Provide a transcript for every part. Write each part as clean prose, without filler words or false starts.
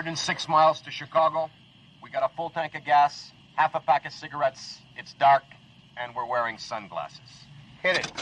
106 miles to Chicago. We got a full tank of gas, half a pack of cigarettes. It's dark, and we're wearing sunglasses. Hit it.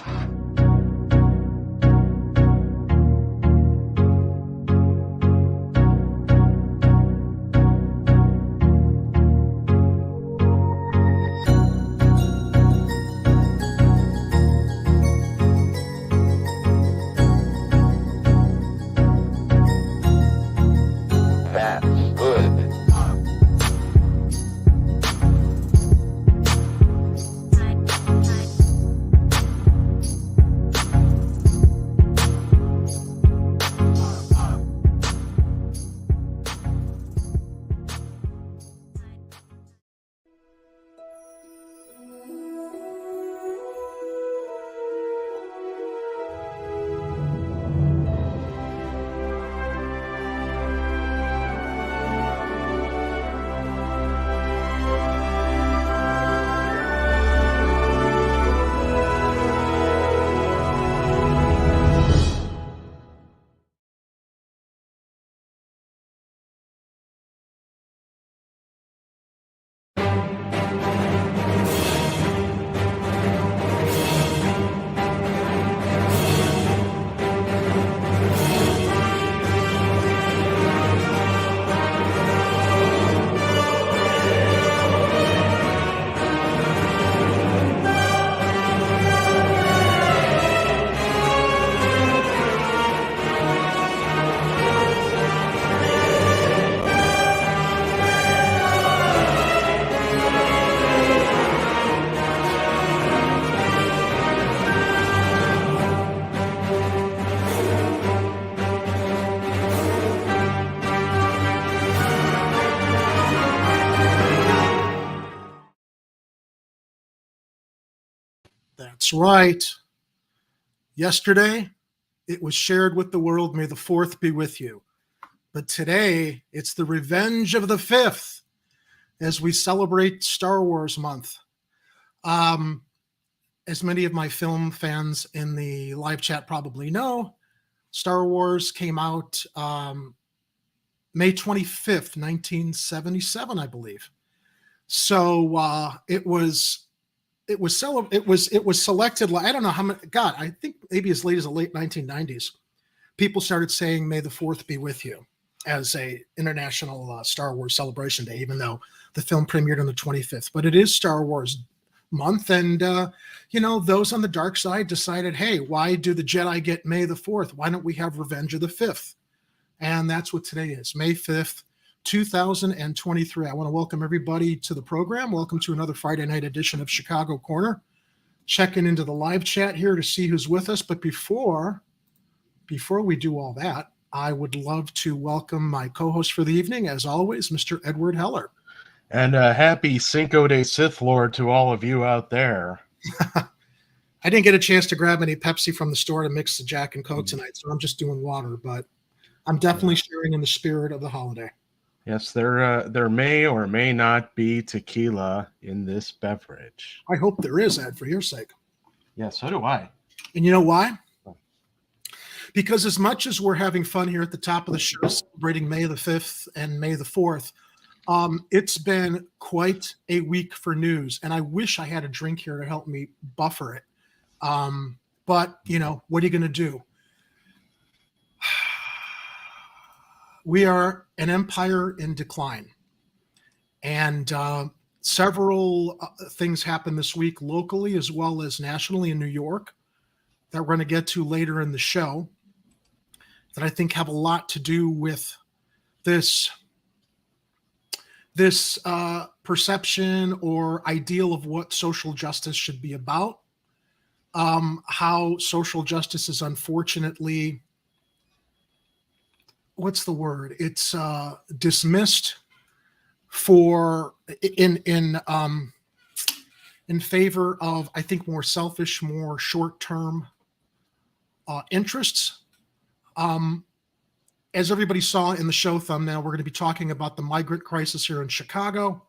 That's right. Yesterday, it was shared with the world, may the 4th be with you. But today, it's the revenge of the 5th as we celebrate Star Wars month. As many of my film fans in the live chat probably know, Star Wars came out May 25th, 1977, I believe. So it was selected. I don't know how many. God, I think maybe as late as the late 1990s, people started saying "May the 4th be with you" as a international Star Wars celebration day, even though the film premiered on the 25th. But it is Star Wars month, and those on the dark side decided, hey, why do the Jedi get May the 4th? Why don't we have Revenge of the 5th? And that's what today is, May 5th. 2023. I want to welcome everybody to the program. Welcome to another Friday night edition of Chicago Corner. Checking into the live chat here to see who's with us. But before we do all that, I would love to welcome my co-host for the evening, as always, Mr. Edward Heller. And happy Cinco de Sith Lord to all of you out there. I didn't get a chance to grab any Pepsi from the store to mix the Jack and Coke tonight, so I'm just doing water. But I'm definitely sharing in the spirit of the holiday. Yes, there may or may not be tequila in this beverage. I hope there is, Ed, for your sake. Yeah, so do I. And you know why? Because as much as we're having fun here at the top of the show, celebrating May the 5th and May the 4th, it's been quite a week for news. And I wish I had a drink here to help me buffer it. But, what are you going to do? We are an empire in decline, and several things happened this week locally as well as nationally in New York that we're going to get to later in the show that I think have a lot to do with this perception or ideal of what social justice should be about, how social justice is unfortunately, what's the word? It's dismissed in favor of, I think, more selfish, more short-term interests. As everybody saw in the show thumbnail, we're going to be talking about the migrant crisis here in Chicago.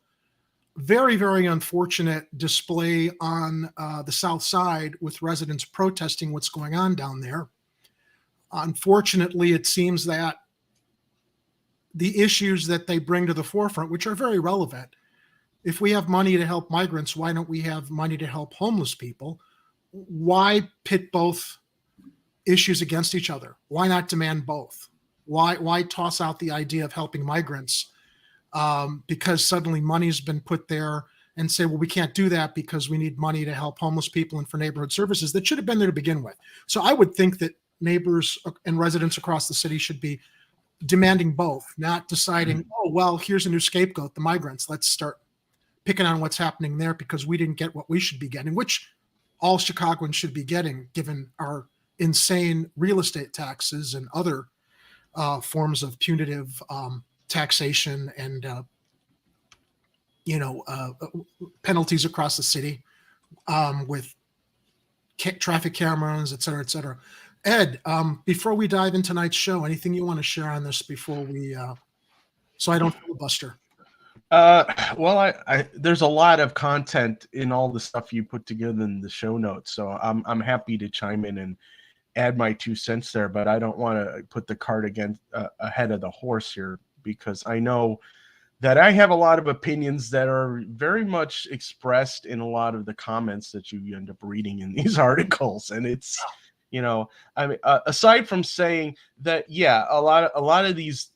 Very, very unfortunate display on the South Side with residents protesting what's going on down there. Unfortunately, it seems that the issues that they bring to the forefront, which are very relevant. If we have money to help migrants, why don't we have money to help homeless people? Why pit both issues against each other? Why not demand both? Why toss out the idea of helping migrants because suddenly money's been put there, and say, well, we can't do that because we need money to help homeless people and for neighborhood services that should have been there to begin with. So I would think that neighbors and residents across the city should be demanding both, not deciding, oh, well, here's a new scapegoat, the migrants. Let's start picking on what's happening there because we didn't get what we should be getting, which all Chicagoans should be getting given our insane real estate taxes and other forms of punitive taxation and penalties across the city with traffic cameras, et cetera, et cetera. Ed, before we dive into tonight's show, anything you want to share on this before we, so I don't filibuster? Well, there's a lot of content in all the stuff you put together in the show notes, so I'm happy to chime in and add my 2 cents there, but I don't want to put the cart ahead of the horse here, because I know that I have a lot of opinions that are very much expressed in a lot of the comments that you end up reading in these articles. And it's, I mean, aside from saying that, yeah, a lot of these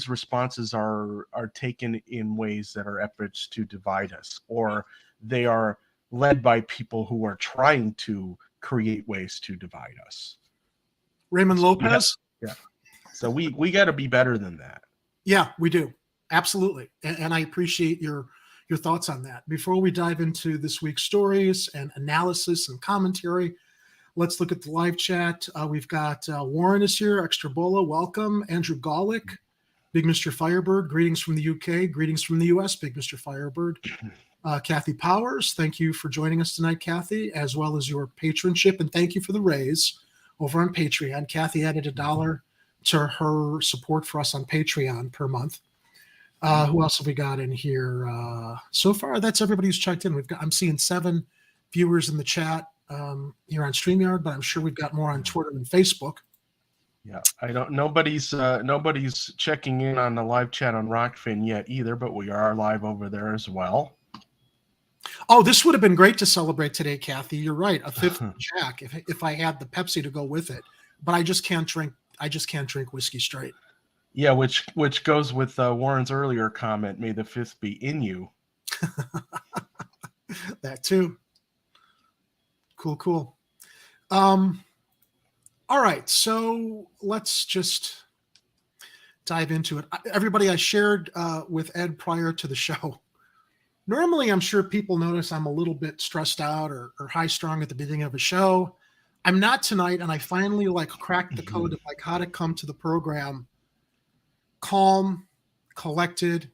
responses are taken in ways that are efforts to divide us, or they are led by people who are trying to create ways to divide us. Raymond Lopez? Yeah. So we got to be better than that. Yeah, we do. Absolutely. And I appreciate your thoughts on that. Before we dive into this week's stories and analysis and commentary, let's look at the live chat. We've got Warren is here, Extra Bola, welcome. Andrew Golick, Big Mr. Firebird, greetings from the UK, greetings from the US, Big Mr. Firebird. Kathy Powers, thank you for joining us tonight, Kathy, as well as your patronship, and thank you for the raise over on Patreon. Kathy added $1 to her support for us on Patreon per month. Who else have we got in here? So far, that's everybody who's checked in. I'm seeing 7 viewers in the chat here on StreamYard, but I'm sure we've got more on Twitter and Facebook. Yeah, nobody's checking in on the live chat on Rockfin yet either, but we are live over there as well. Oh, this would have been great to celebrate today, Kathy. You're right, a 5th Jack if I had the Pepsi to go with it, but I just can't drink whiskey straight. Yeah, which goes with Warren's earlier comment, may the 5th be in you. That too. Cool. All right, so let's just dive into it. Everybody, I shared with Ed prior to the show. Normally, I'm sure people notice I'm a little bit stressed out or high-strung at the beginning of a show. I'm not tonight, and I finally cracked the code of how to come to the program calm, collected,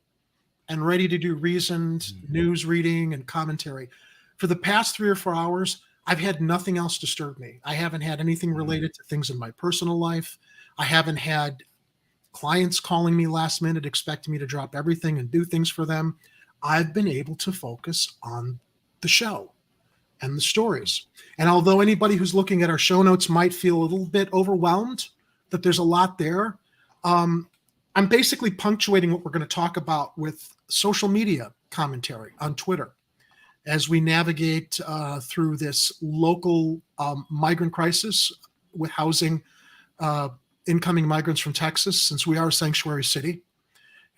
and ready to do reasoned news reading and commentary. For the past 3 or 4 hours, I've had nothing else disturb me. I haven't had anything related to things in my personal life. I haven't had clients calling me last minute expecting me to drop everything and do things for them. I've been able to focus on the show and the stories. And although anybody who's looking at our show notes might feel a little bit overwhelmed that there's a lot there, I'm basically punctuating what we're going to talk about with social media commentary on Twitter as we navigate through this local migrant crisis with housing incoming migrants from Texas, since we are a sanctuary city,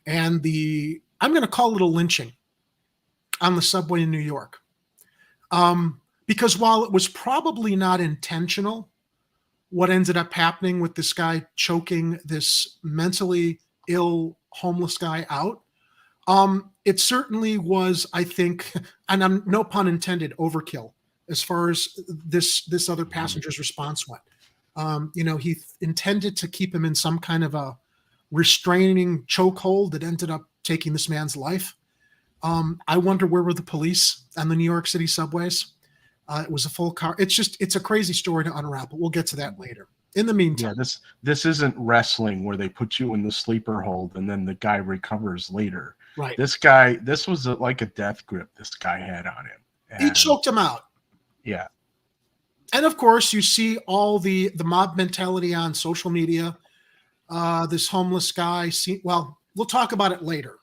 and I'm going to call it a lynching on the subway in New York. Because while it was probably not intentional, what ended up happening with this guy choking this mentally ill homeless guy out, it certainly was, I think, and I'm no pun intended, overkill as far as this other passenger's response went. He intended to keep him in some kind of a restraining chokehold that ended up taking this man's life. I wonder where were the police on the New York City subways? It was a full car. It's a crazy story to unwrap, but we'll get to that later. In the meantime, this isn't wrestling where they put you in the sleeper hold and then the guy recovers later. Right. This was like a death grip this guy had on him. And he choked him out. Yeah. And of course, you see all the mob mentality on social media. this homeless guy. Well, we'll talk about it later.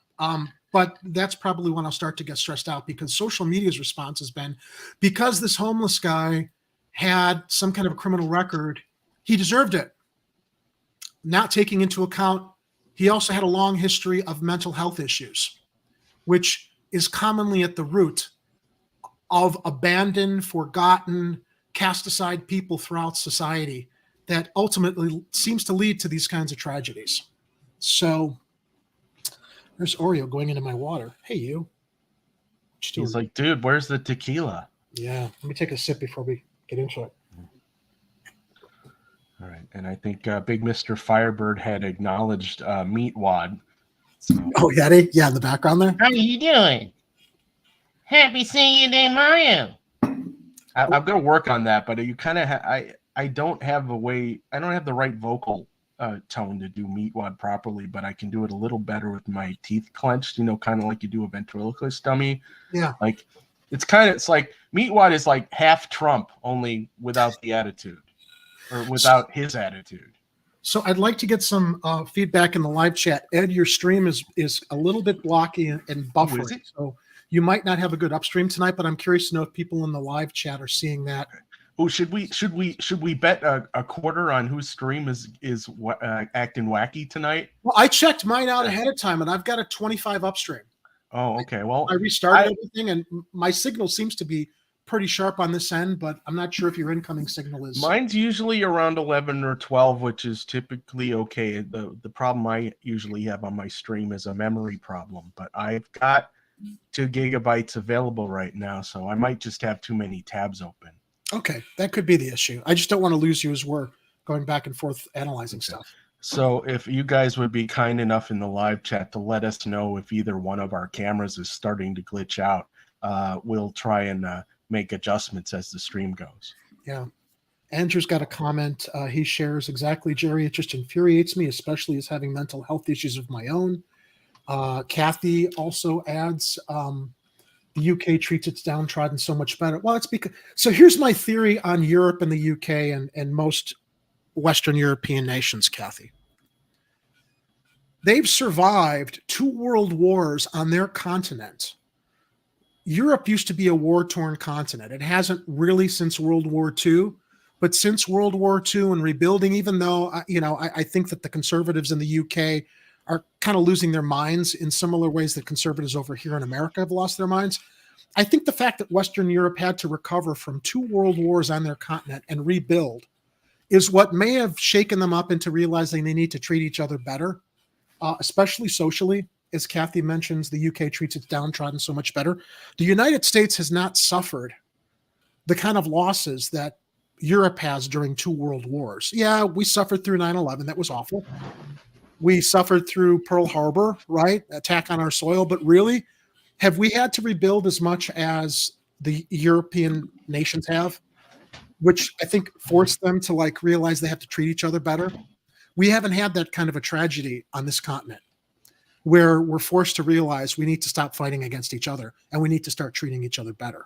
But that's probably when I'll start to get stressed out, because social media's response has been, because this homeless guy had some kind of a criminal record, he deserved it. Not taking into account, he also had a long history of mental health issues, which is commonly at the root of abandoned, forgotten, cast aside people throughout society that ultimately seems to lead to these kinds of tragedies. So there's Oreo going into my water. Hey, you. He's like, dude, where's the tequila? Yeah, let me take a sip before we get into it. All right, and I think Big Mr. Firebird had acknowledged Meatwad. So. Oh, yeah, yeah, in the background there. How you doing? Happy seeing you today, Mario. I'm going to work on that, but you kind of I don't have a way. I don't have the right vocal tone to do Meatwad properly, but I can do it a little better with my teeth clenched. You know, kind of like you do a ventriloquist dummy. Yeah, like it's like Meatwad is like half Trump, only without the attitude. Or without his attitude. So I'd like to get some feedback in the live chat. Ed, your stream is a little bit blocky and buffering, so you might not have a good upstream tonight. But I'm curious to know if people in the live chat are seeing that. Oh, should we bet a quarter on whose stream is acting wacky tonight? Well, I checked mine out ahead of time, and I've got a 25 upstream. Oh, okay. Well, I restarted everything, and my signal seems to be pretty sharp on this end, but I'm not sure if your incoming signal is. Mine's usually around 11 or 12, which is typically okay. The problem I usually have on my stream is a memory problem, but I've got 2 gigabytes available right now, so I might just have too many tabs open. Okay, that could be the issue. I just don't want to lose you as we're going back and forth analyzing stuff. So if you guys would be kind enough in the live chat to let us know if either one of our cameras is starting to glitch out, we'll try and make adjustments as the stream goes. Yeah. Andrew's got a comment. He shares exactly, Jerry. It just infuriates me, especially as having mental health issues of my own. Kathy also adds, the UK treats its downtrodden so much better. Well, it's because, so here's my theory on Europe and the UK and most Western European nations, Kathy. They've survived 2 world wars on their continent. Europe used to be a war-torn continent. It hasn't really since World War II, but since World War II and rebuilding, even though, I think that the conservatives in the UK are kind of losing their minds in similar ways that conservatives over here in America have lost their minds. I think the fact that Western Europe had to recover from 2 world wars on their continent and rebuild is what may have shaken them up into realizing they need to treat each other better, especially socially. As Kathy mentions, the UK treats its downtrodden so much better. The United States has not suffered the kind of losses that Europe has during 2 world wars. Yeah, we suffered through 9/11. That was awful. We suffered through Pearl Harbor, right? Attack on our soil. But really, have we had to rebuild as much as the European nations have? Which I think forced them to realize they have to treat each other better. We haven't had that kind of a tragedy on this continent, where we're forced to realize we need to stop fighting against each other and we need to start treating each other better.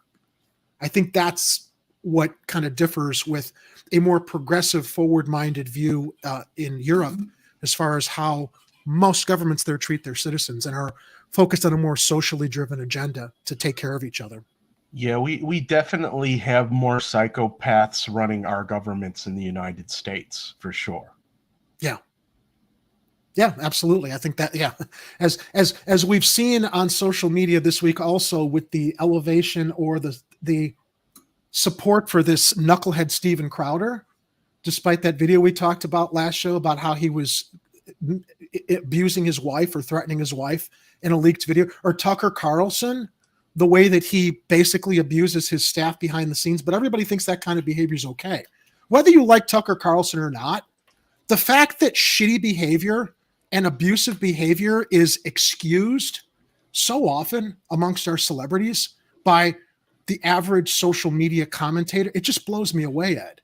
I think that's what kind of differs with a more progressive, forward-minded view in Europe as far as how most governments there treat their citizens and are focused on a more socially driven agenda to take care of each other. Yeah, we definitely have more psychopaths running our governments in the United States, for sure. Yeah. Yeah, absolutely. I think that, yeah, as we've seen on social media this week, also with the elevation or the support for this knucklehead Steven Crowder, despite that video we talked about last show about how he was abusing his wife or threatening his wife in a leaked video, or Tucker Carlson, the way that he basically abuses his staff behind the scenes, but everybody thinks that kind of behavior is okay. Whether you like Tucker Carlson or not, the fact that shitty behavior and abusive behavior is excused so often amongst our celebrities by the average social media commentator, it just blows me away, Ed.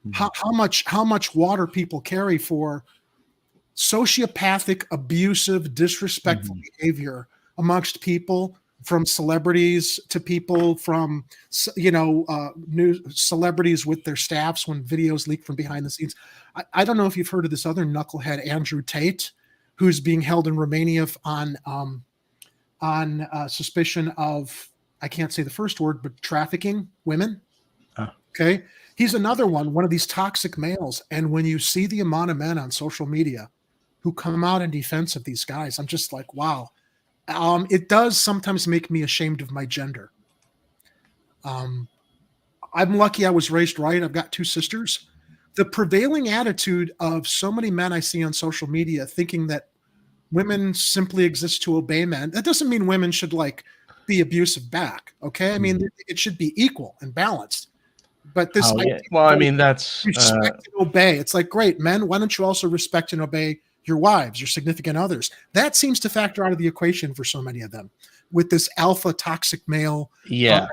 Mm-hmm. How much water people carry for sociopathic, abusive, disrespectful behavior amongst people from celebrities to people from, new celebrities with their staffs when videos leak from behind the scenes. I don't know if you've heard of this other knucklehead, Andrew Tate, who's being held in Romania on suspicion of, I can't say the first word, but trafficking women. Okay. He's another one of these toxic males. And when you see the amount of men on social media who come out in defense of these guys, I'm just like, wow. It does sometimes make me ashamed of my gender. I'm lucky I was raised right. I've got 2 sisters. The prevailing attitude of so many men I see on social media thinking that women simply exist to obey men. That doesn't mean women should be abusive back. Okay. I mean, it should be equal and balanced. But this, well, I mean, that's respect and obey. It's like, great, men, why don't you also respect and obey your wives, your significant others? That seems to factor out of the equation for so many of them with this alpha toxic male. Yeah,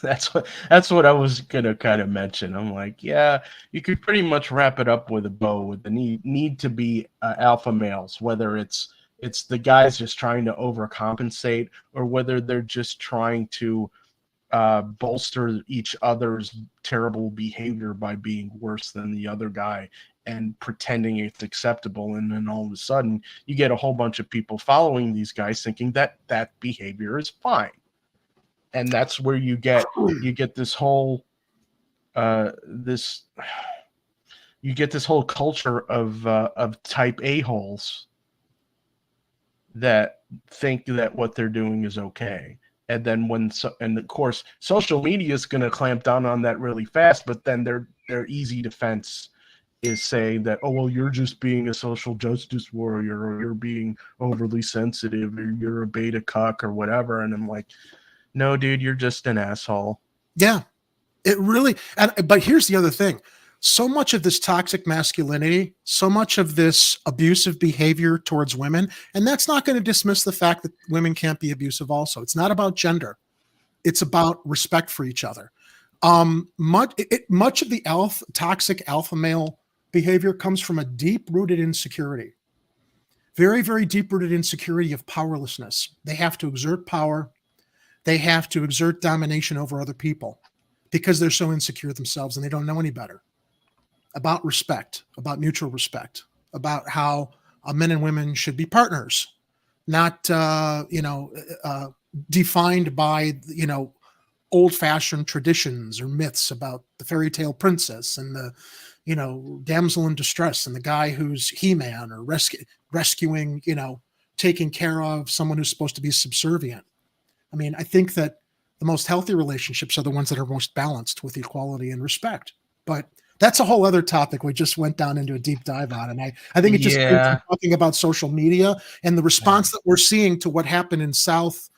that's what I was gonna kind of mention. I'm like, yeah, you could pretty much wrap it up with a bow with the need to be alpha males, whether it's the guys just trying to overcompensate or whether they're just trying to bolster each other's terrible behavior by being worse than the other guy and pretending it's acceptable. And then all of a sudden you get a whole bunch of people following these guys thinking that behavior is fine. And that's where you get this whole you get this whole culture of type A-holes that think that what they're doing is okay. And then and of course, social media is going to clamp down on that really fast. But then their easy defense is saying that, oh, well, you're just being a social justice warrior, or you're being overly sensitive, or you're a beta cuck, or whatever. And I'm like, no, dude, you're just an asshole. Yeah, it really. But here's the other thing. So much of this toxic masculinity, so much of this abusive behavior towards women, and that's not going to dismiss the fact that women can't be abusive also. It's not about gender. It's about respect for each other. Much of the toxic alpha male behavior comes from a deep-rooted insecurity. Very, very deep-rooted insecurity of powerlessness. They have to exert power. They have to exert domination over other people because they're so insecure themselves and they don't know any better. About respect, about mutual respect, about how men and women should be partners, not defined by old-fashioned traditions or myths about the fairy tale princess and the damsel in distress and the guy who's He-Man or rescuing, taking care of someone who's supposed to be subservient. I mean, I think that the most healthy relationships are the ones that are most balanced with equality and respect. But that's a whole other topic we just went down into a deep dive on. And I think it just came from talking about social media and the response that we're seeing to what happened in South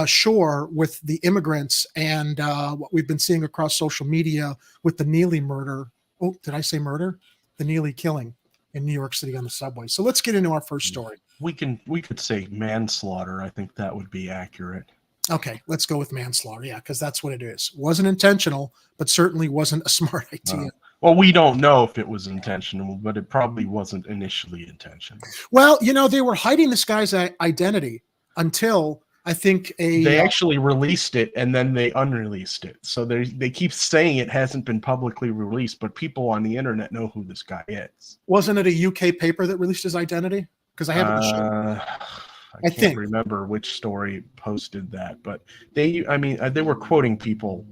Shore with the immigrants and what we've been seeing across social media with the Neely murder. Oh, did I say murder? The Neely killing in New York City on the subway. So let's get into our first story. We could say manslaughter. I think that would be accurate. Okay, let's go with manslaughter. Yeah, because that's what it is. Wasn't intentional, but certainly wasn't a smart idea. Well, we don't know if it was intentional, but it probably wasn't initially intentional. Well, they were hiding this guy's identity until I think they actually released it and then they unreleased it. So they keep saying it hasn't been publicly released, but people on the internet know who this guy is. Wasn't it a UK paper that released his identity? Because I haven't. I can't remember which story posted that, but they were quoting people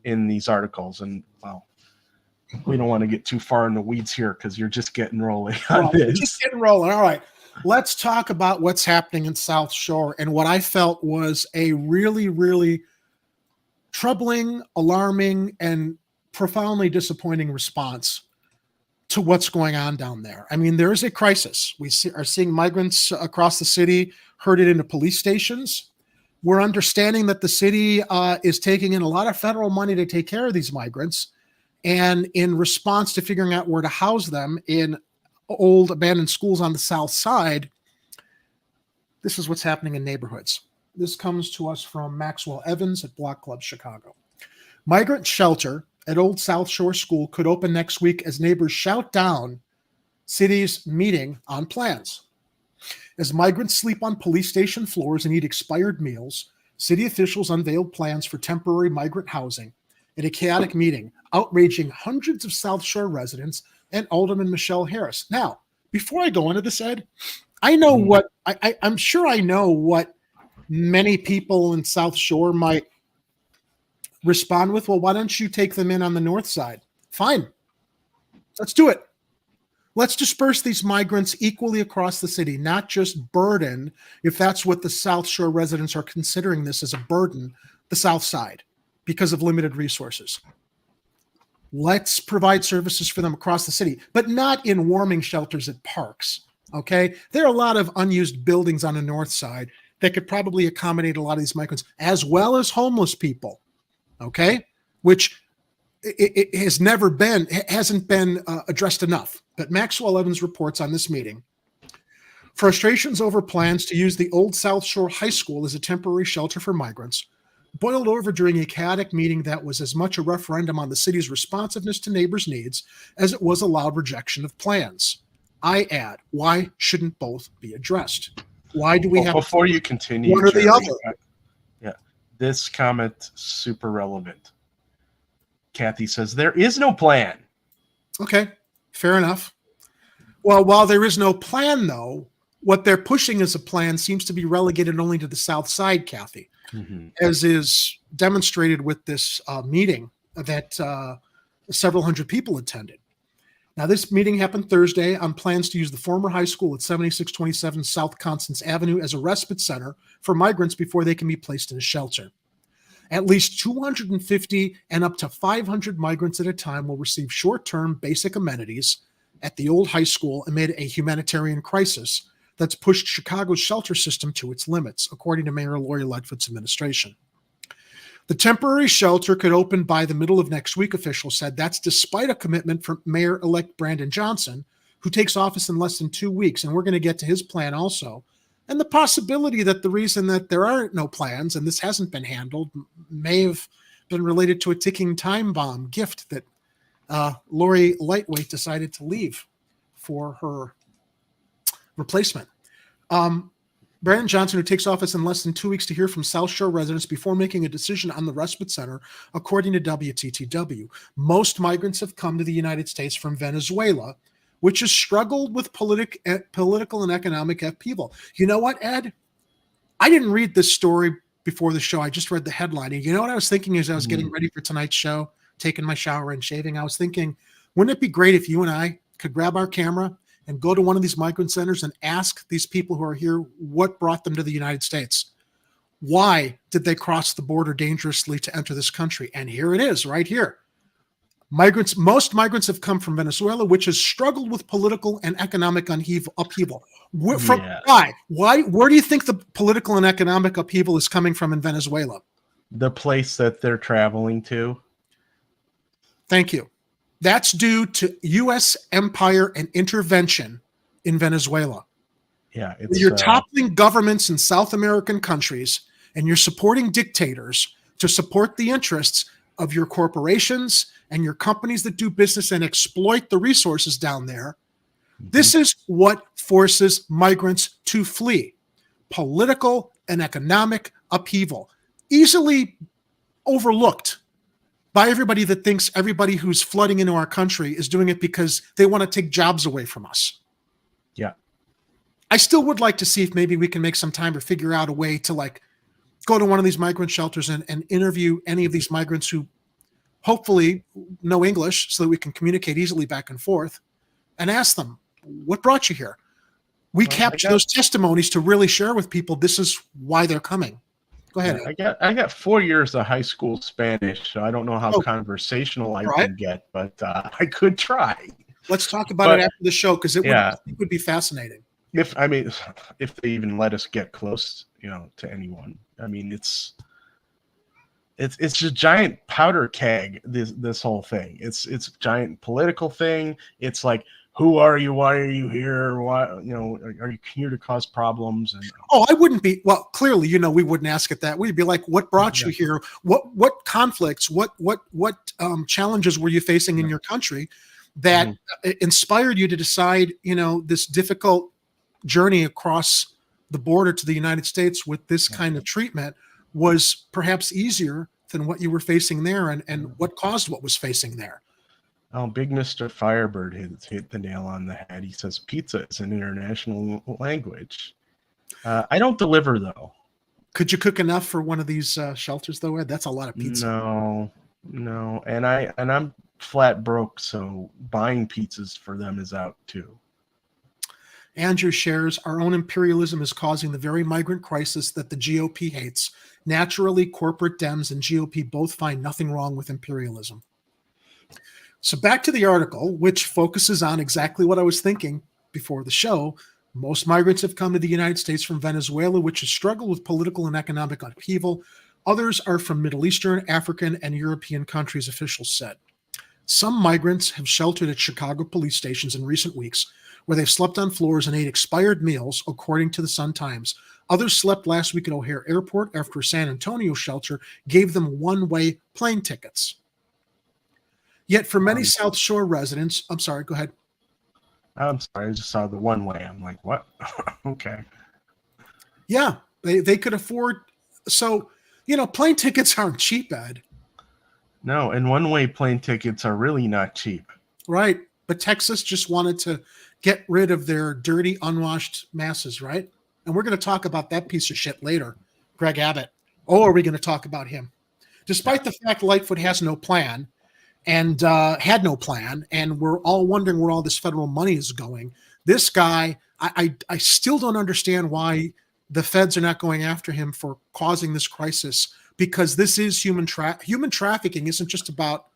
in these articles, and well, we don't want to get too far in the weeds here because you're just getting rolling on this. Just getting rolling. All right. Let's talk about what's happening in South Shore and what I felt was a really, really troubling, alarming, and profoundly disappointing response to what's going on down there. I mean, there is a crisis. We are seeing migrants across the city herded into police stations. We're understanding that the city is taking in a lot of federal money to take care of these migrants. And in response to figuring out where to house them in old abandoned schools on the south side, this is what's happening in neighborhoods. This comes to us from Maxwell Evans at Block Club Chicago. Migrant shelter at Old South Shore School could open next week as neighbors shout down city's meeting on plans. As migrants sleep on police station floors and eat expired meals, city officials unveiled plans for temporary migrant housing at a chaotic meeting, outraging hundreds of South Shore residents and Alderman Michelle Harris. Now, before I go into this, Ed, I know what I'm sure I know what many people in South Shore might respond with. Well, why don't you take them in on the north side? Fine. Let's do it. Let's disperse these migrants equally across the city, not just burden, if that's what the South Shore residents are considering this as a burden, the South Side, because of limited resources. Let's provide services for them across the city, but not in warming shelters at parks, okay? There are a lot of unused buildings on the north side that could probably accommodate a lot of these migrants, as well as homeless people, okay? Which it hasn't been addressed enough. But Maxwell Evans reports on this meeting, frustrations over plans to use the old South Shore High School as a temporary shelter for migrants boiled over during a chaotic meeting that was as much a referendum on the city's responsiveness to neighbors' needs as it was a loud rejection of plans. I add, why shouldn't both be addressed? Why do we have before you continue, one or Jerry, the other? Yeah, this comment super relevant. Kathy says there is no plan. Okay, fair enough. Well, while there is no plan, though, what they're pushing as a plan seems to be relegated only to the South Side, Kathy, as is demonstrated with this meeting that several hundred people attended. Now, this meeting happened Thursday on plans to use the former high school at 7627 South Constance Avenue as a respite center for migrants before they can be placed in a shelter. At least 250 and up to 500 migrants at a time will receive short-term basic amenities at the old high school amid a humanitarian crisis that's pushed Chicago's shelter system to its limits, according to Mayor Lori Lightfoot's administration. The temporary shelter could open by the middle of next week, officials said. That's despite a commitment from Mayor-elect Brandon Johnson, who takes office in less than 2 weeks, and we're going to get to his plan also. And the possibility that the reason that there are no plans and this hasn't been handled may have been related to a ticking time bomb gift that Lori Lightweight decided to leave for her replacement. Brandon Johnson, who takes office in less than 2 weeks, to hear from South Shore residents before making a decision on the respite center, according to WTTW. Most migrants have come to the United States from Venezuela, which has struggled with political and economic upheaval. You know what, Ed? I didn't read this story before the show. I just read the headline. And you know what I was thinking as I was getting ready for tonight's show, taking my shower and shaving? I was thinking, wouldn't it be great if you and I could grab our camera and go to one of these migrant centers and ask these people who are here what brought them to the United States? Why did they cross the border dangerously to enter this country? And here it is, right here. Most migrants have come from Venezuela, which has struggled with political and economic upheaval. Why? Where do you think the political and economic upheaval is coming from in Venezuela? The place that they're traveling to. Thank you. That's due to U.S. empire and intervention in Venezuela. Yeah, you're toppling governments in South American countries, and you're supporting dictators to support the interests of your corporations and your companies that do business and exploit the resources down there. This is what forces migrants to flee. Political and economic upheaval. Easily overlooked by everybody that thinks everybody who's flooding into our country is doing it because they want to take jobs away from us. Yeah. I still would like to see if maybe we can make some time to figure out a way to go to one of these migrant shelters and interview any of these migrants who hopefully know English so that we can communicate easily back and forth and ask them, what brought you here? We capture those testimonies to really share with people this is why they're coming. Go ahead. I got 4 years of high school Spanish, so I don't know how conversational I can get, but I could try. Let's talk about it after the show because it would be fascinating. If they even let us get close, to anyone. I mean, it's a giant powder keg. This whole thing. It's a giant political thing. It's like, who are you? Why are you here? Why, are you here to cause problems? And I wouldn't be. Well, clearly, we wouldn't ask it that. We'd be like, what brought you here? What conflicts? What challenges were you facing in your country that inspired you to decide, this difficult journey across the border to the United States with this kind of treatment was perhaps easier than what you were facing there, and what caused what was facing there. Oh, Big Mr. Firebird hit the nail on the head. He says pizza is an international language. I don't deliver, though. Could you cook enough for one of these shelters, though, Ed? That's a lot of pizza. No, and I'm flat broke, so buying pizzas for them is out too. Andrew shares, our own imperialism is causing the very migrant crisis that the GOP hates. Naturally, corporate Dems and GOP both find nothing wrong with imperialism. So back to the article, which focuses on exactly what I was thinking before the show. Most migrants have come to the United States from Venezuela, which has struggled with political and economic upheaval. Others are from Middle Eastern, African, and European countries, officials said. Some migrants have sheltered at Chicago police stations in recent weeks, where they've slept on floors and ate expired meals, according to the Sun-Times. Others slept last week at O'Hare Airport after a San Antonio shelter gave them one-way plane tickets. Yet for many South Shore residents, I'm sorry, go ahead. I'm sorry, I just saw the one way. I'm like, what? Okay. Yeah, they could afford. So, plane tickets aren't cheap, Ed. No, and one-way plane tickets are really not cheap. Right. But Texas just wanted to get rid of their dirty, unwashed masses, right? And we're going to talk about that piece of shit later, Greg Abbott. Oh, are we going to talk about him? Despite the fact Lightfoot has no plan and had no plan, and we're all wondering where all this federal money is going, this guy, I still don't understand why the feds are not going after him for causing this crisis, because this is human trafficking isn't just about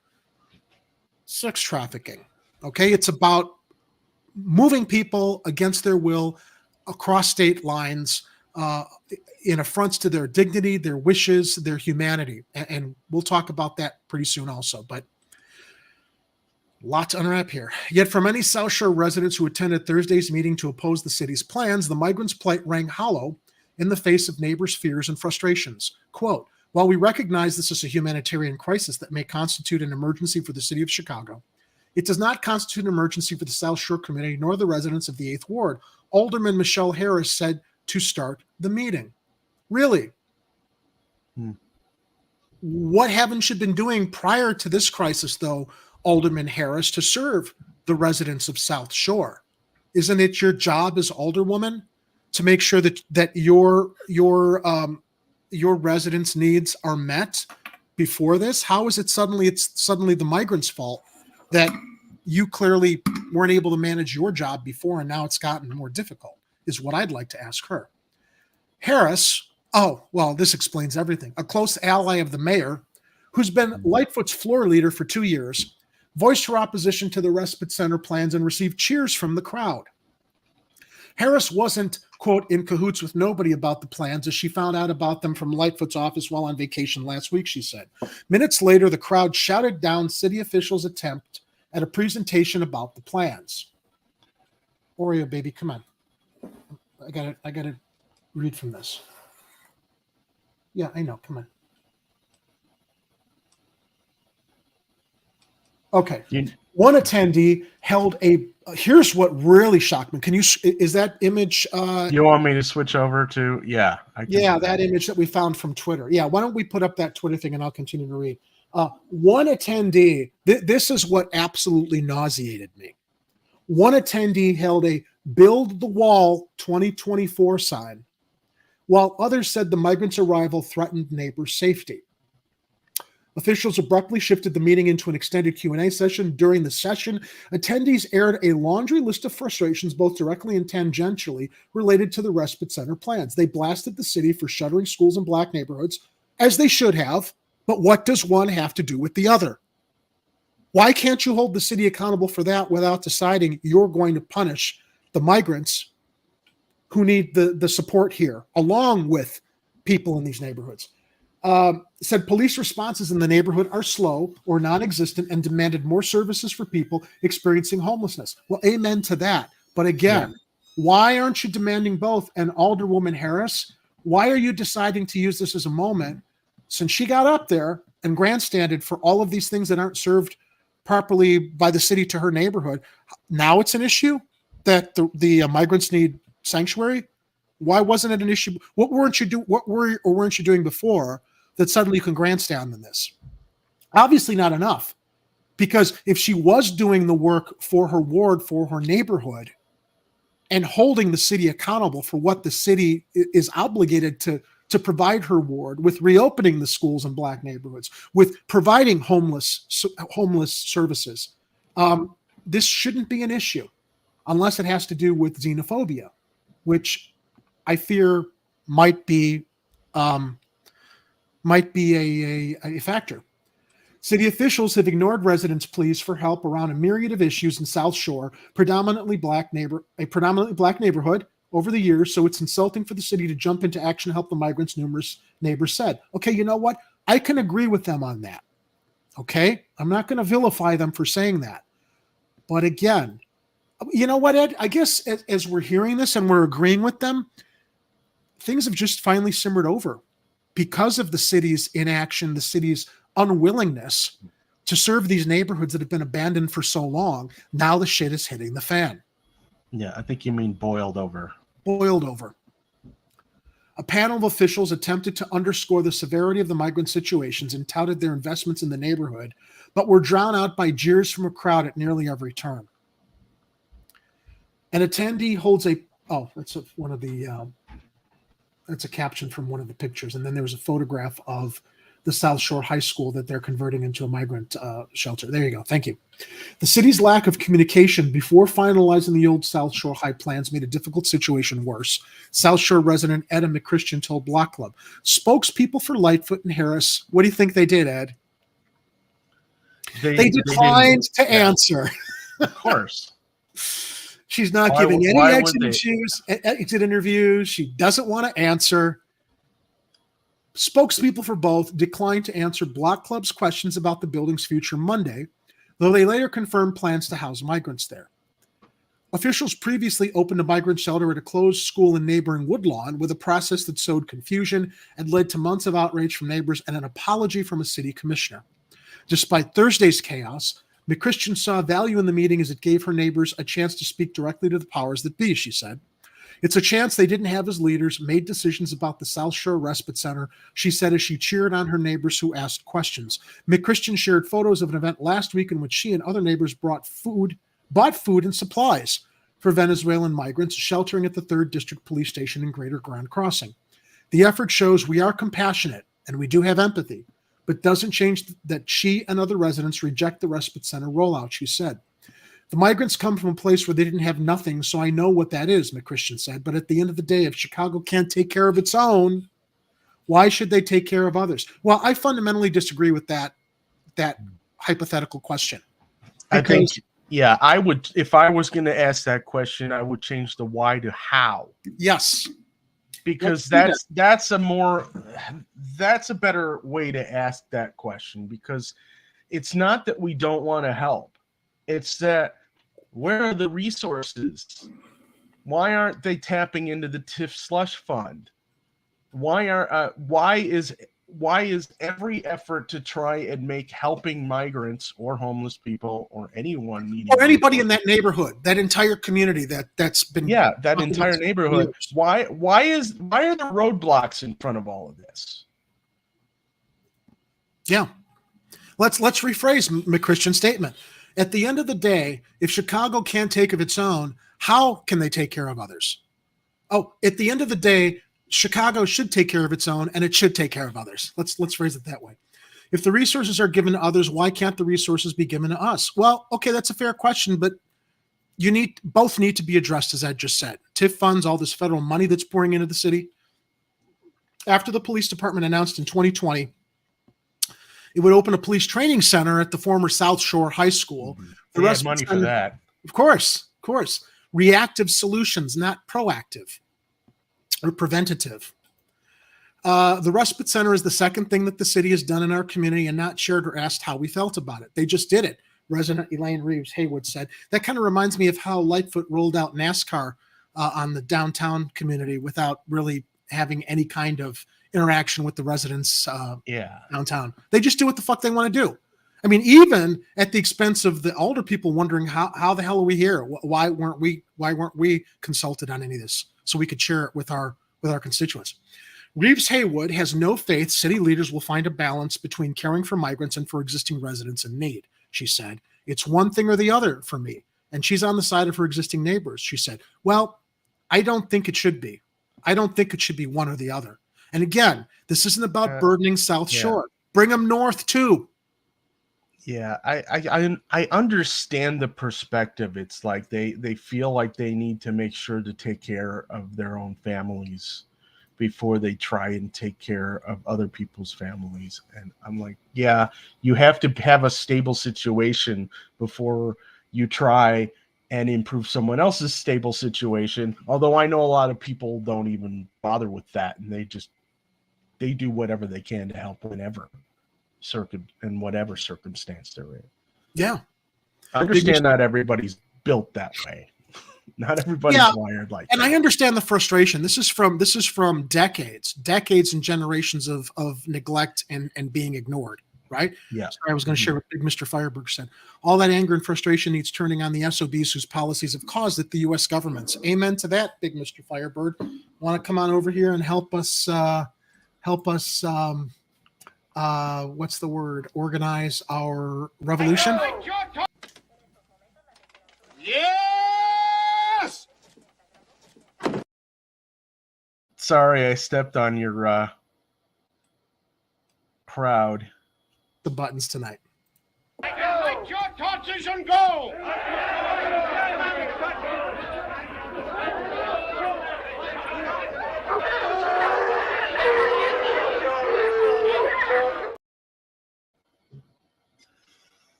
sex trafficking, okay? It's about moving people against their will across state lines in affronts to their dignity, their wishes, their humanity. And we'll talk about that pretty soon also, but a lot to unwrap here. Yet for many South Shore residents who attended Thursday's meeting to oppose the city's plans, the migrants' plight rang hollow in the face of neighbors' fears and frustrations. Quote, while we recognize this is a humanitarian crisis that may constitute an emergency for the city of Chicago, it does not constitute an emergency for the South Shore community nor the residents of the 8th Ward, Alderman Michelle Harris said to start the meeting. Really? What haven't you been doing prior to this crisis, though, Alderman Harris, to serve the residents of South Shore? Isn't it your job as alderwoman to make sure that your residents' needs are met before this? How is it suddenly the migrants' fault that you clearly weren't able to manage your job before, and now it's gotten more difficult, is what I'd like to ask her. Harris, this explains everything. A close ally of the mayor, who's been Lightfoot's floor leader for 2 years, voiced her opposition to the respite center plans and received cheers from the crowd. Harris wasn't, quote, in cahoots with nobody about the plans, as she found out about them from Lightfoot's office while on vacation last week, she said. Minutes later, the crowd shouted down city officials' attempt at a presentation about the plans. Oreo, baby, come on. I gotta read from this. Yeah, I know, come on. Okay. One attendee held here's what really shocked me. Is that image? You want me to switch over to, yeah. That image that we found from Twitter. Yeah, why don't we put up that Twitter thing and I'll continue to read. One attendee, this is what absolutely nauseated me. One attendee held a Build the Wall 2024 sign, while others said the migrants' arrival threatened neighbors' safety. Officials abruptly shifted the meeting into an extended Q&A session. During the session, attendees aired a laundry list of frustrations, both directly and tangentially, related to the respite center plans. They blasted the city for shuttering schools in black neighborhoods, as they should have, but what does one have to do with the other? Why can't you hold the city accountable for that without deciding you're going to punish the migrants who need the support here, along with people in these neighborhoods? Said police responses in the neighborhood are slow or non-existent and demanded more services for people experiencing homelessness. Well, amen to that. But again, why aren't you demanding both? And Alderwoman Harris, why are you deciding to use this as a moment, since she got up there and grandstanded for all of these things that aren't served properly by the city to her neighborhood? Now it's an issue that the migrants need sanctuary. Why wasn't it an issue? What weren't you doing before that suddenly you can grandstand in this? Obviously not enough, because if she was doing the work for her ward, for her neighborhood, and holding the city accountable for what the city is obligated to provide her ward, with reopening the schools in Black neighborhoods, with providing homeless services, this shouldn't be an issue unless it has to do with xenophobia, which I fear might be a factor. City officials have ignored residents' pleas for help around a myriad of issues in South Shore, a predominantly black neighborhood over the years, so it's insulting for the city to jump into action to help the migrants, numerous neighbors said. Okay, you know what? I can agree with them on that. Okay? I'm not going to vilify them for saying that. But again, you know what, Ed? I guess as we're hearing this and we're agreeing with them, things have just finally simmered over because of the city's inaction, the city's unwillingness to serve these neighborhoods that have been abandoned for so long. Now the shit is hitting the fan. Yeah, I think you mean boiled over. Boiled over. A panel of officials attempted to underscore the severity of the migrant situations and touted their investments in the neighborhood, but were drowned out by jeers from a crowd at nearly every turn. An attendee holds that's a caption from one of the pictures. And then there was a photograph of the South Shore High School that they're converting into a migrant shelter. There you go. Thank you. The city's lack of communication before finalizing the old South Shore High plans made a difficult situation worse. South Shore resident Ed McChristian told Block Club. Spokespeople for Lightfoot and Harris, what do you think they did, Ed? They declined to answer. Of course. She's not giving any exit interviews. She doesn't want to answer. Spokespeople for both declined to answer Block Club's questions about the building's future Monday, though they later confirmed plans to house migrants there. Officials previously opened a migrant shelter at a closed school in neighboring Woodlawn with a process that sowed confusion and led to months of outrage from neighbors and an apology from a city commissioner. Despite Thursday's chaos, McChristian saw value in the meeting as it gave her neighbors a chance to speak directly to the powers that be, she said. It's a chance they didn't have as leaders, made decisions about the South Shore Respite Center, she said as she cheered on her neighbors who asked questions. McChristian shared photos of an event last week in which she and other neighbors bought food and supplies for Venezuelan migrants sheltering at the 3rd District Police Station in Greater Grand Crossing. The effort shows we are compassionate and we do have empathy, but doesn't change that she and other residents reject the Respite Center rollout, she said. The migrants come from a place where they didn't have nothing, so I know what that is, McChristian said. But at the end of the day, if Chicago can't take care of its own, why should they take care of others? Well, I fundamentally disagree with that hypothetical question. I think, yeah, I would, if I was going to ask that question, I would change the why to how. Yes. Because that's a better way to ask that question, because it's not that we don't want to help. It's that, where are the resources? Why aren't they tapping into the TIF slush fund? Why is every effort to try and make helping migrants or homeless people or anyone needing or anybody in that neighborhood, that entire community that's been that entire neighborhood? Why are there roadblocks in front of all of this? Yeah, let's rephrase McChristian's statement. At the end of the day, if Chicago can't take care of its own, how can they take care of others? Oh, at the end of the day, Chicago should take care of its own, and it should take care of others. Let's phrase it that way. If the resources are given to others, why can't the resources be given to us? Well, okay, that's a fair question, but both need to be addressed, as I just said. TIF funds, all this federal money that's pouring into the city. After the police department announced in 2020 it would open a police training center at the former South Shore High School. The rest money for that. Of course. Reactive solutions, not proactive or preventative. The Respite Center is the second thing that the city has done in our community and not shared or asked how we felt about it. They just did it. Resident Elaine Reeves Haywood said. That kind of reminds me of how Lightfoot rolled out NASCAR on the downtown community without really having any kind of interaction with the residents downtown. They just do what the fuck they want to do. I mean, even at the expense of the older people wondering how the hell are we here? Why weren't we consulted on any of this? so we could share it with our constituents. Reeves Haywood has no faith city leaders will find a balance between caring for migrants and for existing residents in need. She said, "It's one thing or the other for me." And she's on the side of her existing neighbors. She said, "Well, I don't think it should be. I don't think it should be one or the other." And again, this isn't about burdening South Shore. Bring them north too. Yeah, I understand the perspective. It's like they feel like they need to make sure to take care of their own families before they try and take care of other people's families. And I'm like, yeah, you have to have a stable situation before you try and improve someone else's stable situation. Although I know a lot of people don't even bother with that, and they do whatever they can to help whenever in whatever circumstance they're in. Yeah. I understand not everybody's built that way. Not everybody's wired like that. And I understand the frustration. This is from decades and generations of neglect and being ignored, right? Yeah. Sorry, I was going to share what Big Mr. Fireberg said. All that anger and frustration needs turning on the SOBs whose policies have caused it, the U.S. governments. Amen to that, Big Mr. Firebird. Want to come on over here and help us what's the word? Organize our revolution? Yes! Sorry, I stepped on your crowd. The buttons tonight. Collect your torches and go!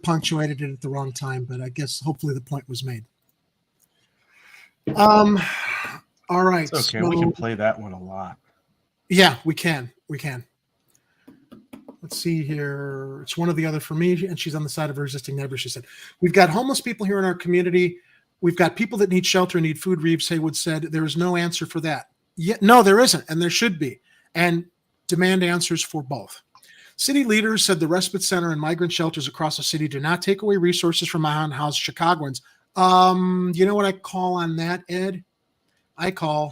Punctuated it at the wrong time, but I guess hopefully the point was made. All right. It's okay, so, we can play that one a lot. Yeah, we can. Let's see here. It's one or the other for me, and she's on the side of her existing neighbor. She said, "We've got homeless people here in our community. We've got people that need shelter and need food." Reeves Haywood said, "There is no answer for that." No, there isn't, and there should be, and demand answers for both. City leaders said the respite center and migrant shelters across the city do not take away resources from unhoused Chicagoans. You know what I call on that, Ed? I call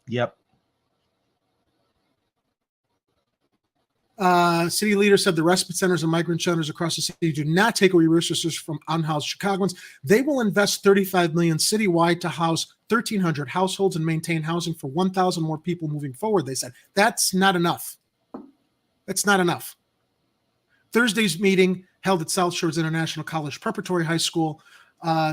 Yep. City leaders said the respite centers and migrant shelters across the city do not take away resources from unhoused Chicagoans. They will invest $35 million citywide to house 1,300 households and maintain housing for 1,000 more people moving forward. They said that's not enough. That's not enough. Thursday's meeting, held at South Shores International College Preparatory High School,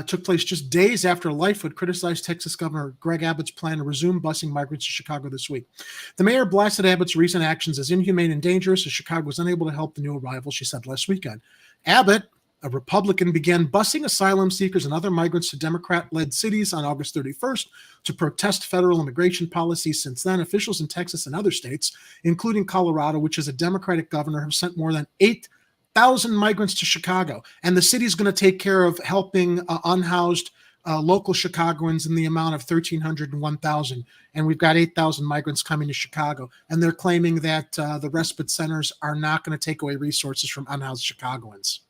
took place just days after Lightfoot criticized Texas Governor Greg Abbott's plan to resume busing migrants to Chicago this week. The mayor blasted Abbott's recent actions as inhumane and dangerous, as Chicago was unable to help the new arrivals, she said last weekend. Abbott, a Republican, began busing asylum seekers and other migrants to Democrat-led cities on August 31st to protest federal immigration policies. Since then, officials in Texas and other states, including Colorado, which is a Democratic governor, have sent more than 8,000 migrants to Chicago. And the city's going to take care of helping unhoused local Chicagoans in the amount of 1,300 and 1,000. And we've got 8,000 migrants coming to Chicago. And they're claiming that the respite centers are not going to take away resources from unhoused Chicagoans.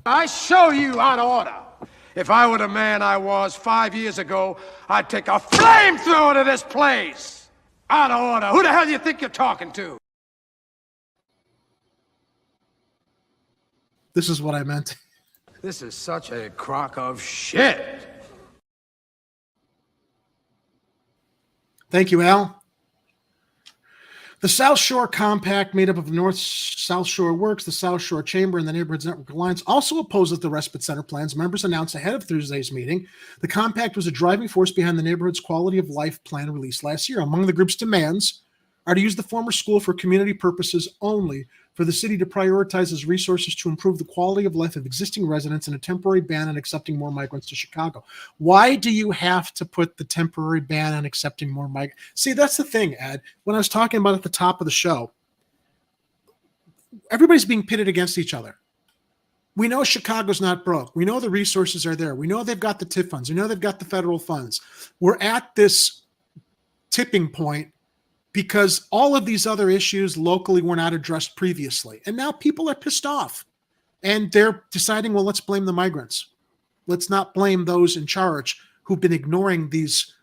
I show you on order. If I were the man I was 5 years ago, I'd take a flamethrower to this place. On order. Who the hell do you think you're talking to? This is what I meant. This is such a crock of shit. Thank you, Al. The South Shore Compact, made up of North South Shore Works, the South Shore Chamber, and the Neighborhoods Network Alliance, also opposes the respite center plans. Members announced ahead of Thursday's meeting. The compact was a driving force behind the neighborhood's quality of life plan released last year. Among the group's demands are to use the former school for community purposes only, for the city to prioritize its resources to improve the quality of life of existing residents, and a temporary ban on accepting more migrants to Chicago. Why do you have to put the temporary ban on accepting more migrants? See, that's the thing, Ed. When I was talking about at the top of the show, everybody's being pitted against each other. We know Chicago's not broke. We know the resources are there. We know they've got the TIF funds. We know they've got the federal funds. We're at this tipping point because all of these other issues locally were not addressed previously. And now people are pissed off and they're deciding, well, let's blame the migrants. Let's not blame those in charge who've been ignoring these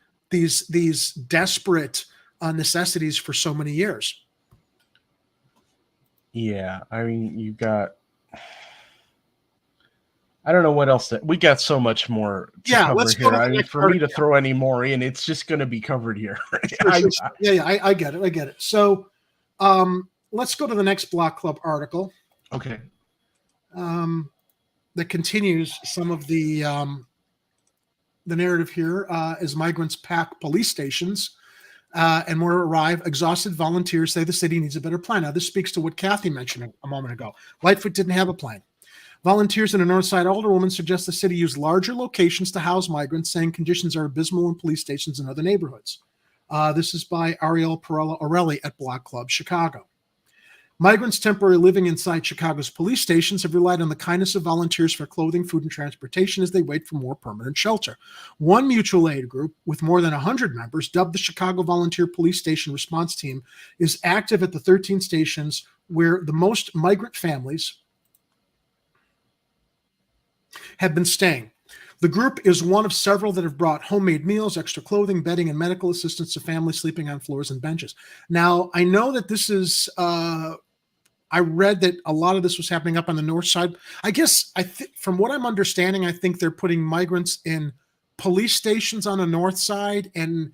desperate necessities for so many years. Yeah, I mean, you got. I don't know what else we got so much more to cover let's here. go to the I mean, next for me to article. throw any more in, it's just going to be covered here. Sure. I get it. So let's go to the next Block Club article. Okay. That continues some of the narrative here as migrants pack police stations and more arrive. Exhausted volunteers say the city needs a better plan. Now, this speaks to what Kathy mentioned a moment ago. Lightfoot didn't have a plan. Volunteers and a Northside alderwoman suggest the city use larger locations to house migrants, saying conditions are abysmal in police stations in other neighborhoods. This is by Ariel Perella-Orelli at Block Club Chicago. Migrants temporarily living inside Chicago's police stations have relied on the kindness of volunteers for clothing, food, and transportation as they wait for more permanent shelter. One mutual aid group with more than 100 members, dubbed the Chicago Volunteer Police Station Response Team, is active at the 13 stations where the most migrant families have been staying. The group is one of several that have brought homemade meals, extra clothing, bedding, and medical assistance to families sleeping on floors and benches. Now, I know that this is, I read that a lot of this was happening up on the north side. I guess, from what I'm understanding, I think they're putting migrants in police stations on the north side and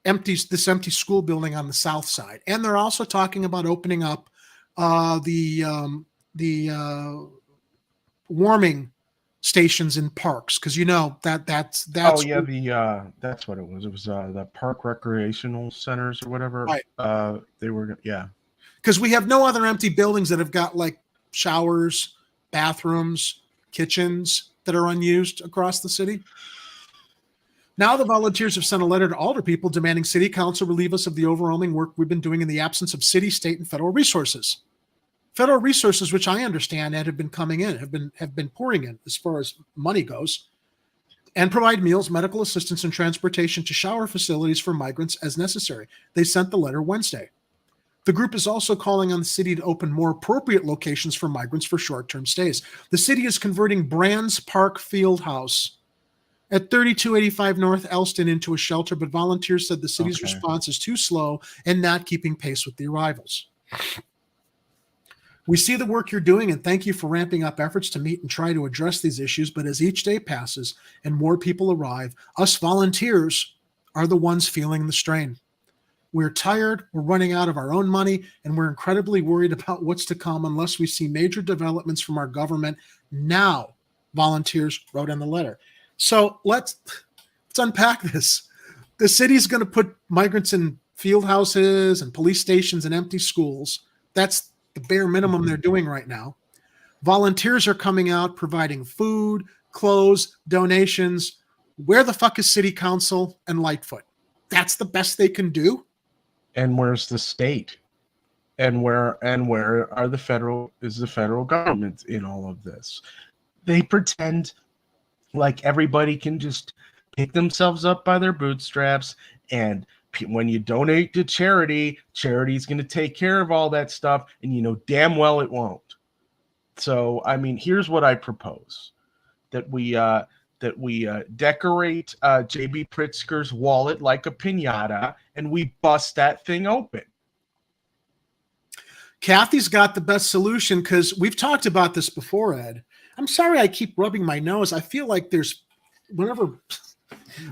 this empty school building on the south side. And they're also talking about opening up the warming stations in parks, because that's oh yeah, that's what it was. It was the park recreational centers or whatever. Right. They were because we have no other empty buildings that have got like showers, bathrooms, kitchens that are unused across the city. Now the volunteers have sent a letter to alder people demanding city council relieve us of the overwhelming work we've been doing in the absence of city, state, and federal resources. Federal resources, which I understand and have been coming in, have been pouring in as far as money goes, and provide meals, medical assistance, and transportation to shower facilities for migrants as necessary. They sent the letter Wednesday. The group is also calling on the city to open more appropriate locations for migrants for short-term stays. The city is converting Brands Park Fieldhouse at 3285 North Elston into a shelter, but volunteers said the city's response is too slow and not keeping pace with the arrivals. We see the work you're doing and thank you for ramping up efforts to meet and try to address these issues. But as each day passes and more people arrive, us volunteers are the ones feeling the strain. We're tired, we're running out of our own money, and we're incredibly worried about what's to come unless we see major developments from our government now, volunteers wrote in the letter. So let's unpack this. The city's going to put migrants in field houses and police stations and empty schools. That's the bare minimum they're doing right now. Volunteers are coming out providing food, clothes, donations. Where the fuck is city council and Lightfoot? That's the best they can do. And where's the state? And where are the federal government in all of this? They pretend like everybody can just pick themselves up by their bootstraps, and when you donate to charity's going to take care of all that stuff, and you know damn well it won't. So, I mean, here's what I propose: that we decorate J.B. Pritzker's wallet like a piñata, and we bust that thing open. Kathy's got the best solution, because we've talked about this before, Ed. I'm sorry I keep rubbing my nose. I feel like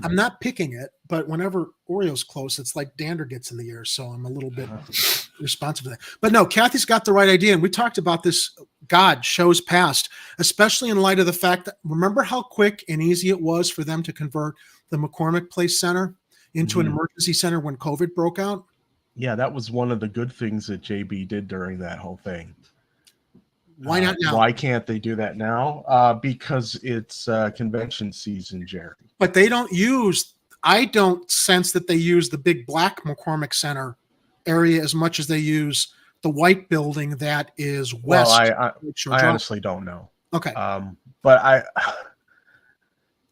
I'm not picking it, but whenever Oreo's close, it's like dander gets in the ear, so I'm a little bit responsive to that. But no, Kathy's got the right idea, and we talked about this, shows past, especially in light of the fact that, remember how quick and easy it was for them to convert the McCormick Place Center into an emergency center when COVID broke out? Yeah, that was one of the good things that JB did during that whole thing. Why not now? Why can't they do that now? Because it's convention season, Jerry. But I don't sense that they use the big black McCormick Center area as much as they use the white building that is west. Well, I honestly don't know. Okay. But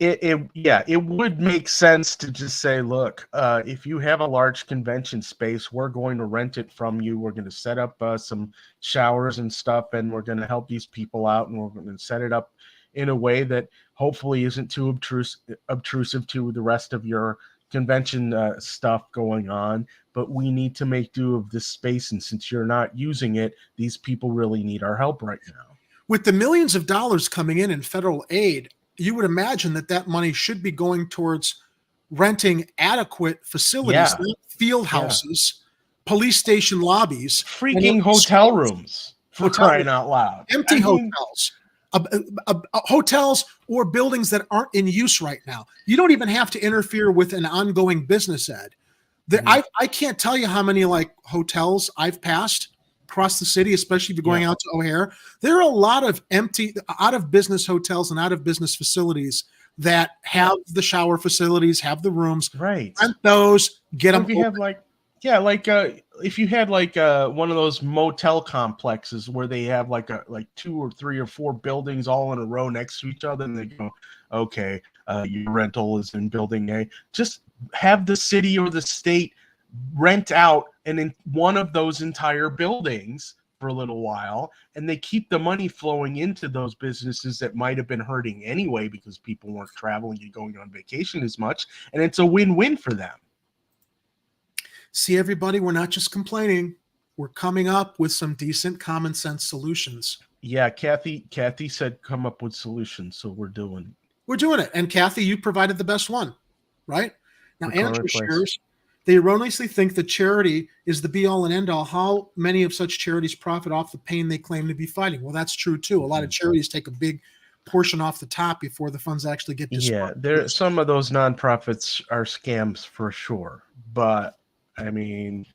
it would make sense to just say, look, if you have a large convention space, we're going to rent it from you. We're going to set up some showers and stuff, and we're going to help these people out, and we're going to set it up in a way that hopefully isn't too obtrusive to the rest of your convention stuff going on. But we need to make do of this space, and since you're not using it, these people really need our help right now. With the millions of dollars coming in federal aid, you would imagine that money should be going towards renting adequate facilities, like field houses, police station lobbies, freaking hotel rooms, for crying out loud. Empty hotels. Hotels or buildings that aren't in use right now. You don't even have to interfere with an ongoing business, Ed. I can't tell you how many like hotels I've passed across the city, especially if you're going out to O'Hare. There are a lot of empty, out of business hotels and out of business facilities that have the shower facilities, have the rooms. Right. Rent those, get them. If you have if you had one of those motel complexes where they have like 2 or 3 or 4 buildings all in a row next to each other, and they go, okay, your rental is in building A. Just have the city or the state rent out and in one of those entire buildings for a little while, and they keep the money flowing into those businesses that might have been hurting anyway because people weren't traveling and going on vacation as much, and it's a win-win for them. See, everybody, we're not just complaining. We're coming up with some decent common sense solutions. Yeah, Kathy said come up with solutions, so we're doing it. And Kathy, you provided the best one, right? Now, Andrew shares, they erroneously think that charity is the be-all and end-all. How many of such charities profit off the pain they claim to be fighting? Well, that's true, too. A lot of charities take a big portion off the top before the funds actually get dispersed. Yeah, some of those nonprofits are scams for sure. But, I mean,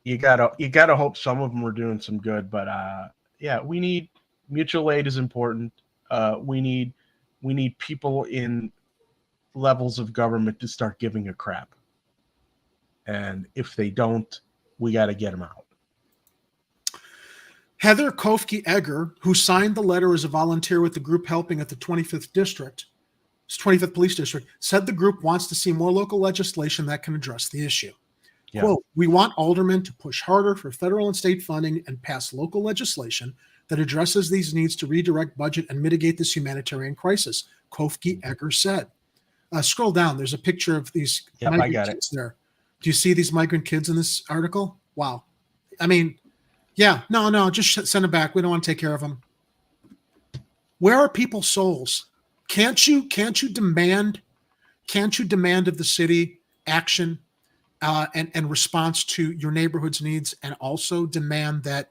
you gotta hope some of them are doing some good. But, we need – mutual aid is important. We need people in levels of government to start giving a crap. And if they don't, we got to get them out. Heather Kofke-Egger, who signed the letter as a volunteer with the group helping at the 25th Police District, said the group wants to see more local legislation that can address the issue. Yeah. Quote, we want aldermen to push harder for federal and state funding and pass local legislation that addresses these needs to redirect budget and mitigate this humanitarian crisis, Kofke-Egger said. Scroll down. There's a picture of these migrant kids there. Do you see these migrant kids in this article? Wow. I mean, no, just send them back. We don't want to take care of them. Where are people's souls? Can't you demand of the city action and response to your neighborhood's needs, and also demand that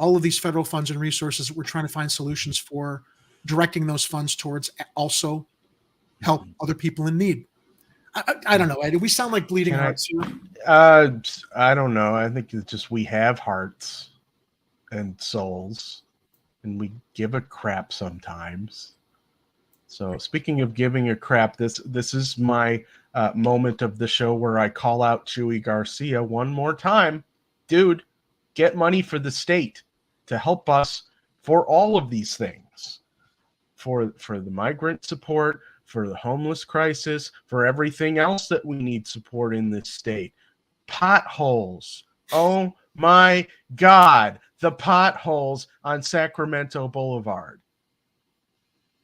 all of these federal funds and resources that we're trying to find solutions for, directing those funds towards also help other people in need? I don't know. Do we sound like bleeding hearts here? I don't know. I think it's just we have hearts and souls, and we give a crap sometimes. So speaking of giving a crap, this is my moment of the show where I call out Chewy Garcia one more time. Dude, get money for the state to help us for all of these things. For the migrant support, for the homeless crisis, for everything else that we need support in this state. Potholes. Oh my God. The potholes on Sacramento Boulevard.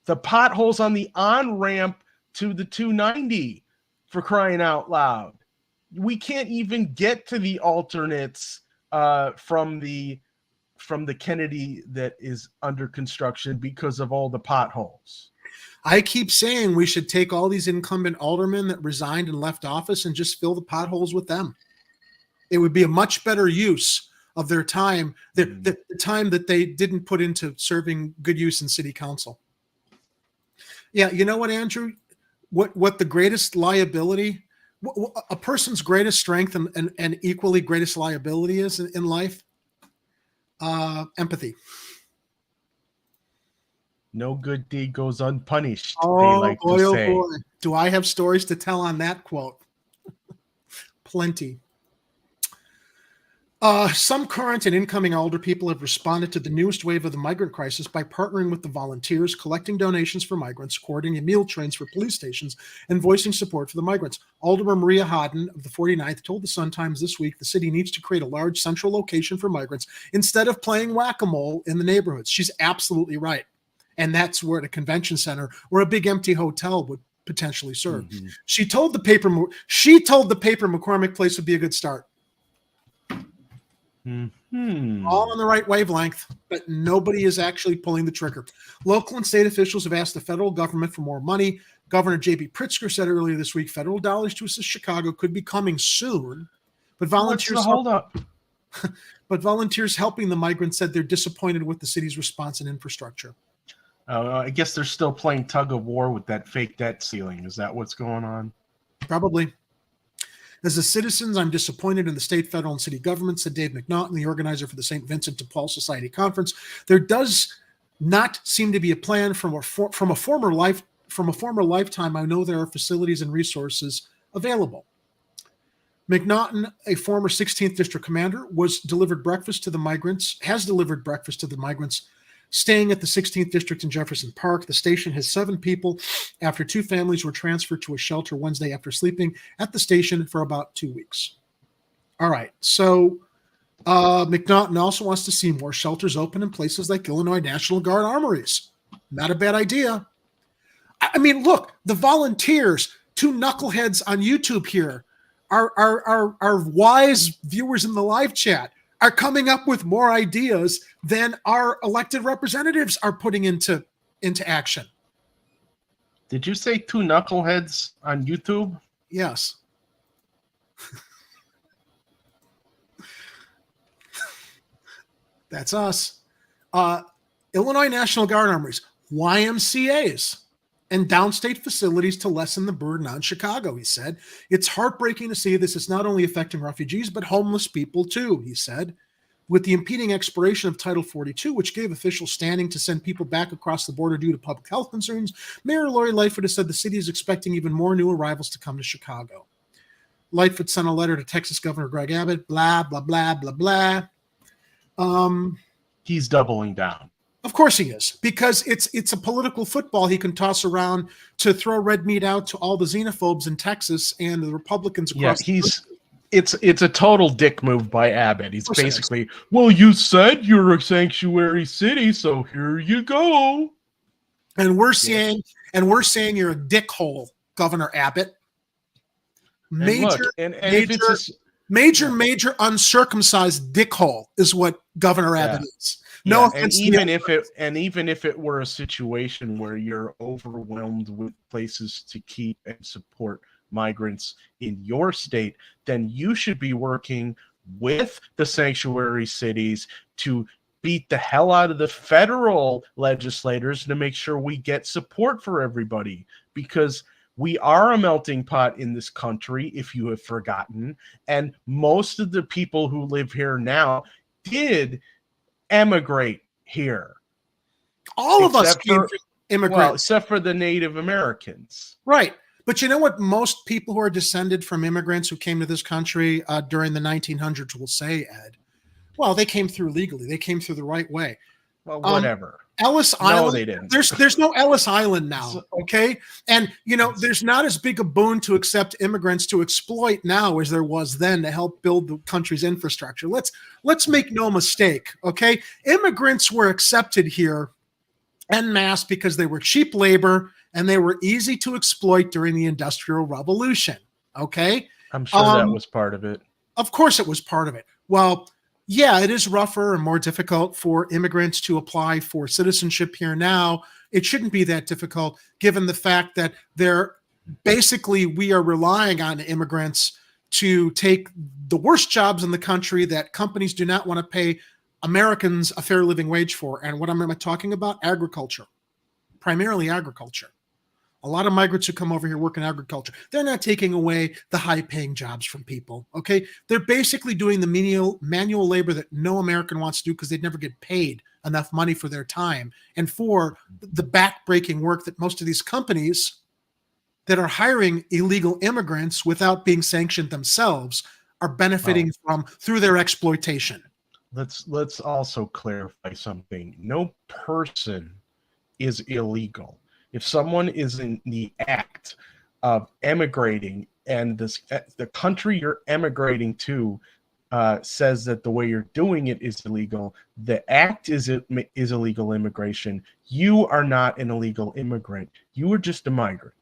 The potholes on the on-ramp to the 290, for crying out loud. We can't even get to the alternates from the Kennedy that is under construction because of all the potholes. I keep saying we should take all these incumbent aldermen that resigned and left office and just fill the potholes with them. It would be a much better use of their time, the time that they didn't put into serving good use in city council. Yeah, you know what, Andrew? What the greatest liability, a person's greatest strength and equally greatest liability is in life? Empathy. No good deed goes unpunished. Oh, they like boy, to say. Oh boy. Do I have stories to tell on that quote? Plenty. Some current and incoming older people have responded to the newest wave of the migrant crisis by partnering with the volunteers, collecting donations for migrants, coordinating meal trains for police stations, and voicing support for the migrants. Alderman Maria Hodden of the 49th told the Sun-Times this week the city needs to create a large central location for migrants instead of playing whack-a-mole in the neighborhoods. She's absolutely right. And that's where the convention center or a big empty hotel would potentially serve. Mm-hmm. She told the paper McCormick Place would be a good start. Mm-hmm. All on the right wavelength, but nobody is actually pulling the trigger. Local and state officials have asked the federal government for more money. Governor J.B. Pritzker said earlier this week federal dollars to assist Chicago could be coming soon, but volunteers but volunteers helping the migrants said they're disappointed with the city's response and infrastructure. I guess they're still playing tug of war with that fake debt ceiling. Is that what's going on? Probably. As a citizen, I'm disappointed in the state, federal, and city government, said Dave McNaughton, the organizer for the St. Vincent de Paul Society Conference. There does not seem to be a plan from a former lifetime. I know there are facilities and resources available. McNaughton, a former 16th District commander, has delivered breakfast to the migrants staying at the 16th District in Jefferson Park. The station has 7 people after 2 families were transferred to a shelter Wednesday after sleeping at the station for about 2 weeks. All right. So McNaughton also wants to see more shelters open in places like Illinois National Guard armories. Not a bad idea. I mean, look, the volunteers, 2 knuckleheads on YouTube here, our wise viewers in the live chat, are coming up with more ideas than our elected representatives are putting into action. Did you say 2 knuckleheads on YouTube? Yes. That's us. Illinois National Guard armories, YMCAs, and downstate facilities to lessen the burden on Chicago, he said. It's heartbreaking to see this is not only affecting refugees, but homeless people too, he said. With the impending expiration of Title 42, which gave officials standing to send people back across the border due to public health concerns, Mayor Lori Lightfoot has said the city is expecting even more new arrivals to come to Chicago. Lightfoot sent a letter to Texas Governor Greg Abbott, blah, blah, blah, blah, blah. He's doubling down. Of course he is, because it's a political football he can toss around to throw red meat out to all the xenophobes in Texas and the Republicans across the country. It's a total dick move by Abbott. He's basically, well, you said you're a sanctuary city, so here you go. And we're saying you're a dickhole, Governor Abbott. Major uncircumcised dickhole is what Governor Abbott is. No offense. Even if it were a situation where you're overwhelmed with places to keep and support migrants in your state, then you should be working with the sanctuary cities to beat the hell out of the federal legislators to make sure we get support for everybody, because we are a melting pot in this country, if you have forgotten, and most of the people who live here now did emigrate here. All of us came from immigrants. Well, except for the Native Americans. Right. But you know what most people who are descended from immigrants who came to this country during the 1900s will say, Ed? Well, they came through legally. They came through the right way. Well, whatever. Ellis Island. No, they didn't. There's no Ellis Island now, okay? And, there's not as big a boon to accept immigrants to exploit now as there was then to help build the country's infrastructure. Let's make no mistake, okay? Immigrants were accepted here en masse because they were cheap labor and they were easy to exploit during the Industrial Revolution, okay? I'm sure that was part of it. Of course it was part of it. Well, yeah, it is rougher and more difficult for immigrants to apply for citizenship here now. It shouldn't be that difficult given the fact that we are relying on immigrants to take the worst jobs in the country that companies do not want to pay Americans a fair living wage for. And what am I talking about? Agriculture, primarily agriculture. A lot of migrants who come over here work in agriculture. They're not taking away the high-paying jobs from people, okay? They're basically doing the manual labor that no American wants to do because they'd never get paid enough money for their time and for the back-breaking work that most of these companies that are hiring illegal immigrants without being sanctioned themselves are benefiting from through their exploitation. Let's also clarify something. No person is illegal. If someone is in the act of emigrating and the country you're emigrating to says that the way you're doing it is illegal, the act is illegal immigration. You are not an illegal immigrant. You are just a migrant.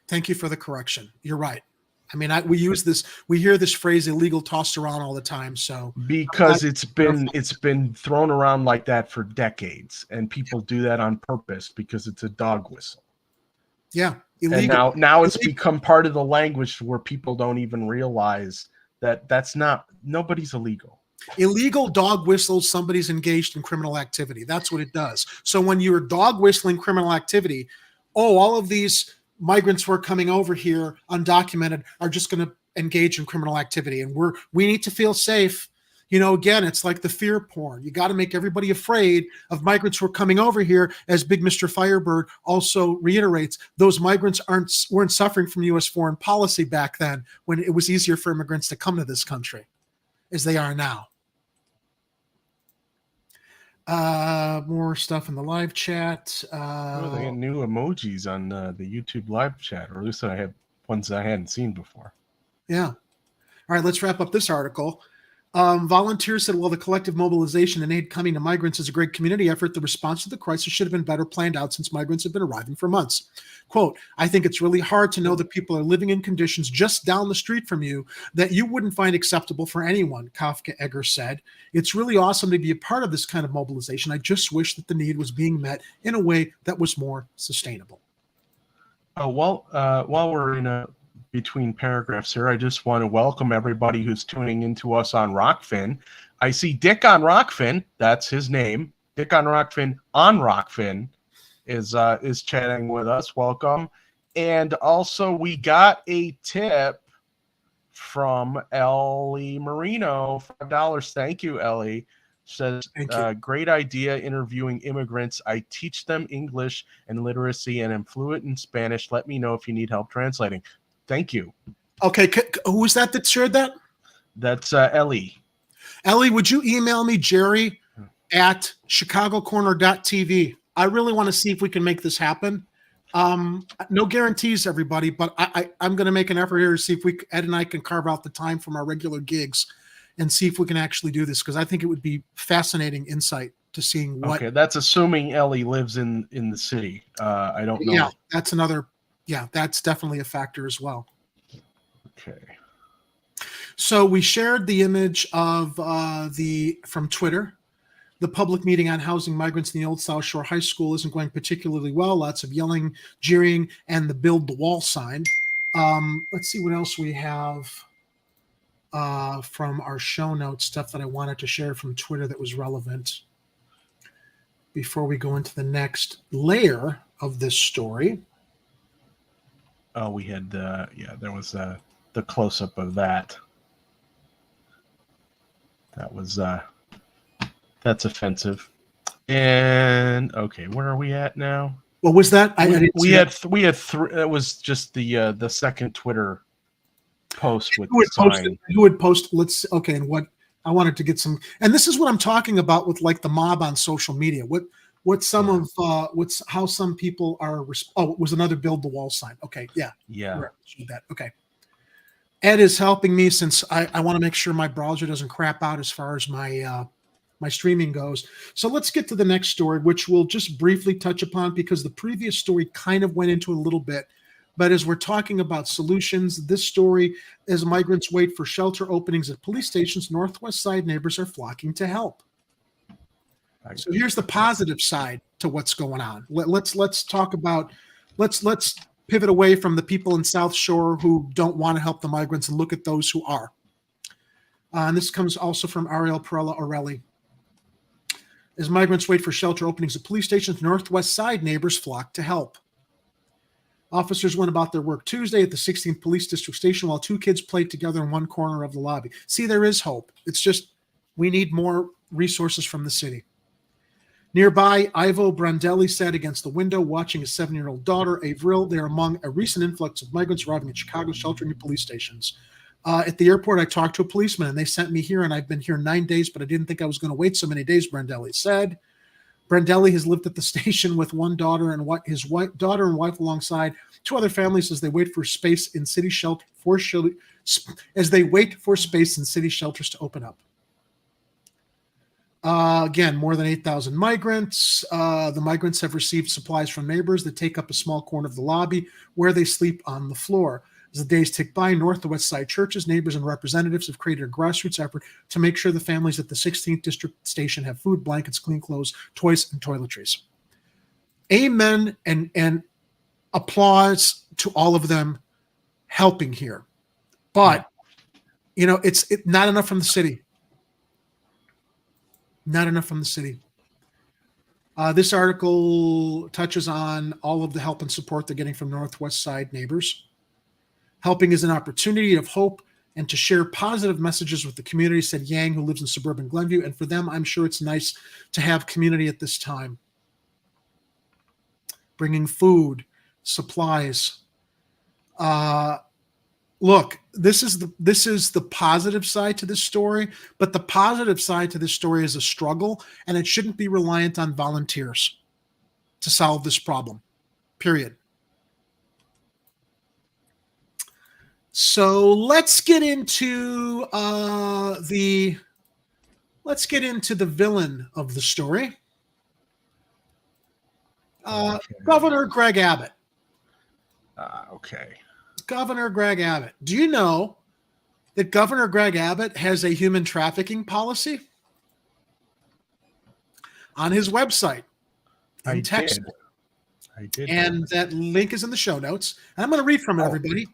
Thank you for the correction. You're right. I mean, we hear this phrase illegal tossed around all the time. So because it's been thrown around like that for decades, and people do that on purpose because it's a dog whistle. Yeah, illegal. And now it's become part of the language where people don't even realize that nobody's illegal. Illegal dog whistles somebody's engaged in criminal activity. That's what it does. So when you're dog whistling criminal activity, all of these migrants who are coming over here undocumented are just going to engage in criminal activity, and we need to feel safe. Again, it's like the fear porn. You got to make everybody afraid of migrants who are coming over here. As Big Mr. Firebird also reiterates, those migrants weren't suffering from U.S. foreign policy back then, when it was easier for immigrants to come to this country as they are now. More stuff in the live chat. They got new emojis on the YouTube live chat, or at least I have ones I hadn't seen before. Yeah. All right, let's wrap up this article. Volunteers said, while the collective mobilization and aid coming to migrants is a great community effort, the response to the crisis should have been better planned out since migrants have been arriving for months. Quote, I think it's really hard to know that people are living in conditions just down the street from you that you wouldn't find acceptable for anyone, Kafka Egger said. It's really awesome to be a part of this kind of mobilization. I just wish that the need was being met in a way that was more sustainable. While we're in between paragraphs here, I just want to welcome everybody who's tuning into us on Rockfin. I see Dick on Rockfin. That's his name. Dick on Rockfin is chatting with us. Welcome. And also we got a tip from Ellie Marino, $5. Thank you, Ellie. Says, great idea interviewing immigrants. I teach them English and literacy and am fluent in Spanish. Let me know if you need help translating. Thank you. Okay, who was that shared that? That's Ellie. Ellie, would you email me, Jerry, at chicagocorner.tv? I really want to see if we can make this happen. No guarantees, everybody, but I'm going to make an effort here to see if Ed and I can carve out the time from our regular gigs and see if we can actually do this, because I think it would be fascinating insight to seeing what. Okay, that's assuming Ellie lives in the city. I don't know. Yeah, that's another. Yeah, that's definitely a factor as well. Okay. So we shared the image of from Twitter. The public meeting on housing migrants in the Old South Shore High School isn't going particularly well. Lots of yelling, jeering, and the build the wall sign. Let's see what else we have from our show notes, stuff that I wanted to share from Twitter that was relevant before we go into the next layer of this story. Oh, we had there was the close-up of that. That was that's offensive. And okay, where are we at now? What was that? We had three. It was just the second Twitter post with the sign. Who would post? And what I wanted to get some, and this is what I'm talking about with like the mob on social media. How some people are. It was another build the wall sign. Okay, yeah. That. Okay. Ed is helping me since I want to make sure my browser doesn't crap out as far as my streaming goes. So let's get to the next story, which we'll just briefly touch upon because the previous story kind of went into it a little bit. But as we're talking about solutions, this story, as migrants wait for shelter openings at police stations, Northwest Side neighbors are flocking to help. So here's the positive side to what's going on. Let's talk about let's pivot away from the people in South Shore who don't want to help the migrants and look at those who are. And this comes also from Ariel Perella Orelli. As migrants wait for shelter openings at police stations, Northwest Side neighbors flock to help. Officers went about their work Tuesday at the 16th Police District Station while two kids played together in one corner of the lobby. See, there is hope. It's just we need more resources from the city. Nearby, Ivo Brandelli sat against the window watching his 7-year-old daughter, Avril. They are among a recent influx of migrants arriving at Chicago sheltering at police stations. At the airport, I talked to a policeman, and they sent me here, and I've been here 9 days, but I didn't think I was going to wait so many days, Brandelli said. Brandelli has lived at the station with one daughter and daughter and wife alongside 2 other families as they wait for space in city shelter as they wait for space in city shelters to open up. Again, more than 8,000 migrants. The migrants have received supplies from neighbors that take up a small corner of the lobby where they sleep on the floor. As the days tick by, North to West Side churches, neighbors, and representatives have created a grassroots effort to make sure the families at the 16th District Station have food, blankets, clean clothes, toys, and toiletries. Amen and applause to all of them helping here. But, it's not enough from the city. Not enough from the city. This article touches on all of the help and support they're getting from Northwest Side neighbors. Helping is an opportunity of hope and to share positive messages with the community, said Yang, who lives in suburban Glenview. And for them, I'm sure it's nice to have community at this time. Bringing food, supplies. Look, this is the positive side to this story, but the positive side to this story is a struggle, and it shouldn't be reliant on volunteers to solve this problem, period. So let's get into the villain of the story, Governor Greg Abbott. Okay. Governor Greg Abbott. Do you know that Governor Greg Abbott has a human trafficking policy on his website in Texas? I did. And that link is in the show notes. And I'm going to read from it, everybody.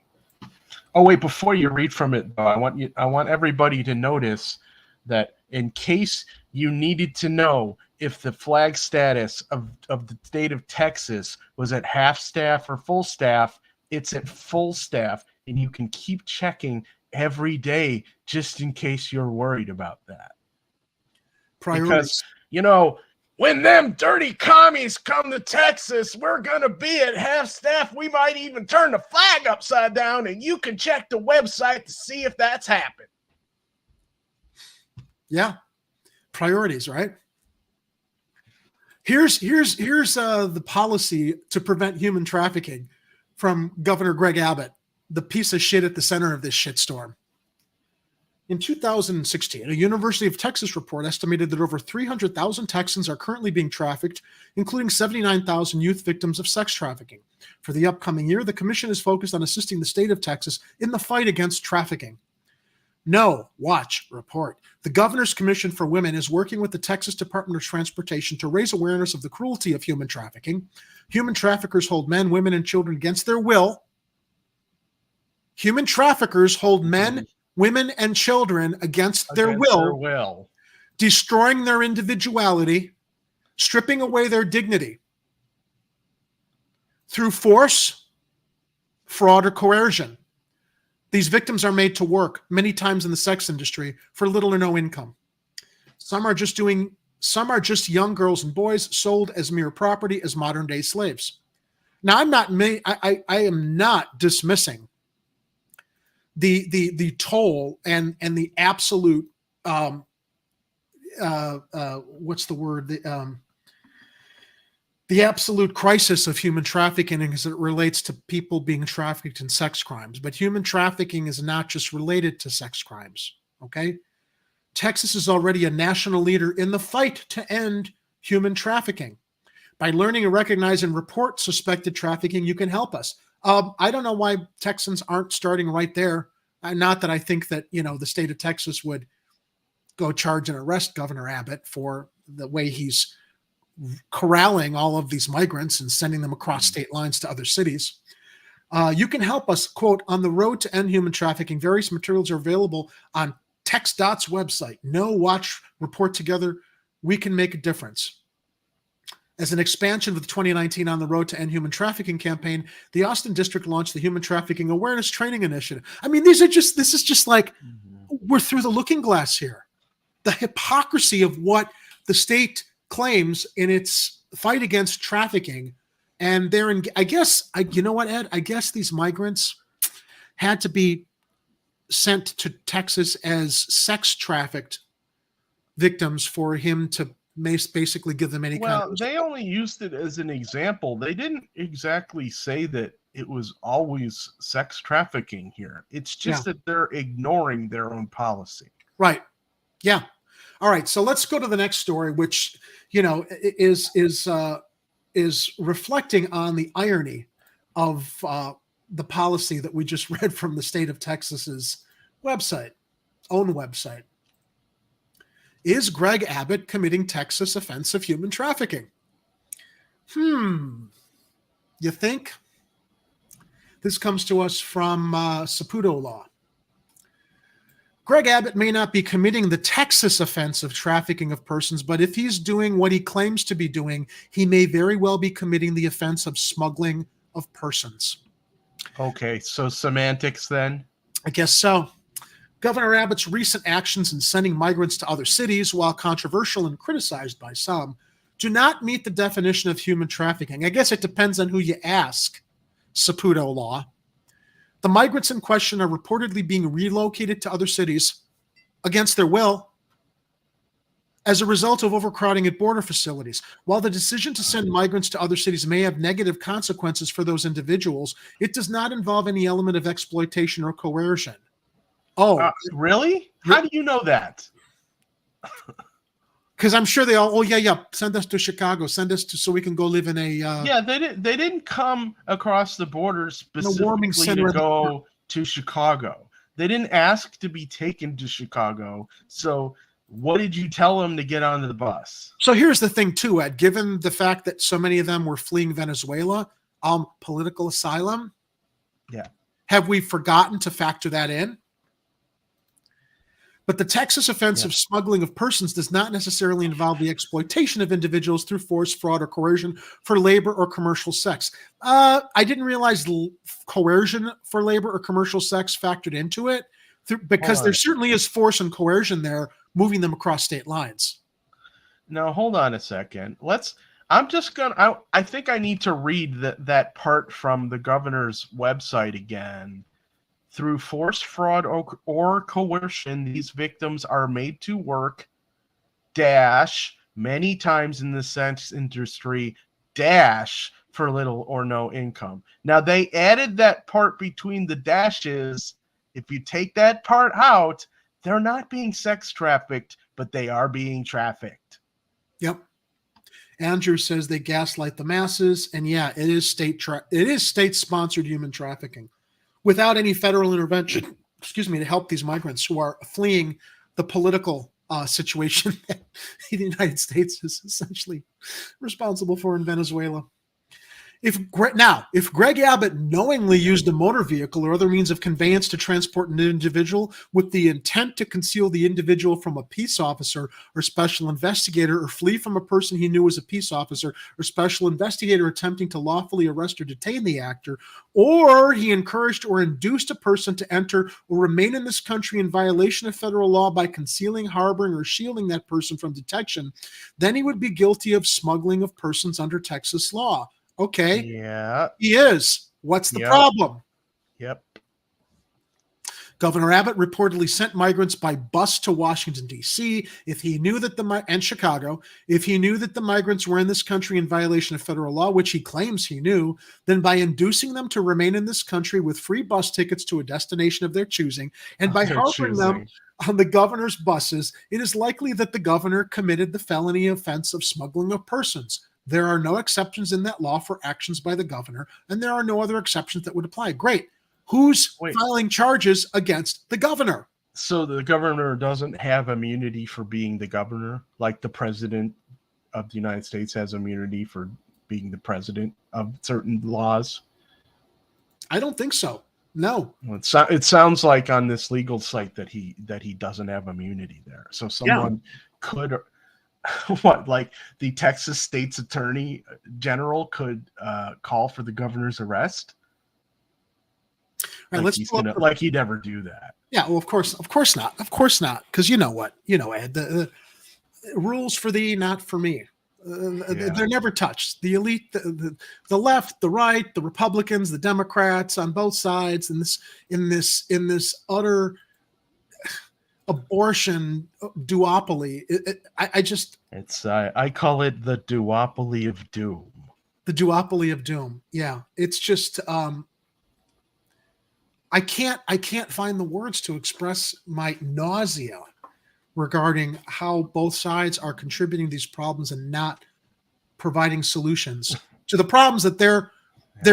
Oh, wait, before you read from it, though, I want everybody to notice that in case you needed to know if the flag status of the state of Texas was at half staff or full staff, it's at full staff, and you can keep checking every day just in case you're worried about that. Priorities. Because, when them dirty commies come to Texas, we're going to be at half staff. We might even turn the flag upside down, and you can check the website to see if that's happened. Yeah. Priorities, right? Here's the policy to prevent human trafficking from Governor Greg Abbott, the piece of shit at the center of this shitstorm. In 2016, a University of Texas report estimated that over 300,000 Texans are currently being trafficked, including 79,000 youth victims of sex trafficking. For the upcoming year, the commission is focused on assisting the state of Texas in the fight against trafficking. Report. The Governor's Commission for Women is working with the Texas Department of Transportation to raise awareness of the cruelty of human trafficking. Human traffickers hold men, women, and children against their will. Human traffickers hold men, women, and children against their will, destroying their individuality, stripping away their dignity through force, fraud, or coercion. These victims are made to work many times in the sex industry for little or no income. Some are just young girls and boys sold as mere property, as modern day slaves. Now, I am not dismissing the toll and the absolute what's the word, the absolute crisis of human trafficking as it relates to people being trafficked in sex crimes. But human trafficking is not just related to sex crimes, okay? Texas is already a national leader in the fight to end human trafficking. By learning and recognize and report suspected trafficking, you can help us. I don't know why Texans aren't starting right there. Not that I think that, the state of Texas would go charge and arrest Governor Abbott for the way he's corralling all of these migrants and sending them across state lines to other cities. You can help us, quote, on the road to end human trafficking. Various materials are available on TexDOT's website. Watch, report together. We can make a difference. As an expansion of the 2019 On the Road to End Human Trafficking campaign, the Austin District launched the Human Trafficking Awareness Training Initiative. I mean, this is just like we're through the looking glass here. The hypocrisy of what the state claims in its fight against trafficking. And you know what, Ed? I guess these migrants had to be sent to Texas as sex trafficked victims for him to basically give them any kind Well, of. they only used it as an example. They didn't exactly say that it was always sex trafficking here. It's just that they're ignoring their own policy. Right. Yeah. All right. So let's go to the next story, which, is reflecting on the irony of the policy that we just read from the state of Texas's own website. Is Greg Abbott committing Texas offense of human trafficking? You think? This comes to us from Saputo Law. Greg Abbott may not be committing the Texas offense of trafficking of persons, but if he's doing what he claims to be doing, he may very well be committing the offense of smuggling of persons. Okay, so semantics then? I guess so. Governor Abbott's recent actions in sending migrants to other cities, while controversial and criticized by some, do not meet the definition of human trafficking. I guess it depends on who you ask. Saputo Law. The migrants in question are reportedly being relocated to other cities against their will as a result of overcrowding at border facilities. While the decision to send migrants to other cities may have negative consequences for those individuals, it does not involve any element of exploitation or coercion. Oh, really? How do you know that? Because I'm sure they all, send us to Chicago, send us to so we can go live in a. They didn't come across the border specifically to go to Chicago. They didn't ask to be taken to Chicago. So what did you tell them to get onto the bus? So here's the thing too, Ed, given the fact that so many of them were fleeing Venezuela, political asylum. Yeah. Have we forgotten to factor that in? But the Texas offense of smuggling of persons does not necessarily involve the exploitation of individuals through force, fraud, or coercion for labor or commercial sex. I didn't realize coercion for labor or commercial sex factored into it, because there certainly is force and coercion there, moving them across state lines. Now, hold on a second. I think I need to read that part from the governor's website again. Through force, fraud, or coercion, these victims are made to work, many times in the sex industry, for little or no income. Now, they added that part between the dashes. If you take that part out, they're not being sex trafficked, but they are being trafficked. Yep. Andrew says they gaslight the masses, and it is state-sponsored human trafficking, without any federal intervention, to help these migrants who are fleeing the political situation that the United States is essentially responsible for in Venezuela. If Greg Abbott knowingly used a motor vehicle or other means of conveyance to transport an individual with the intent to conceal the individual from a peace officer or special investigator, or flee from a person he knew was a peace officer or special investigator attempting to lawfully arrest or detain the actor, or he encouraged or induced a person to enter or remain in this country in violation of federal law by concealing, harboring, or shielding that person from detection, then he would be guilty of smuggling of persons under Texas law. Okay. Yeah. He is. What's the problem? Yep. Governor Abbott reportedly sent migrants by bus to Washington, D.C. and Chicago. If he knew that the migrants were in this country in violation of federal law, which he claims he knew, then by inducing them to remain in this country with free bus tickets to a destination of their choosing, and by harboring them on the governor's buses, it is likely that the governor committed the felony offense of smuggling of persons. There are no exceptions in that law for actions by the governor, and there are no other exceptions that would apply. Great. Who's filing charges against the governor? So the governor doesn't have immunity for being the governor, like the president of the United States has immunity for being the president of certain laws? I don't think so. No. Well, it sounds like on this legal site that he doesn't have immunity there. So someone could... like the Texas State's Attorney General could call for the governor's arrest? Right, like he'd never do that. Yeah, well, of course not. Because you know what? Ed, the rules for thee, not for me. They're never touched. The elite, the left, the right, the Republicans, the Democrats on both sides, in this utter abortion duopoly. I call it the duopoly of doom. The duopoly of doom. Yeah, it's just I can't find the words to express my nausea regarding how both sides are contributing these problems and not providing solutions to the problems that they're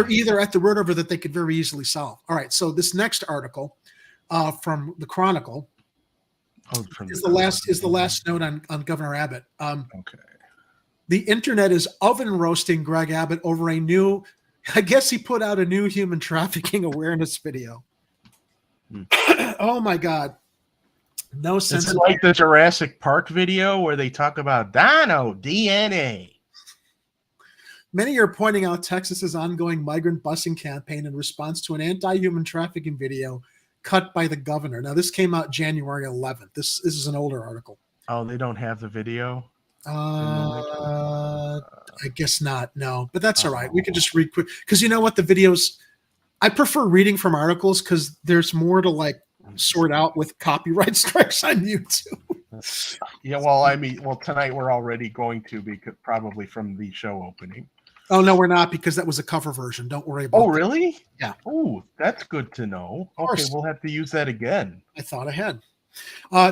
either at the root of or that they could very easily solve. All right, so this next article from the Chronicle is the last note on Governor Abbott. Okay. The internet is oven roasting Greg Abbott over a new, I guess he put out a new human trafficking awareness video. Oh my God. No sense. Is it like the Jurassic Park video where they talk about dino DNA? Many are pointing out Texas's ongoing migrant busing campaign in response to an anti-human trafficking video cut by the governor. Now, this came out January 11th. This is an older article. Oh, they don't have the video? I guess not. No, but that's all right. We can just read quick because you know what, the videos. I prefer reading from articles because there's more to like sort out with copyright strikes on YouTube. Yeah, well, tonight we're already going to because probably from the show opening. Oh no, we're not because that was a cover version. Don't worry about. Oh, really? That. Yeah. Oh, that's good to know. Okay, we'll have to use that again. I thought ahead.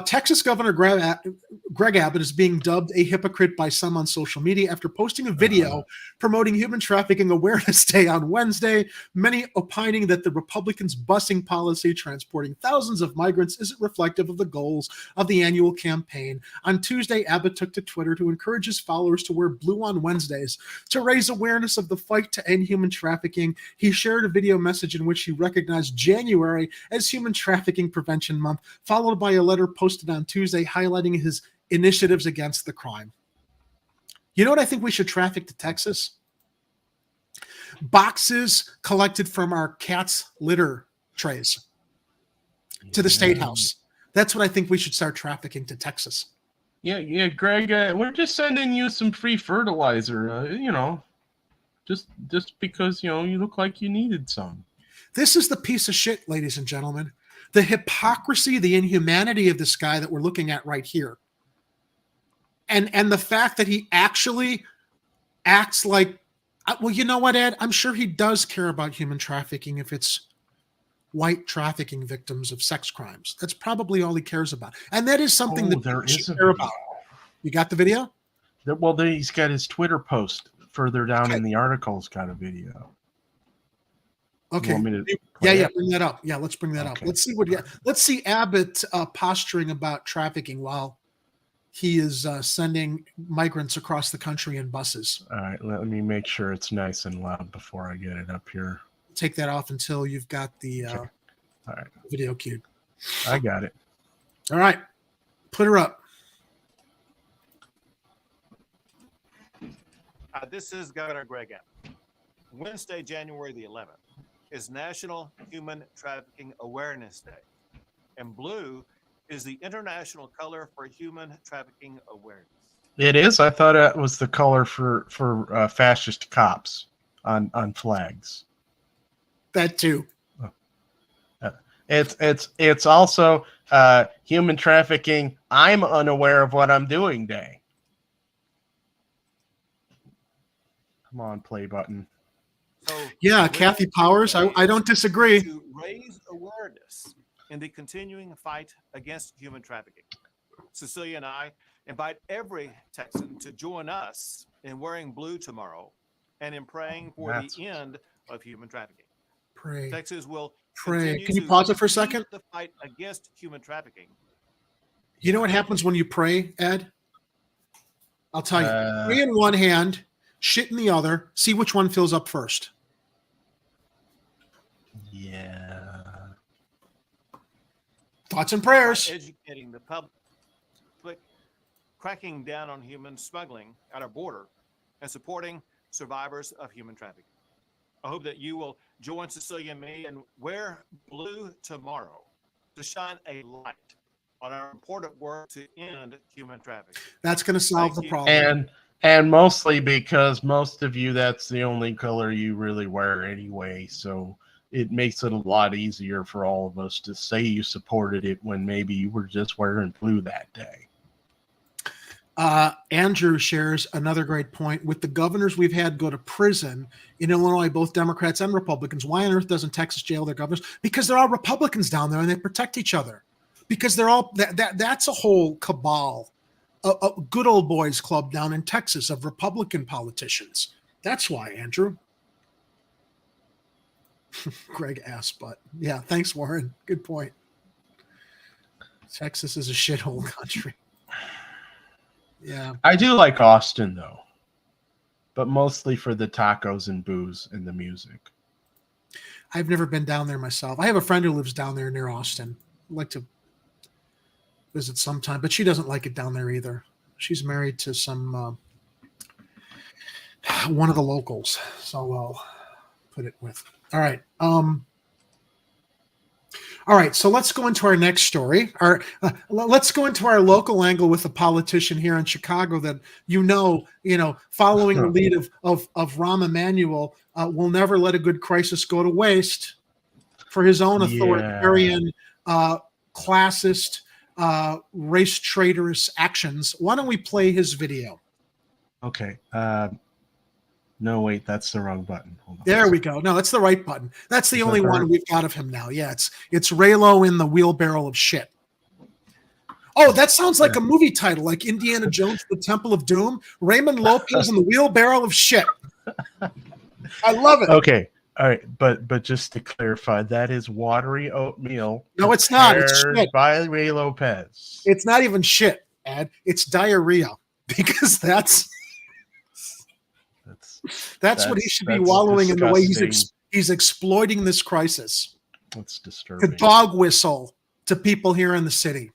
Texas Governor Greg Abbott is being dubbed a hypocrite by some on social media after posting a video promoting Human Trafficking Awareness Day on Wednesday, many opining that the Republicans' busing policy transporting thousands of migrants isn't reflective of the goals of the annual campaign. On Tuesday, Abbott took to Twitter to encourage his followers to wear blue on Wednesdays to raise awareness of the fight to end human trafficking. He shared a video message in which he recognized January as Human Trafficking Prevention Month, followed by a letter posted on Tuesday highlighting his initiatives against the crime. You know what I think we should traffic to Texas? Boxes collected from our cat's litter trays to the state house. That's what I think we should start trafficking to Texas. Yeah, Greg, we're just sending you some free fertilizer, just because, you look like you needed some. This is the piece of shit, ladies and gentlemen. The hypocrisy, the inhumanity of this guy that we're looking at right here. And the fact that he actually acts like, well, you know what, Ed? I'm sure he does care about human trafficking if it's white trafficking victims of sex crimes. That's probably all he cares about. And that is something that he should care about. You got the video? Well, he's got his Twitter post further down in the article. It's got a video. Okay. Yeah. Bring that up. Yeah, let's bring that up. Let's see Abbott posturing about trafficking while he is sending migrants across the country in buses. All right, let me make sure it's nice and loud before I get it up here. Take that off until you've got the All right. video queued. I got it. All right, put her up. This is Governor Greg Abbott. Wednesday, January the 11th, is National Human Trafficking Awareness Day, and blue is the international color for human trafficking awareness. It is? I thought it was the color for fascist cops on flags. That too. It's also human trafficking. I'm unaware of what I'm doing day. Come on, play button. So, yeah, Kathy Powers. I don't disagree. To raise awareness in the continuing fight against human trafficking, Cecilia and I invite every Texan to join us in wearing blue tomorrow and in praying for the end of human trafficking. Pray. Texas will pray. Can you pause it for a second? The fight against human trafficking. You know what happens when you pray, Ed? I'll tell you. Pray in one hand, shit in the other. See which one fills up first. Yeah. Thoughts and prayers. Educating the public, cracking down on human smuggling at our border, and supporting survivors of human trafficking. I hope that you will join Cecilia and me and wear blue tomorrow to shine a light on our important work to end human trafficking. That's going to solve the problem. And mostly because most of you, that's the only color you really wear anyway. So it makes it a lot easier for all of us to say you supported it when maybe you were just wearing blue that day. Andrew shares another great point. With the governors we've had go to prison in Illinois, both Democrats and Republicans, why on earth doesn't Texas jail their governors? Because they're all Republicans down there and they protect each other. Because they're all that's a whole cabal, a good old boys club down in Texas of Republican politicians. That's why, Andrew. Greg Assbutt. Yeah, thanks, Warren. Good point. Texas is a shithole country. Yeah. I do like Austin, though, but mostly for the tacos and booze and the music. I've never been down there myself. I have a friend who lives down there near Austin. I'd like to visit sometime, but she doesn't like it down there either. She's married to some one of the locals, so I'll put it with. All right. All right, so let's go into our next story. Let's go into our local angle with a politician here in Chicago that following the lead of Rahm Emanuel, will never let a good crisis go to waste for his own authoritarian, classist, race traitorous actions. Why don't we play his video? Okay. No, wait, that's the wrong button. Hold on. There we go. No, that's the right button. That's the only one we've got of him now. Yeah, it's Raylo in the wheelbarrow of shit. Oh, that sounds like a movie title, like Indiana Jones, The Temple of Doom. Raymond Lopez in the wheelbarrow of shit. I love it. Okay. All right, but just to clarify, that is watery oatmeal. No, it's not. It's shit. By Ray Lopez. It's not even shit, Ed. It's diarrhea, because that's what he should be wallowing in, the way he's exploiting this crisis. That's disturbing. To dog whistle to people here in the city.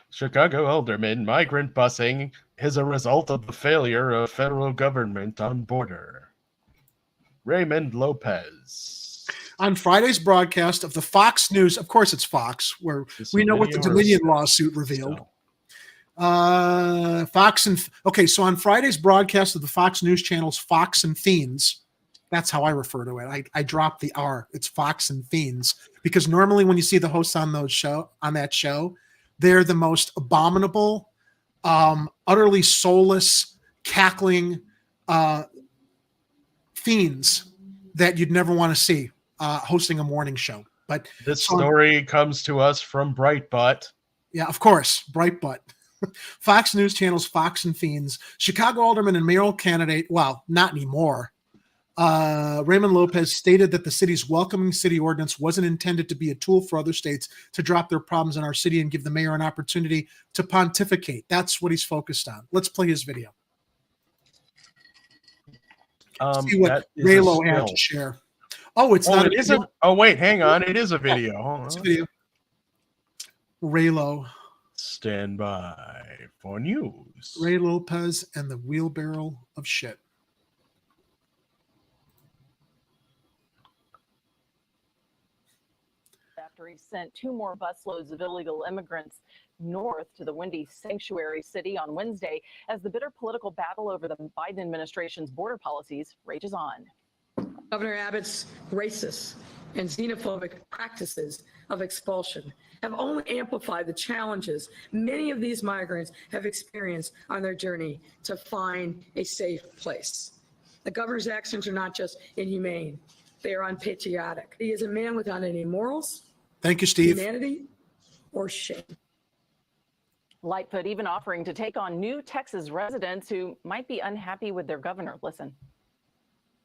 Chicago alderman, migrant busing is a result of the failure of federal government on border. Raymond Lopez. On Friday's broadcast of the Fox News, of course it's Fox, where we know what the Dominion lawsuit revealed. So on Friday's broadcast of the Fox News channel's Fox and Fiends, that's how I refer to it. I dropped the R. It's Fox and Fiends, because normally when you see the hosts on that show, they're the most abominable, utterly soulless, cackling fiends that you'd never want to see hosting a morning show. But this story comes to us from Breitbart. Yeah, of course, Breitbart. Fox News Channel's Fox and Fiends. Chicago alderman and mayoral candidate, well, not anymore, Raymond Lopez stated that the city's welcoming city ordinance wasn't intended to be a tool for other states to drop their problems in our city and give the mayor an opportunity to pontificate. That's what he's focused on. Let's play his video. See what Raylo had to share. Oh, it's not. It isn't. Oh, wait, hang on. It is a video. Hold on. It's a video. Raylo. Stand by for news. Ray Lopez and the wheelbarrow of shit. After he sent 2 more busloads of illegal immigrants north to the windy sanctuary city on Wednesday, as the bitter political battle over the Biden administration's border policies rages on. Governor Abbott's racist and xenophobic practices of expulsion have only amplified the challenges many of these migrants have experienced on their journey to find a safe place. The governor's actions are not just inhumane, they are unpatriotic. He is a man without any morals, thank you, Steve, humanity, or shame. Lightfoot even offering to take on new Texas residents who might be unhappy with their governor. Listen.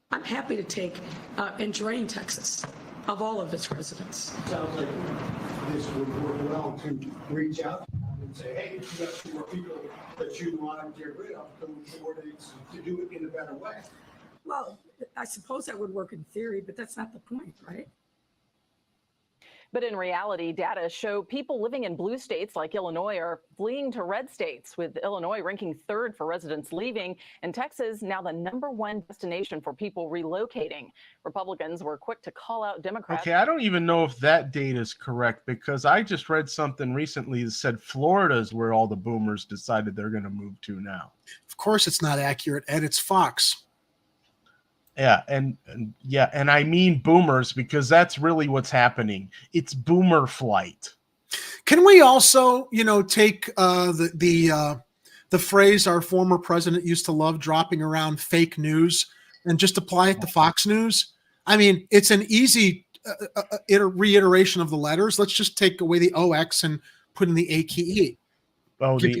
I'm happy to take and drain Texas of all of its residents. Sounds like this would work well to reach out and say, hey, you got 2 more people that you want to get rid of, to do it in a better way. Well, I suppose that would work in theory, but that's not the point, right? But in reality, data show people living in blue states like Illinois are fleeing to red states, with Illinois ranking third for residents leaving, and Texas now the #1 destination for people relocating. Republicans were quick to call out Democrats. Okay, I don't even know if that data is correct, because I just read something recently that said Florida is where all the boomers decided they're going to move to now. Of course it's not accurate, Ed. It's Fox. Yeah, and I mean boomers, because that's really what's happening. It's boomer flight. Can we also, take the phrase our former president used to love dropping around, fake news, and just apply it to Fox News? I mean, it's an easy reiteration of the letters. Let's just take away the OX and put in the AKE. Oh, the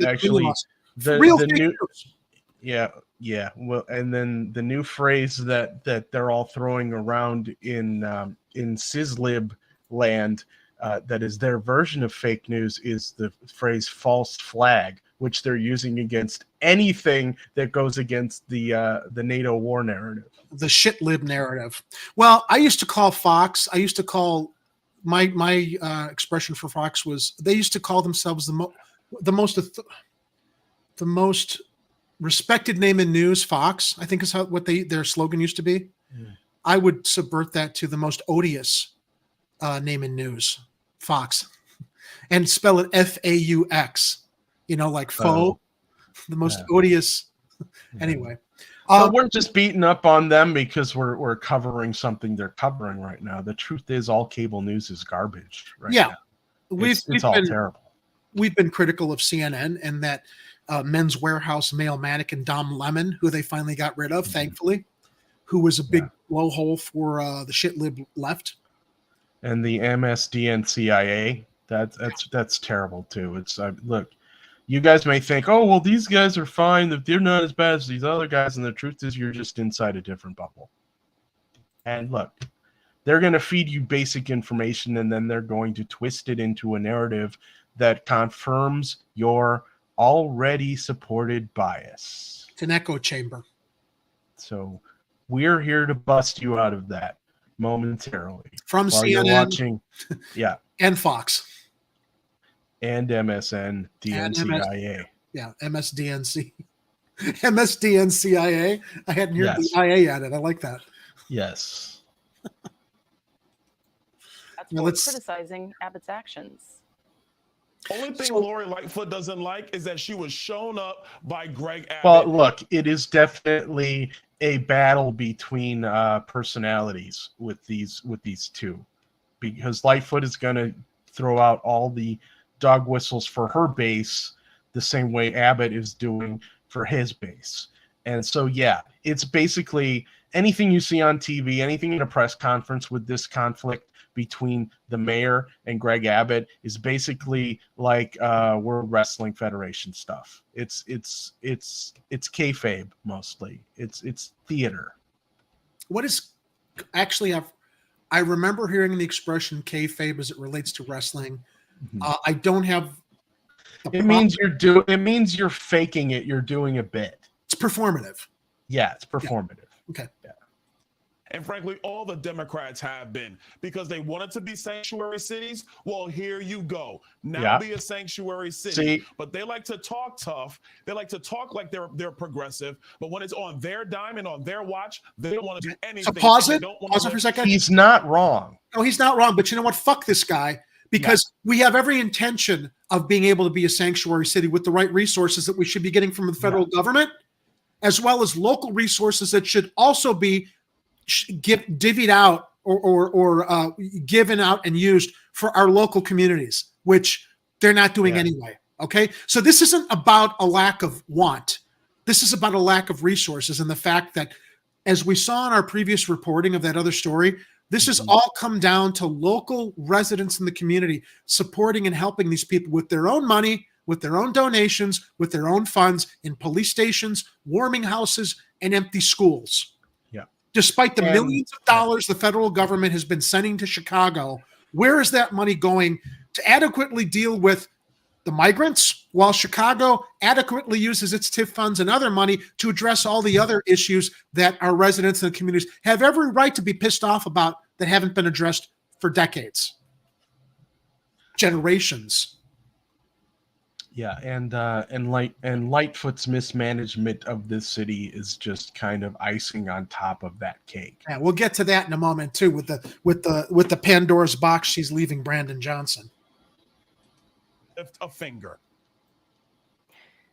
real the new news. Yeah. Well, and then the new phrase that they're all throwing around in Syslib land, that is their version of fake news, is the phrase false flag, which they're using against anything that goes against the NATO war narrative. The shitlib narrative. Well, I used to call Fox. I used to call my expression for Fox was, they used to call themselves the most respected name in news. Fox, I think, is what their slogan used to be. I would subvert that to the most odious name in news, Fox, and spell it FAUX. Like faux, the most odious. Anyway, so we're just beating up on them because we're covering something they're covering right now. The truth is, all cable news is garbage. Right now. It's all terrible. We've been critical of CNN and that Men's Warehouse male mannequin Dom Lemon, who they finally got rid of, thankfully, who was a big blowhole for the shitlib left. And the MSDNCIA, that's terrible too. It's look, you guys may think, oh well, these guys are fine, that they're not as bad as these other guys, and the truth is, you're just inside a different bubble. And look, they're going to feed you basic information, and then they're going to twist it into a narrative that confirms your already supported bias. It's an echo chamber. So we're here to bust you out of that momentarily. From while CNN, you're watching, and Fox. And MSN, DNCIA. MSDNC. MSDNCIA. I hadn't heard the IA added. I like that. Yes. That's for criticizing Abbott's actions. Only thing Lori Lightfoot doesn't like is that she was shown up by Greg Abbott. Well, look, it is definitely a battle between personalities with these two, because Lightfoot is going to throw out all the dog whistles for her base the same way Abbott is doing for his base. And so, it's basically anything you see on TV, anything in a press conference with this conflict between the mayor and Greg Abbott is basically like World Wrestling Federation stuff. It's kayfabe mostly. It's theater. What is actually I remember hearing the expression kayfabe as it relates to wrestling. I don't have. It means you're faking it. You're doing a bit. It's performative. Yeah, it's performative. Yeah. Okay. Yeah. And frankly, all the Democrats have been, because they wanted to be sanctuary cities. Well, here you go. Now be a sanctuary city. But they like to talk tough. They like to talk like they're progressive. But when it's on their dime and on their watch, they don't want to do anything. So pause it for a second. He's not wrong. No, he's not wrong. But you know what? Fuck this guy. Because we have every intention of being able to be a sanctuary city with the right resources that we should be getting from the federal government, as well as local resources that should also be divvied out or given out and used for our local communities, which they're not doing anyway. Okay. So this isn't about a lack of want. This is about a lack of resources. And the fact that, as we saw in our previous reporting of that other story, this has all come down to local residents in the community supporting and helping these people with their own money, with their own donations, with their own funds in police stations, warming houses, and empty schools. Despite the millions of dollars the federal government has been sending to Chicago, where is that money going to adequately deal with the migrants, while Chicago adequately uses its TIF funds and other money to address all the other issues that our residents and communities have every right to be pissed off about that haven't been addressed for decades? generations. Yeah, and Lightfoot's mismanagement of this city is just kind of icing on top of that cake. Yeah, we'll get to that in a moment too, with the Pandora's box she's leaving Brandon Johnson. A finger.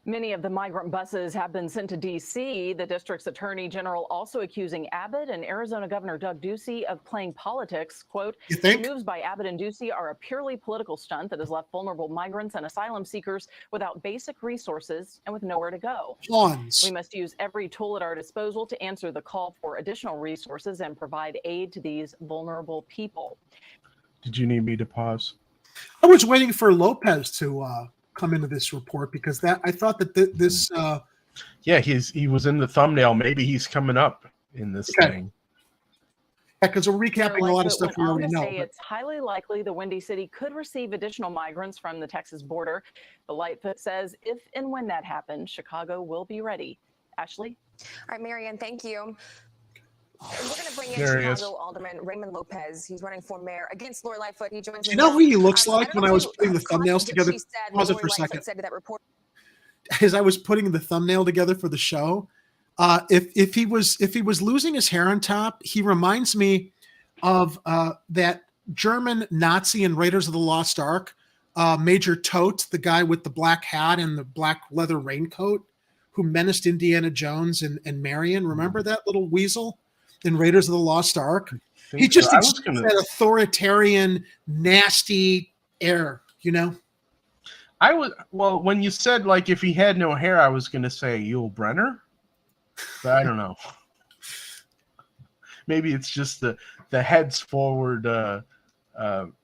Many of the migrant buses have been sent to D.C. The district's attorney general also accusing Abbott and Arizona Governor Doug Ducey of playing politics. Quote, you think? The moves by Abbott and Ducey are a purely political stunt that has left vulnerable migrants and asylum seekers without basic resources and with nowhere to go. We must use every tool at our disposal to answer the call for additional resources and provide aid to these vulnerable people. Did you need me to pause? I was waiting for Lopez to come into this report because I thought that this. Yeah, he was in the thumbnail. Maybe he's coming up in this thing. Yeah, because we're recapping a lot of stuff we already know. It's highly likely the Windy City could receive additional migrants from the Texas border. The Lightfoot says if and when that happens, Chicago will be ready. Ashley? All right, Marianne, thank you. We're going to bring in Chicago Alderman Raymond Lopez. He's running for mayor against Lori Lightfoot. He joins me. Do you know who he looks like when I was putting the thumbnails together? Pause it for a second. As I was putting the thumbnail together for the show, if he was losing his hair on top, he reminds me of that German Nazi in Raiders of the Lost Ark, Major Todt, the guy with the black hat and the black leather raincoat, who menaced Indiana Jones and Marion. Remember that little weasel in Raiders of the Lost Ark? He just exudes that authoritarian, nasty air, you know? Well, when you said, like, if he had no hair, I was going to say Yul Brynner, but I don't know. Maybe it's just the heads forward kind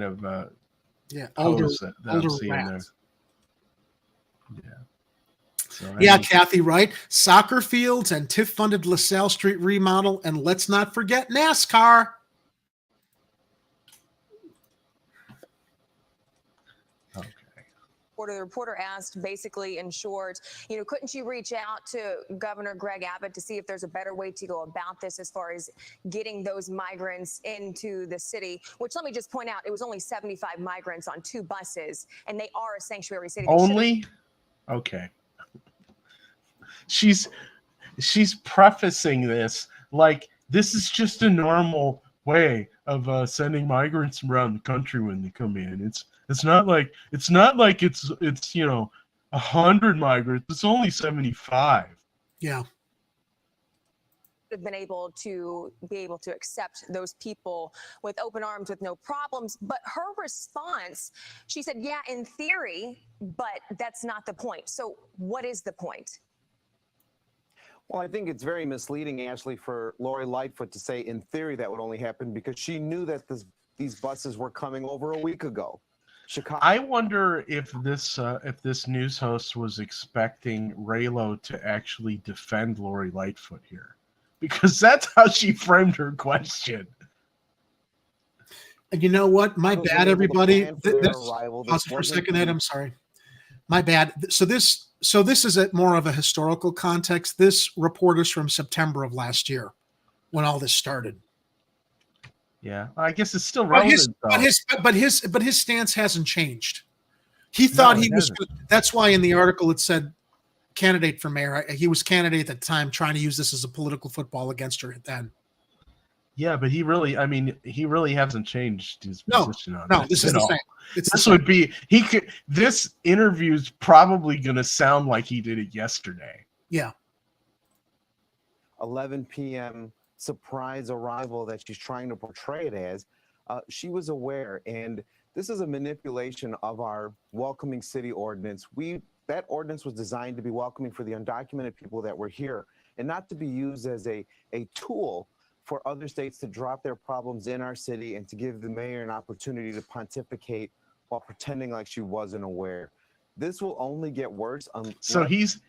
of older that I'm seeing rat. there. Yeah. So, Kathy, right? Soccer fields and TIF-funded LaSalle Street remodel, and let's not forget NASCAR. The reporter asked, basically, in short, couldn't you reach out to Governor Greg Abbott to see if there's a better way to go about this as far as getting those migrants into the city? Which, let me just point out, it was only 75 migrants on 2 buses, and they are a sanctuary city. Only? Okay. She's prefacing this like this is just a normal way of sending migrants around the country when they come in. It's not like it's 100 migrants. It's only 75. Yeah. Have been able to accept those people with open arms with no problems. But her response, she said, yeah, in theory, but that's not the point. So what is the point? Well, I think it's very misleading, Ashley, for Lori Lightfoot to say in theory that would only happen because she knew that these buses were coming over a week ago. Chicago. I wonder if this news host was expecting Raylo to actually defend Lori Lightfoot here, because that's how she framed her question. And you know what? My bad, everybody. Pause for a second, Ed. I'm sorry. My bad. So this is more of a historical context. This report is from September of last year, when all this started. Yeah, I guess it's still relevant. But his stance hasn't changed. He thought he was. That's why in the article it said candidate for mayor. He was candidate at the time, trying to use this as a political football against her then. Yeah, but he really hasn't changed his position on it. This is the same. This interview's probably going to sound like he did it yesterday. Yeah. 11 p.m. surprise arrival that she's trying to portray it as. She was aware, and this is a manipulation of our welcoming city ordinance. That ordinance was designed to be welcoming for the undocumented people that were here, and not to be used as a tool for other states to drop their problems in our city and to give the mayor an opportunity to pontificate while pretending like she wasn't aware. This will only get worse. So he's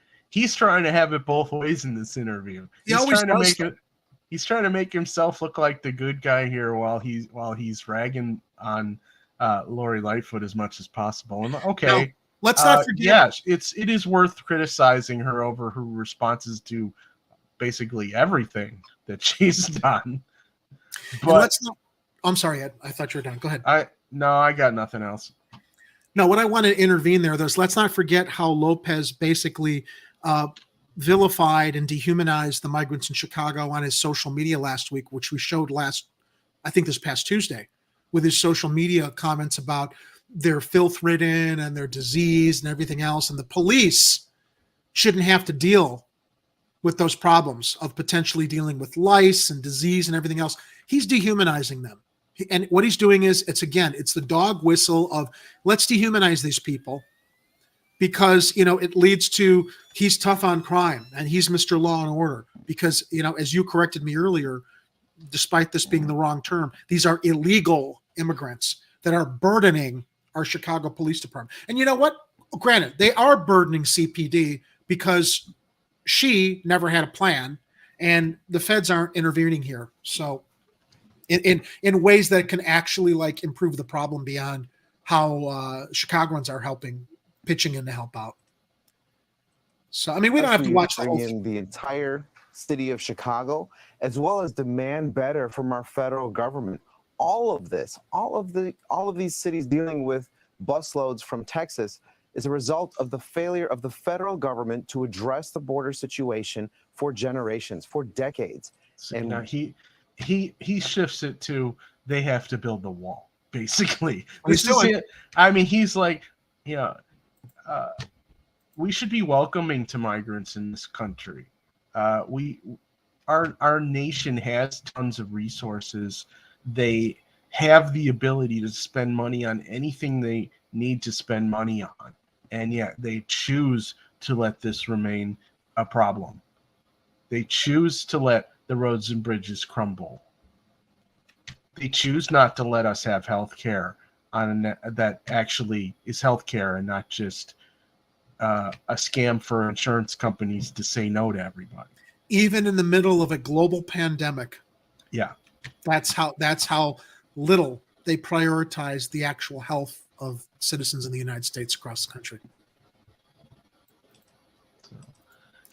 trying to have it both ways in this interview. He's trying to make himself look like the good guy here while he's ragging on Lori Lightfoot as much as possible. And okay, let's not forget. Yes, it is worth criticizing her over her responses to basically everything that she's done. But I'm sorry, Ed. I thought you were done. Go ahead. No, I got nothing else. No, what I want to intervene there, let's not forget how Lopez basically vilified and dehumanized the migrants in Chicago on his social media last week, which we showed I think this past Tuesday, with his social media comments about their filth-ridden and their disease and everything else. And the police shouldn't have to deal with those problems of potentially dealing with lice and disease and everything else. He's dehumanizing them. And what he's doing is, it's the dog whistle of, let's dehumanize these people because, it leads to, he's tough on crime and he's Mr. Law and Order because, as you corrected me earlier, despite this being the wrong term, these are illegal immigrants that are burdening our Chicago Police Department. And you know what? Granted, they are burdening CPD because she never had a plan and the feds aren't intervening here. So in ways that can actually improve the problem beyond how Chicagoans are pitching in to help out. So, I mean, we don't have to watch the entire city of Chicago, as well as demand better from our federal government. All of these cities dealing with busloads from Texas is a result of the failure of the federal government to address the border situation for generations, for decades. And now he shifts it to they have to build the wall, basically. I mean, he's like, we should be welcoming to migrants in this country. Our nation has tons of resources. They have the ability to spend money on anything they need to spend money on, and yet they choose to let this remain a problem. They choose to let the roads and bridges crumble. They choose not to let us have health care that actually is health care and not just a scam for insurance companies to say no to everybody. Even in the middle of a global pandemic. Yeah. That's how little they prioritize the actual health of citizens in the United States across the country.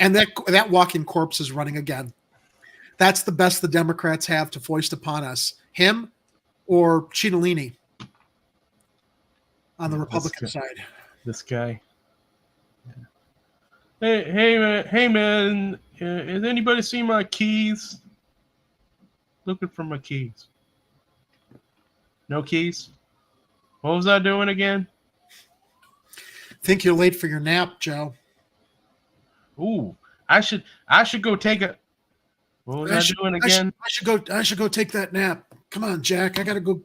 And that walking corpse is running again. That's the best the Democrats have to foist upon us. Him or Cittadini on the Republican side. This guy. Hey man, has anybody seen my keys? Looking for my keys. No keys? What was I doing again? Think you're late for your nap, Joe. Ooh, I should go take a. What was I doing again? I should go take that nap. Come on, Jack. I gotta go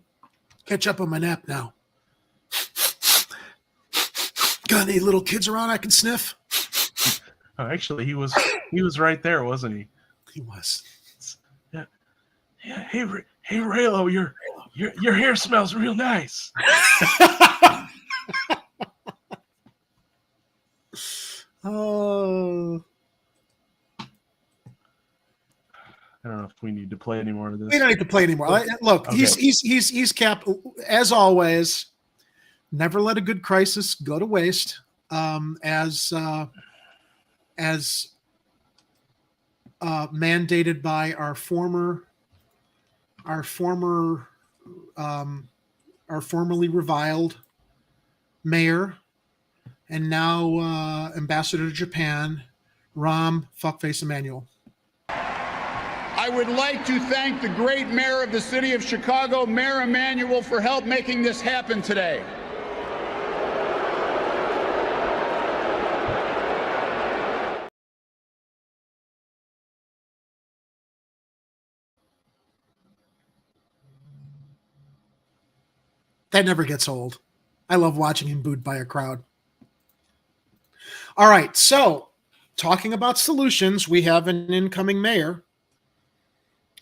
catch up on my nap now. Got any little kids around I can sniff? Oh, actually, he was right there, wasn't he? He was. Yeah. Hey, Raylo, your hair smells real nice. Oh. I don't know if we need to play any more of this. We don't need to play anymore. Look, okay. He's capped as always. Never let a good crisis go to waste. As mandated by our formerly reviled mayor and now ambassador to Japan, Rahm Fuckface Emanuel. I would like to thank the great mayor of the city of Chicago, Mayor Emanuel, for help making this happen today. That never gets old. I love watching him booed by a crowd. All right, so talking about solutions, we have an incoming mayor,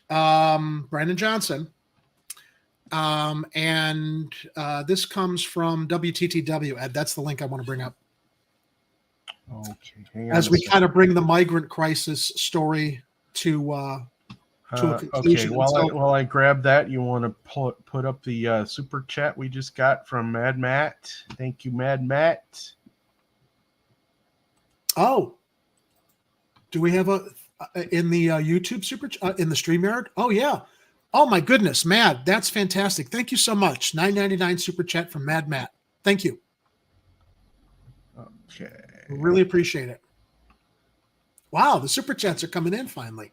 Brandon Johnson, and this comes from WTTW. Ed, that's the link I want to bring up. Okay. As we kind of bring the migrant crisis story to a conclusion. Okay, while I grab that, you want to put up the super chat we just got from Mad Matt. Thank you, Mad Matt. Oh, do we have in the YouTube super in the StreamYard? Oh yeah, Oh my goodness, Mad, that's fantastic. Thank you so much. $9.99 super chat from Mad Matt. Thank you. Okay. Really appreciate it. Wow, the super chats are coming in finally.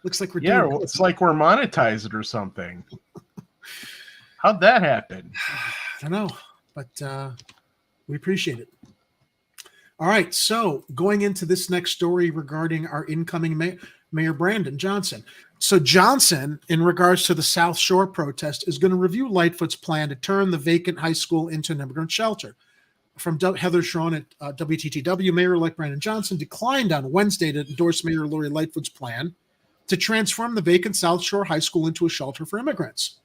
Looks like we're doing good. It's like we're monetized or something. How'd that happen? I don't know, but we appreciate it. All right, so going into this next story regarding our incoming Mayor Brandon Johnson. So Johnson, in regards to the South Shore protest, is going to review Lightfoot's plan to turn the vacant high school into an immigrant shelter. From Heather Sharon at WTTW, Mayor-elect Brandon Johnson declined on Wednesday to endorse Mayor Lori Lightfoot's plan to transform the vacant South Shore High School into a shelter for immigrants.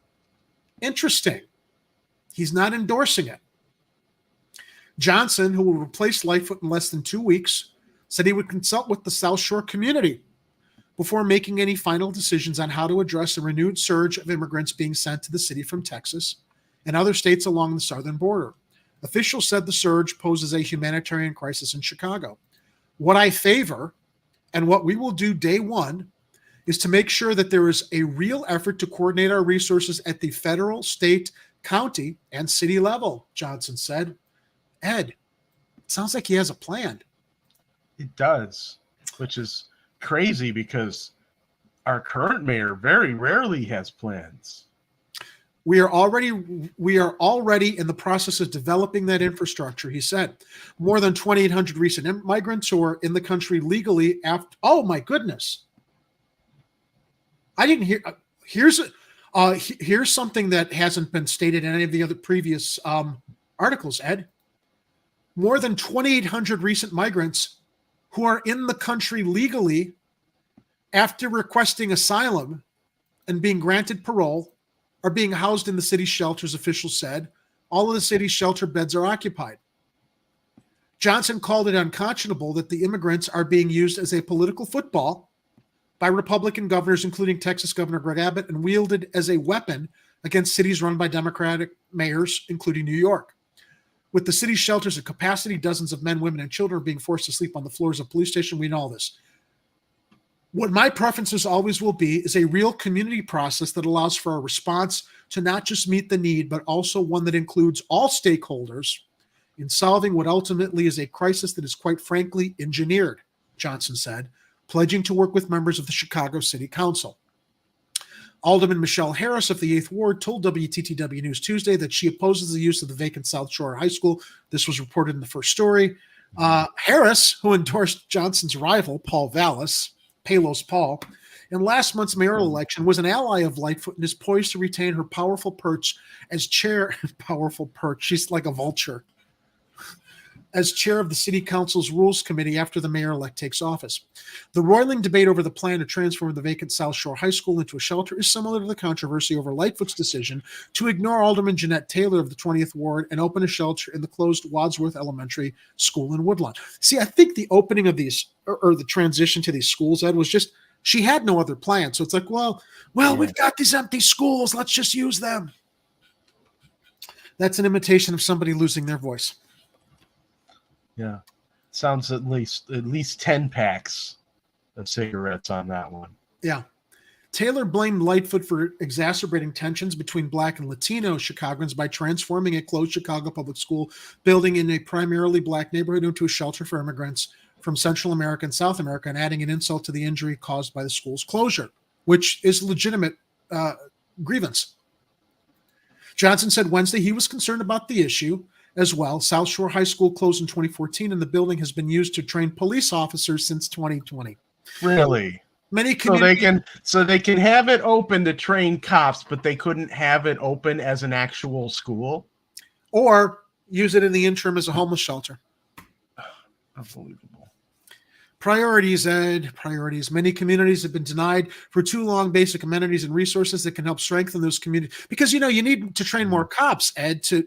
Interesting. He's not endorsing it. Johnson, who will replace Lightfoot in less than 2 weeks, said he would consult with the South Shore community before making any final decisions on how to address a renewed surge of immigrants being sent to the city from Texas and other states along the southern border. Officials said the surge poses a humanitarian crisis in Chicago. What I favor, and what we will do day one, is to make sure that there is a real effort to coordinate our resources at the federal, state, county, and city level, Johnson said. Ed, it sounds like he has a plan. It does, which is crazy because our current mayor very rarely has plans. We are already in the process of developing that infrastructure, he said. More than 2,800 recent migrants who are in the country legally after. Oh my goodness! I didn't hear. Here's something that hasn't been stated in any of the other previous articles. Ed, more than 2,800 recent migrants who are in the country legally after requesting asylum and being granted parole are being housed in the city's shelters, officials said. All of the city's shelter beds are occupied. Johnson called it unconscionable that the immigrants are being used as a political football by Republican governors, including Texas Governor Greg Abbott, and wielded as a weapon against cities run by Democratic mayors, including New York. With the city's shelters at capacity, dozens of men, women, and children are being forced to sleep on the floors of police stations. We know all this. What my preferences always will be is a real community process that allows for a response to not just meet the need, but also one that includes all stakeholders in solving what ultimately is a crisis that is quite frankly engineered, Johnson said, pledging to work with members of the Chicago City Council. Alderman Michelle Harris of the 8th Ward told WTTW News Tuesday that she opposes the use of the vacant South Shore High School. This was reported in the first story. Harris, who endorsed Johnson's rival, Palos Paul, in last month's mayoral election, was an ally of Lightfoot and is poised to retain her powerful perch as chair. Powerful perch. She's like a vulture. As chair of the city council's rules committee after the mayor-elect takes office. The roiling debate over the plan to transform the vacant South Shore High School into a shelter is similar to the controversy over Lightfoot's decision to ignore Alderman Jeanette Taylor of the 20th Ward and open a shelter in the closed Wadsworth Elementary School in Woodlawn. See, I think the opening of these, or the transition to these schools, Ed, was just, she had no other plan. So it's like, well, we've got these empty schools. Let's just use them. That's an imitation of somebody losing their voice. Yeah, sounds at least 10 packs of cigarettes on that one. Yeah. Taylor blamed Lightfoot for exacerbating tensions between Black and Latino Chicagoans by transforming a closed Chicago public school building in a primarily Black neighborhood into a shelter for immigrants from Central America and South America, and adding an insult to the injury caused by the school's closure, which is legitimate grievance. Johnson said Wednesday he was concerned about the issue as well. South Shore High School closed in 2014, and the building has been used to train police officers since 2020. Really? Many so they can have it open to train cops, but they couldn't have it open as an actual school? Or use it in the interim as a homeless shelter. Unbelievable. Priorities, Ed. Priorities. Many communities have been denied for too long basic amenities and resources that can help strengthen those communities. Because, you need to train more cops, Ed, to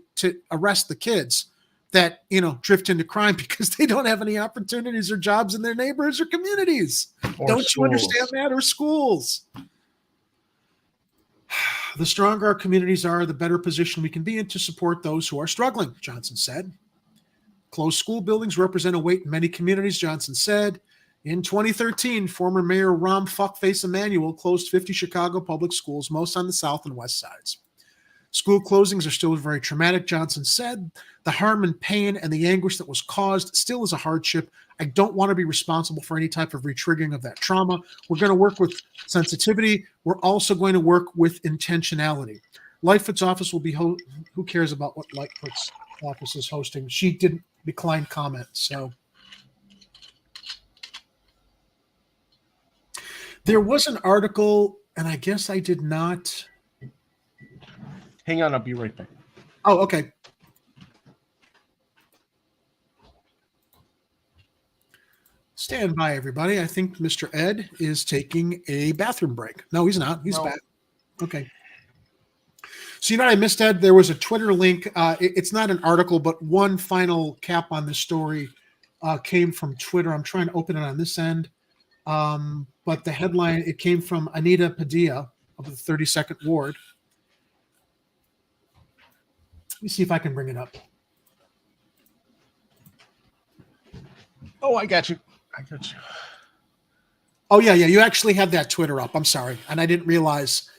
arrest the kids that, drift into crime because they don't have any opportunities or jobs in their neighborhoods or communities. Don't you understand that? Or schools. The stronger our communities are, the better position we can be in to support those who are struggling, Johnson said. Closed school buildings represent a weight in many communities, Johnson said. In 2013, former Mayor Rahm Fuckface Emanuel closed 50 Chicago public schools, most on the south and west sides. School closings are still very traumatic, Johnson said. The harm and pain and the anguish that was caused still is a hardship. I don't want to be responsible for any type of retriggering of that trauma. We're going to work with sensitivity. We're also going to work with intentionality. Lightfoot's office will be who cares about what Lightfoot's office is hosting? She didn't decline comment, so. There was an article, and I guess I did not. Hang on, I'll be right back. Oh, okay. Stand by, everybody. I think Mr. Ed is taking a bathroom break. No, he's not. He's back. Okay. So you know what I missed, Ed? There was a Twitter link. It's not an article, but one final cap on the story came from Twitter. I'm trying to open it on this end. But the headline, it came from Anita Padilla of the 32nd Ward. Let me see if I can bring it up. Oh, I got you. Oh, yeah. You actually had that Twitter up. I'm sorry. And I didn't realize.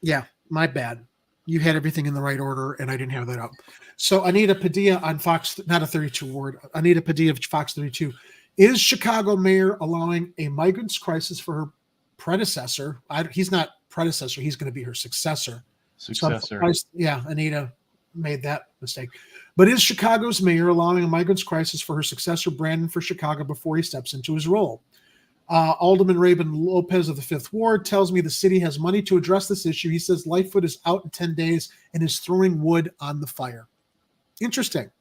Yeah, my bad. You had everything in the right order, and I didn't have that up. So Anita Padilla on Fox, not a 32 Ward, Anita Padilla of Fox 32. Is Chicago mayor allowing a migrants crisis for her predecessor? He's not predecessor. He's going to be her successor. Yeah, Anita made that mistake. But is Chicago's mayor allowing a migrants crisis for her successor, Brandon, for Chicago before he steps into his role? Alderman Raymond Lopez of the 5th Ward tells me the city has money to address this issue. He says Lightfoot is out in 10 days and is throwing wood on the fire. Interesting.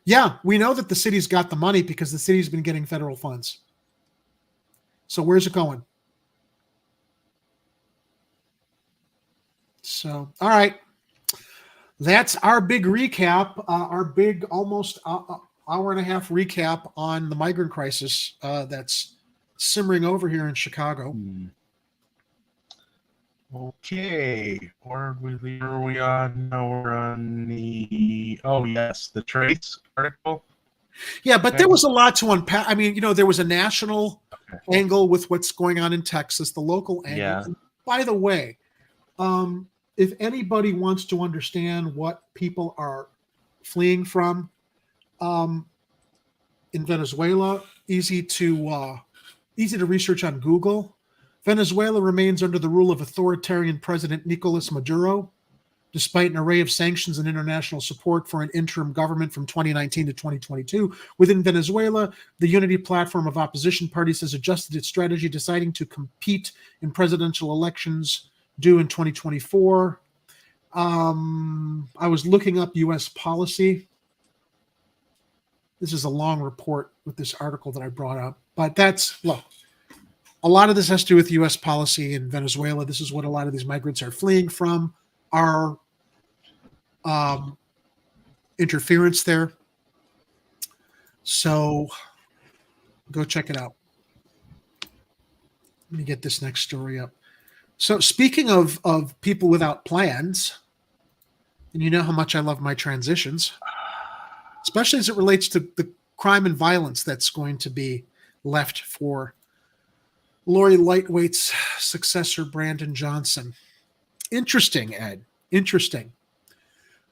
Yeah, we know that the city's got the money because the city's been getting federal funds. So where's it going? So, all right. That's our big recap, our big almost hour and a half recap on the migrant crisis that's simmering over here in Chicago. Okay. Where are we on? Now we're on the Trace article. Yeah, but there was a lot to unpack. I mean, there was a national angle with what's going on in Texas, the local angle. Yeah. And by the way, if anybody wants to understand what people are fleeing from in Venezuela, easy to research on Google. Venezuela remains under the rule of authoritarian President Nicolas Maduro, despite an array of sanctions and international support for an interim government from 2019 to 2022. Within Venezuela, the Unity Platform of opposition parties has adjusted its strategy, deciding to compete in presidential elections due in 2024. I was looking up U.S. policy. This is a long report with this article that I brought up, but look, a lot of this has to do with U.S. policy in Venezuela. This is what a lot of these migrants are fleeing from, our interference there. So go check it out. Let me get this next story up. So speaking of people without plans, and you know how much I love my transitions, especially as it relates to the crime and violence that's going to be left for Lori Lightweight's successor, Brandon Johnson. Interesting, Ed. Interesting.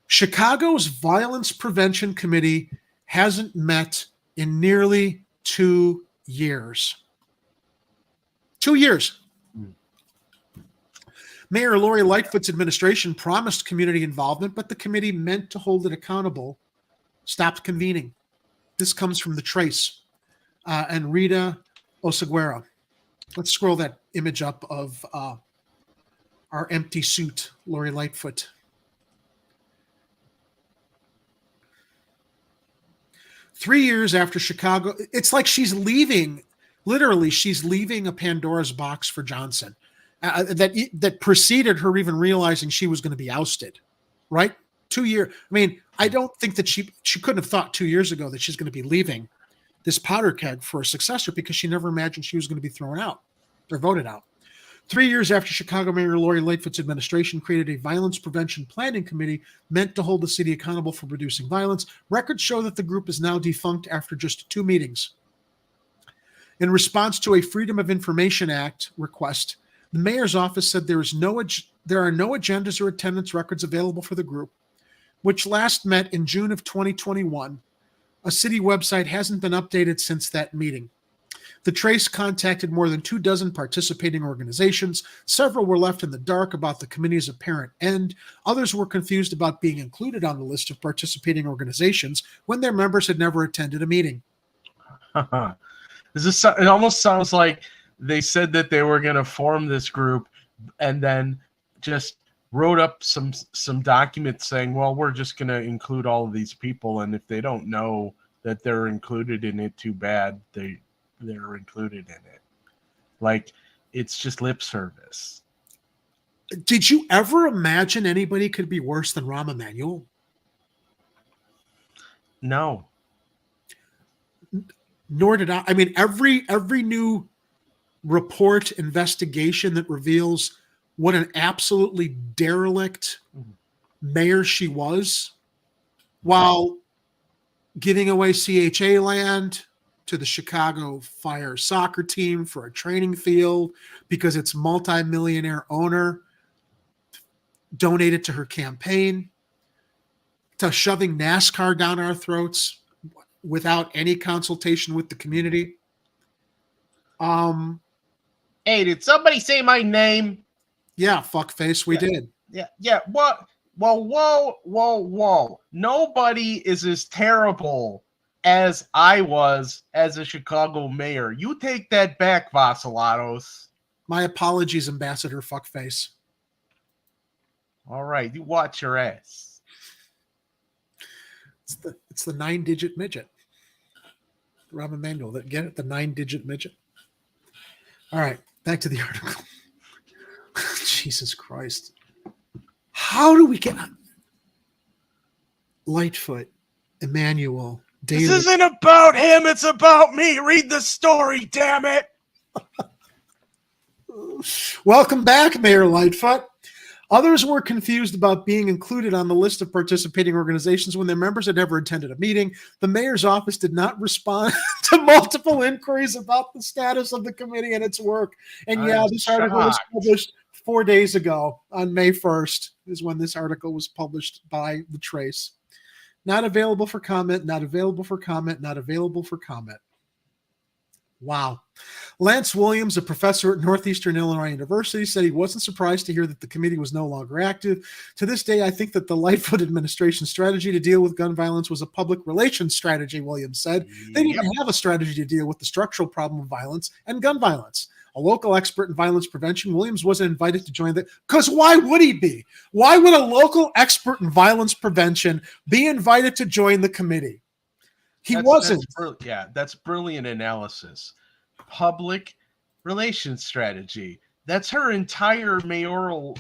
Chicago's Violence Prevention Committee hasn't met in nearly 2 years. 2 years. Mayor Lori Lightfoot's administration promised community involvement, but the committee meant to hold it accountable stopped convening. This comes from The Trace and Rita Oseguera. Let's scroll that image up of our empty suit, Lori Lightfoot. Three years after Chicago, it's like she's leaving. Literally, she's leaving a Pandora's box for Johnson that preceded her even realizing she was going to be ousted. Right? 2 years. I mean, I don't think that she couldn't have thought 2 years ago that she's going to be leaving this powder keg for a successor, because she never imagined she was going to be thrown out or voted out. 3 years after Chicago Mayor Lori Lightfoot's administration created a violence prevention planning committee meant to hold the city accountable for reducing violence, records show that the group is now defunct after just 2 meetings. In response to a Freedom of Information Act request, the mayor's office said there are no agendas or attendance records available for the group, which last met in June of 2021. A city website hasn't been updated since that meeting. The Trace contacted more than 24 participating organizations. Several were left in the dark about the committee's apparent end. Others were confused about being included on the list of participating organizations when their members had never attended a meeting. It almost sounds like they said that they were going to form this group and then just wrote up some documents saying, well, we're just going to include all of these people, and if they don't know that they're included in it, too bad. They're included in it. Like, it's just lip service. Did you ever imagine anybody could be worse than Rahm Emanuel? No. Nor did I. I mean, every new report, investigation that reveals what an absolutely derelict mayor she was, while giving away CHA land to the Chicago Fire soccer team for a training field because its multimillionaire owner donated to her campaign, to shoving NASCAR down our throats without any consultation with the community. Hey, did somebody say my name? Yeah, fuckface, we did. Yeah. What? Whoa. Nobody is as terrible as I was as a Chicago mayor. You take that back, Vasilatos. My apologies, Ambassador Fuckface. All right, you watch your ass. It's the 9-digit midget. Rahm Emanuel. Get it? The 9-digit midget. All right, back to the article. Jesus Christ. How do we get Lightfoot, Emanuel, Daily? This isn't about him. It's about me. Read the story, damn it. Welcome back, Mayor Lightfoot. Others were confused about being included on the list of participating organizations when their members had never attended a meeting. The mayor's office did not respond to multiple inquiries about the status of the committee and its work. And this article was published 4 days ago on May 1st is when this article was published by The Trace. Not available for comment, not available for comment, not available for comment. Wow. Lance Williams, a professor at Northeastern Illinois University, said he wasn't surprised to hear that the committee was no longer active. To this day, I think that the Lightfoot administration strategy to deal with gun violence was a public relations strategy, Williams said. They didn't even have a strategy to deal with the structural problem of violence and gun violence. A local expert in violence prevention, Williams wasn't invited to join because why would he be? Why would a local expert in violence prevention be invited to join the committee? He wasn't. That's brilliant analysis. Public relations strategy. That's her entire mayoral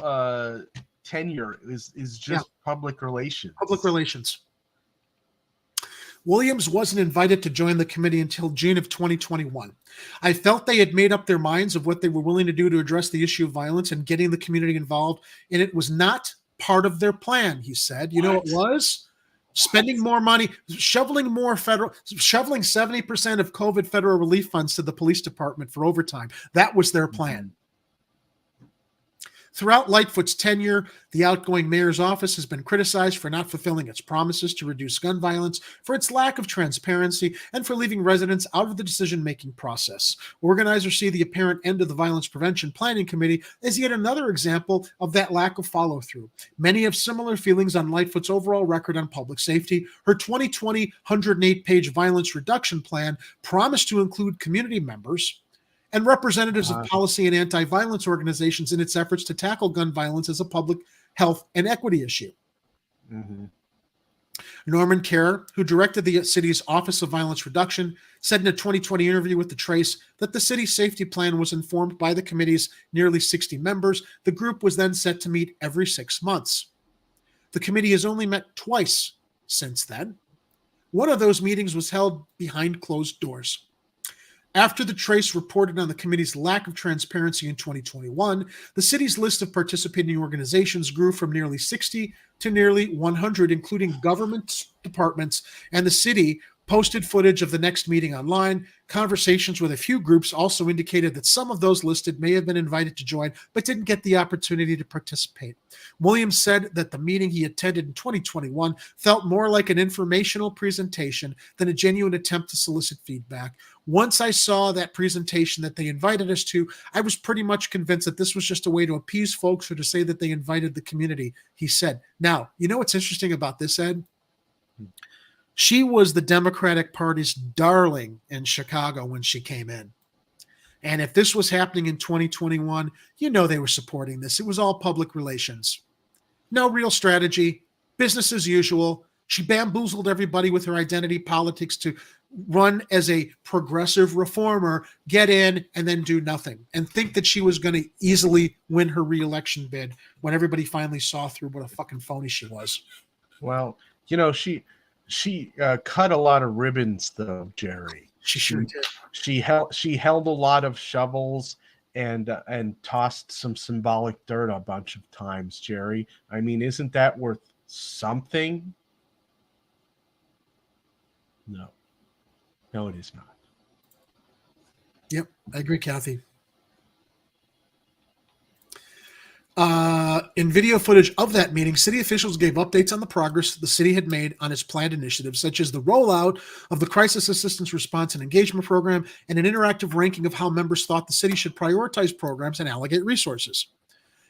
tenure is just public relations. Public relations. Williams wasn't invited to join the committee until June of 2021. I felt they had made up their minds of what they were willing to do to address the issue of violence and getting the community involved, and it was not part of their plan, he said. You know what it was? Spending more money, shoveling 70% of COVID federal relief funds to the police department for overtime. That was their plan. Throughout Lightfoot's tenure, the outgoing mayor's office has been criticized for not fulfilling its promises to reduce gun violence, for its lack of transparency, and for leaving residents out of the decision-making process. Organizers see the apparent end of the Violence Prevention Planning Committee as yet another example of that lack of follow-through. Many have similar feelings on Lightfoot's overall record on public safety. Her 2020 108-page violence reduction plan promised to include community members and representatives of policy and anti-violence organizations in its efforts to tackle gun violence as a public health and equity issue. Norman Kerr, who directed the city's Office of Violence Reduction, said in a 2020 interview with The Trace that the city's safety plan was informed by the committee's nearly 60 members. The group was then set to meet every 6 months. The committee has only met twice since then. One of those meetings was held behind closed doors. After the Trace reported on the committee's lack of transparency in 2021, the city's list of participating organizations grew from nearly 60 to nearly 100, including government departments, and the city posted footage of the next meeting online. Conversations with a few groups also indicated that some of those listed may have been invited to join, but didn't get the opportunity to participate. Williams said that the meeting he attended in 2021 felt more like an informational presentation than a genuine attempt to solicit feedback. Once I saw that presentation that they invited us to, I was pretty much convinced that this was just a way to appease folks or to say that they invited the community, he said. Now, you know what's interesting about this, Ed? She was the Democratic Party's darling in Chicago when she came in. And if this was happening in 2021, you know they were supporting this. It was all public relations. No real strategy, business as usual. She bamboozled everybody with her identity politics to run as a progressive reformer, get in, and then do nothing, and think that she was going to easily win her re-election bid when everybody finally saw through what a fucking phony she was. Well, you know, she cut a lot of ribbons, though, Jerry. She sure did. She held a lot of shovels and tossed some symbolic dirt a bunch of times, Jerry. I mean, isn't that worth something? No, it is not. Yep, I agree, Kathy. In video footage of that meeting, city officials gave updates on the progress the city had made on its planned initiatives, such as the rollout of the Crisis Assistance Response and Engagement Program and an interactive ranking of how members thought the city should prioritize programs and allocate resources.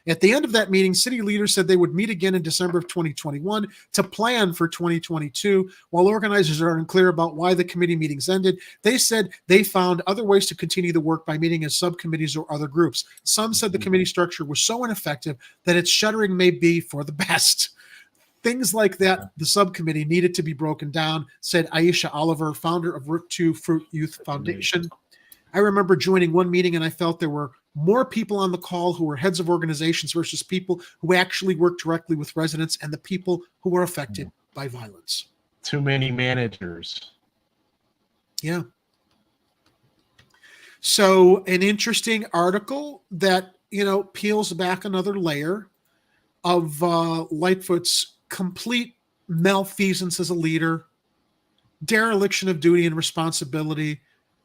At the end of that meeting, city leaders said they would meet again in December of 2021 to plan for 2022. While organizers are unclear about why the committee meetings ended, they said they found other ways to continue the work by meeting as subcommittees or other groups. Some said the committee structure was so ineffective that its shuttering may be for the best. Things like that, the subcommittee needed to be broken down, said Aisha Oliver, founder of Root 2 Fruit Youth Foundation. I remember joining one meeting and I felt there were more people on the call who were heads of organizations versus people who actually work directly with residents and the people who were affected by violence. Too many managers. Yeah. So an interesting article that, peels back another layer of Lightfoot's complete malfeasance as a leader, dereliction of duty and responsibility.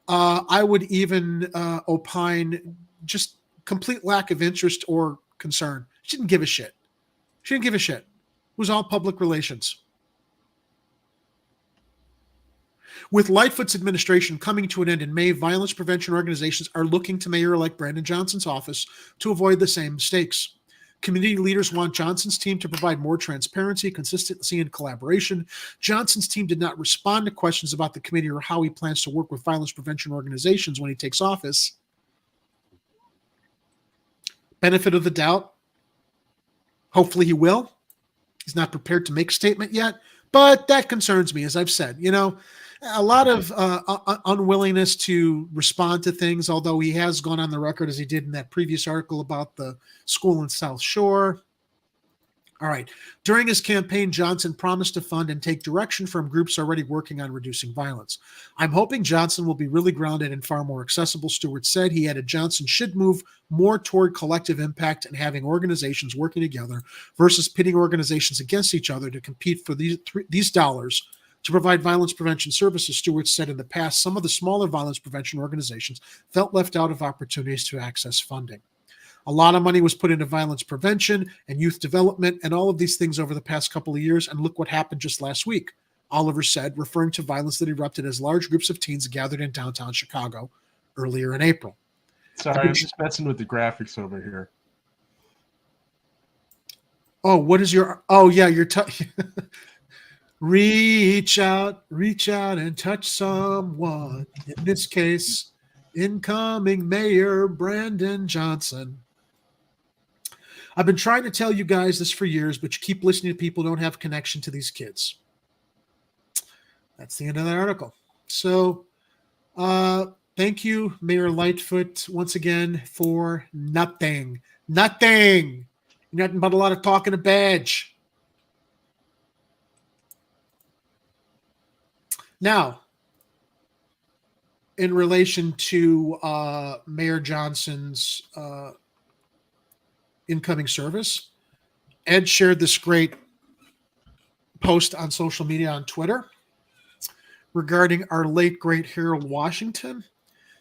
I would even opine just complete lack of interest or concern. She didn't give a shit. It was all public relations. With Lightfoot's administration coming to an end in May, violence prevention organizations are looking to Mayor-elect Brandon Johnson's office to avoid the same mistakes. Community leaders want Johnson's team to provide more transparency, consistency, and collaboration. Johnson's team did not respond to questions about the committee or how he plans to work with violence prevention organizations when he takes office. Benefit of the doubt. Hopefully he will. He's not prepared to make a statement yet, but that concerns me, as I've said. A lot of unwillingness to respond to things, although he has gone on the record, as he did in that previous article about the school in South Shore. All right. During his campaign, Johnson promised to fund and take direction from groups already working on reducing violence. I'm hoping Johnson will be really grounded and far more accessible, Stewart said. He added Johnson should move more toward collective impact and having organizations working together versus pitting organizations against each other to compete for these dollars to provide violence prevention services. Stewart said in the past, some of the smaller violence prevention organizations felt left out of opportunities to access funding. A lot of money was put into violence prevention and youth development and all of these things over the past couple of years, and look what happened just last week, Oliver said, referring to violence that erupted as large groups of teens gathered in downtown Chicago earlier in April. Sorry, I'm just messing with the graphics over here. Oh, what is your... Oh, yeah, you're... Reach out and touch someone. In this case, incoming Mayor Brandon Johnson. I've been trying to tell you guys this for years, but you keep listening to people who don't have connection to these kids. That's the end of that article. So thank you, Mayor Lightfoot, once again for nothing. Nothing but a lot of talking a badge. Now, in relation to Mayor Johnson's incoming service, Ed shared this great post on social media on Twitter regarding our late, great Harold Washington.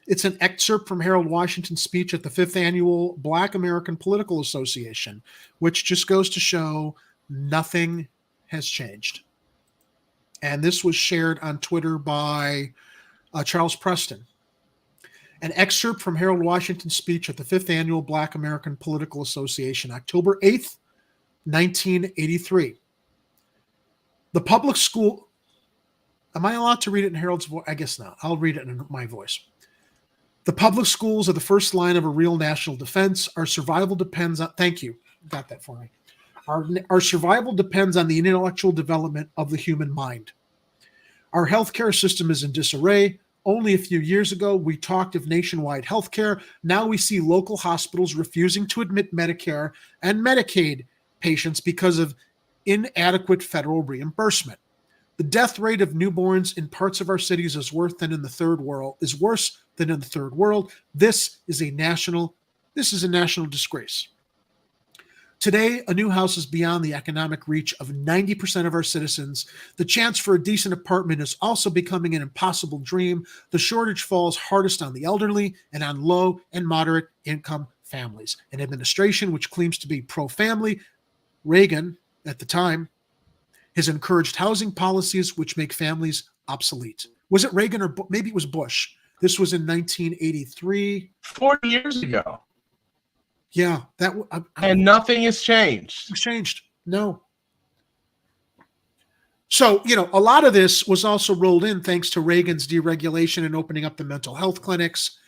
It's an excerpt from Harold Washington's speech at the 5th Annual Black American Political Association, which just goes to show nothing has changed. And this was shared on Twitter by Charles Preston. An excerpt from Harold Washington's speech at the 5th Annual Black American Political Association, October 8th, 1983. The public school... Am I allowed to read it in Harold's voice? I guess not. I'll read it in my voice. The public schools are the first line of a real national defense. Our survival depends on... Thank you. Got that for me. Our survival depends on the intellectual development of the human mind. Our healthcare system is in disarray. Only a few years ago, we talked of nationwide healthcare. Now we see local hospitals refusing to admit Medicare and Medicaid patients because of inadequate federal reimbursement. The death rate of newborns in parts of our cities is worse than in the third world. This is a national disgrace. Today, a new house is beyond the economic reach of 90% of our citizens. The chance for a decent apartment is also becoming an impossible dream. The shortage falls hardest on the elderly and on low and moderate income families. An administration which claims to be pro-family, Reagan at the time, has encouraged housing policies which make families obsolete. Was it Reagan or maybe it was Bush? This was in 1983. 40 years ago. Yeah, and nothing has changed. Changed. No. So, a lot of this was also rolled in thanks to Reagan's deregulation and opening up the mental health clinics,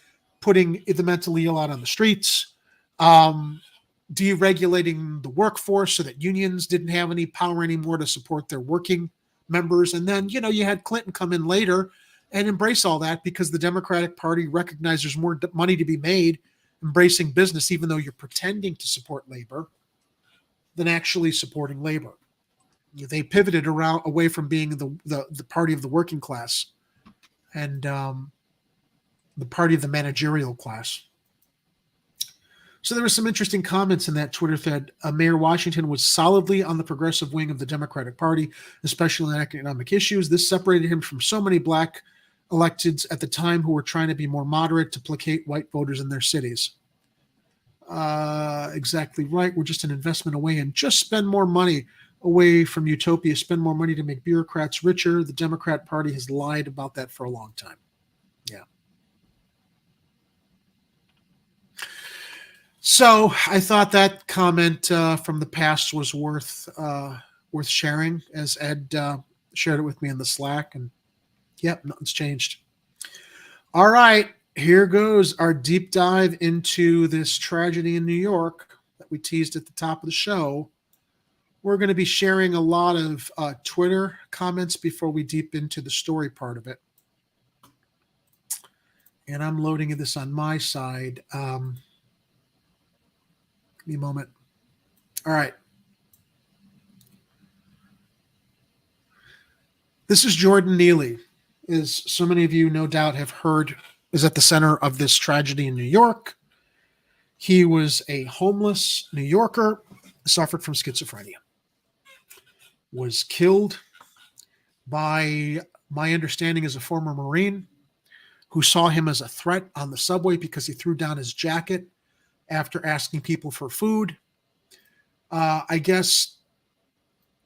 putting the mentally ill out on the streets, deregulating the workforce so that unions didn't have any power anymore to support their working members. And then, you had Clinton come in later and embrace all that because the Democratic Party recognized there's more money to be made embracing business, even though you're pretending to support labor, than actually supporting labor. They pivoted away from being the party of the working class and the party of the managerial class. So there were some interesting comments in that Twitter thread. Mayor Washington was solidly on the progressive wing of the Democratic Party, especially on economic issues. This separated him from so many black electeds at the time who were trying to be more moderate to placate white voters in their cities. Exactly right. We're just an investment away and just spend more money away from utopia, spend more money to make bureaucrats richer. The Democrat Party has lied about that for a long time. Yeah. So I thought that comment from the past was worth sharing, as Ed shared it with me in the Slack, and yep, nothing's changed. All right, here goes our deep dive into this tragedy in New York that we teased at the top of the show. We're going to be sharing a lot of Twitter comments before we deep into the story part of it. And I'm loading this on my side. Give me a moment. All right. This is Jordan Neely, as so many of you no doubt have heard, is at the center of this tragedy in New York. He was a homeless New Yorker, suffered from schizophrenia, was killed by, my understanding, is a former Marine who saw him as a threat on the subway because he threw down his jacket after asking people for food. I guess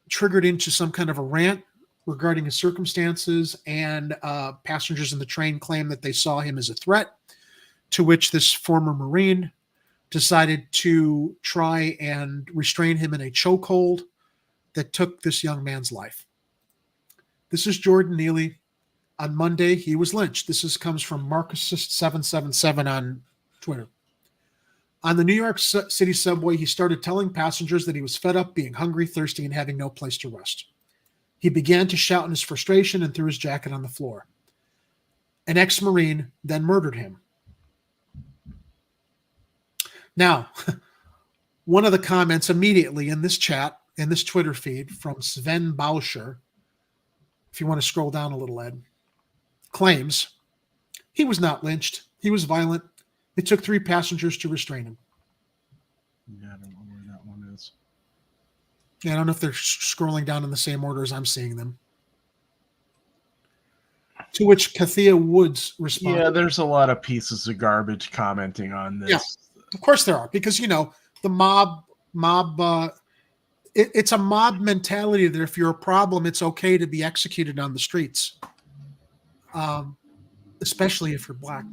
triggered into some kind of a rant regarding his circumstances, and passengers in the train claimed that they saw him as a threat, to which this former Marine decided to try and restrain him in a chokehold that took this young man's life. This is Jordan Neely. On Monday, he was lynched. This comes from Marcusist777 on Twitter. On the New York City subway, he started telling passengers that he was fed up, being hungry, thirsty, and having no place to rest. He began to shout in his frustration and threw his jacket on the floor. An ex-Marine then murdered him. Now, one of the comments immediately in this chat, in this Twitter feed from Sven Bauscher, if you want to scroll down a little, Ed, claims He was not lynched. He was violent. It took 3 passengers to restrain him. Yeah, I don't know where that one is. Yeah, I don't know if they're scrolling down in the same order as I'm seeing them. To which Kathia Woods responded. Yeah, there's a lot of pieces of garbage commenting on this. Yeah, of course there are, because, the mob, it's a mob mentality that if you're a problem, it's okay to be executed on the streets, especially if you're black.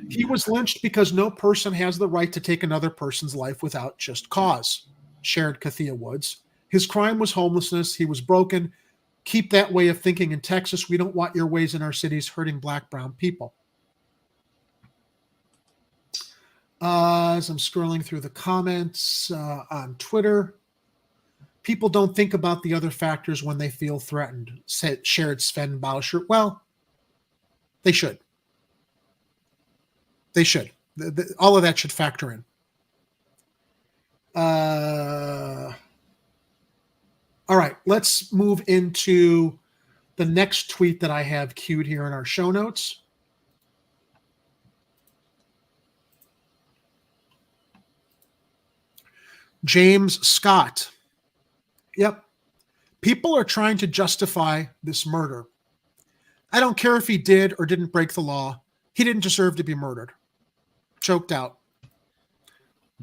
He was lynched because no person has the right to take another person's life without just cause, shared Kathia Woods. His crime was homelessness. He was broken. Keep that way of thinking in Texas. We don't want your ways in our cities hurting black, brown people. As I'm scrolling through the comments on Twitter, people don't think about the other factors when they feel threatened, shared Sven Bauscher. Well, they should. They should. All of that should factor in. All right, let's move into the next tweet that I have queued here in our show notes. James Scott. Yep. People are trying to justify this murder. I don't care if he did or didn't break the law. He didn't deserve to be murdered. Choked out.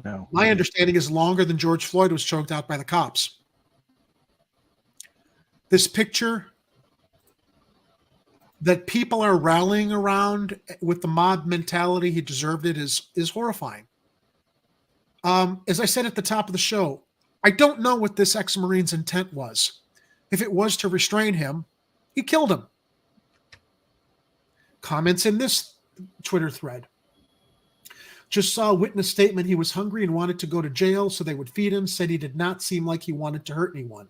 No. My understanding is longer than George Floyd was choked out by the cops. This picture that people are rallying around with the mob mentality, he deserved it, is horrifying. As I said at the top of the show, I don't know what this ex-Marine's intent was. If it was to restrain him, he killed him. Comments in this Twitter thread. Just saw a witness statement. He was hungry and wanted to go to jail so they would feed him. Said he did not seem like he wanted to hurt anyone.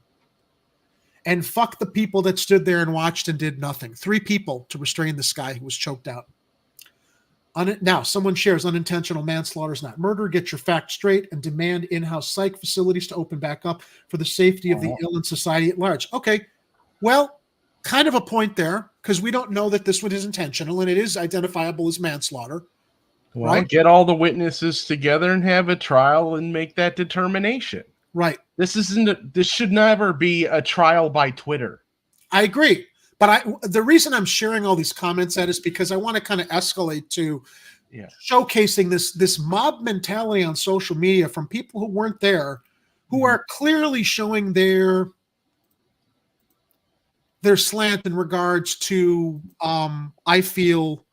And fuck the people that stood there and watched and did nothing. 3 people to restrain this guy who was choked out. Now, someone shares unintentional manslaughter is not murder. Get your facts straight and demand in-house psych facilities to open back up for the safety of the ill and society at large. Okay, well, kind of a point there, because we don't know that this was intentional and it is identifiable as manslaughter. Well, right? Get all the witnesses together and have a trial and make that determination. Right. This should never be a trial by Twitter. I agree. But the reason I'm sharing all these comments is because I want to kind of escalate to showcasing this mob mentality on social media from people who weren't there, who are clearly showing their slant in regards to, I feel,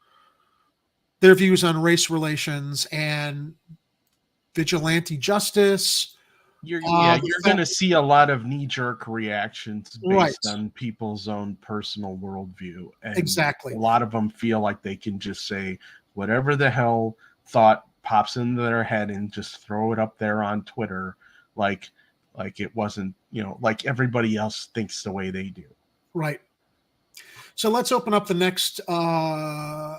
their views on race relations and vigilante justice. You're going to see a lot of knee-jerk reactions based on people's own personal worldview. And exactly. A lot of them feel like they can just say whatever the hell thought pops into their head and just throw it up there on Twitter like it wasn't, like everybody else thinks the way they do. Right. So let's open up the next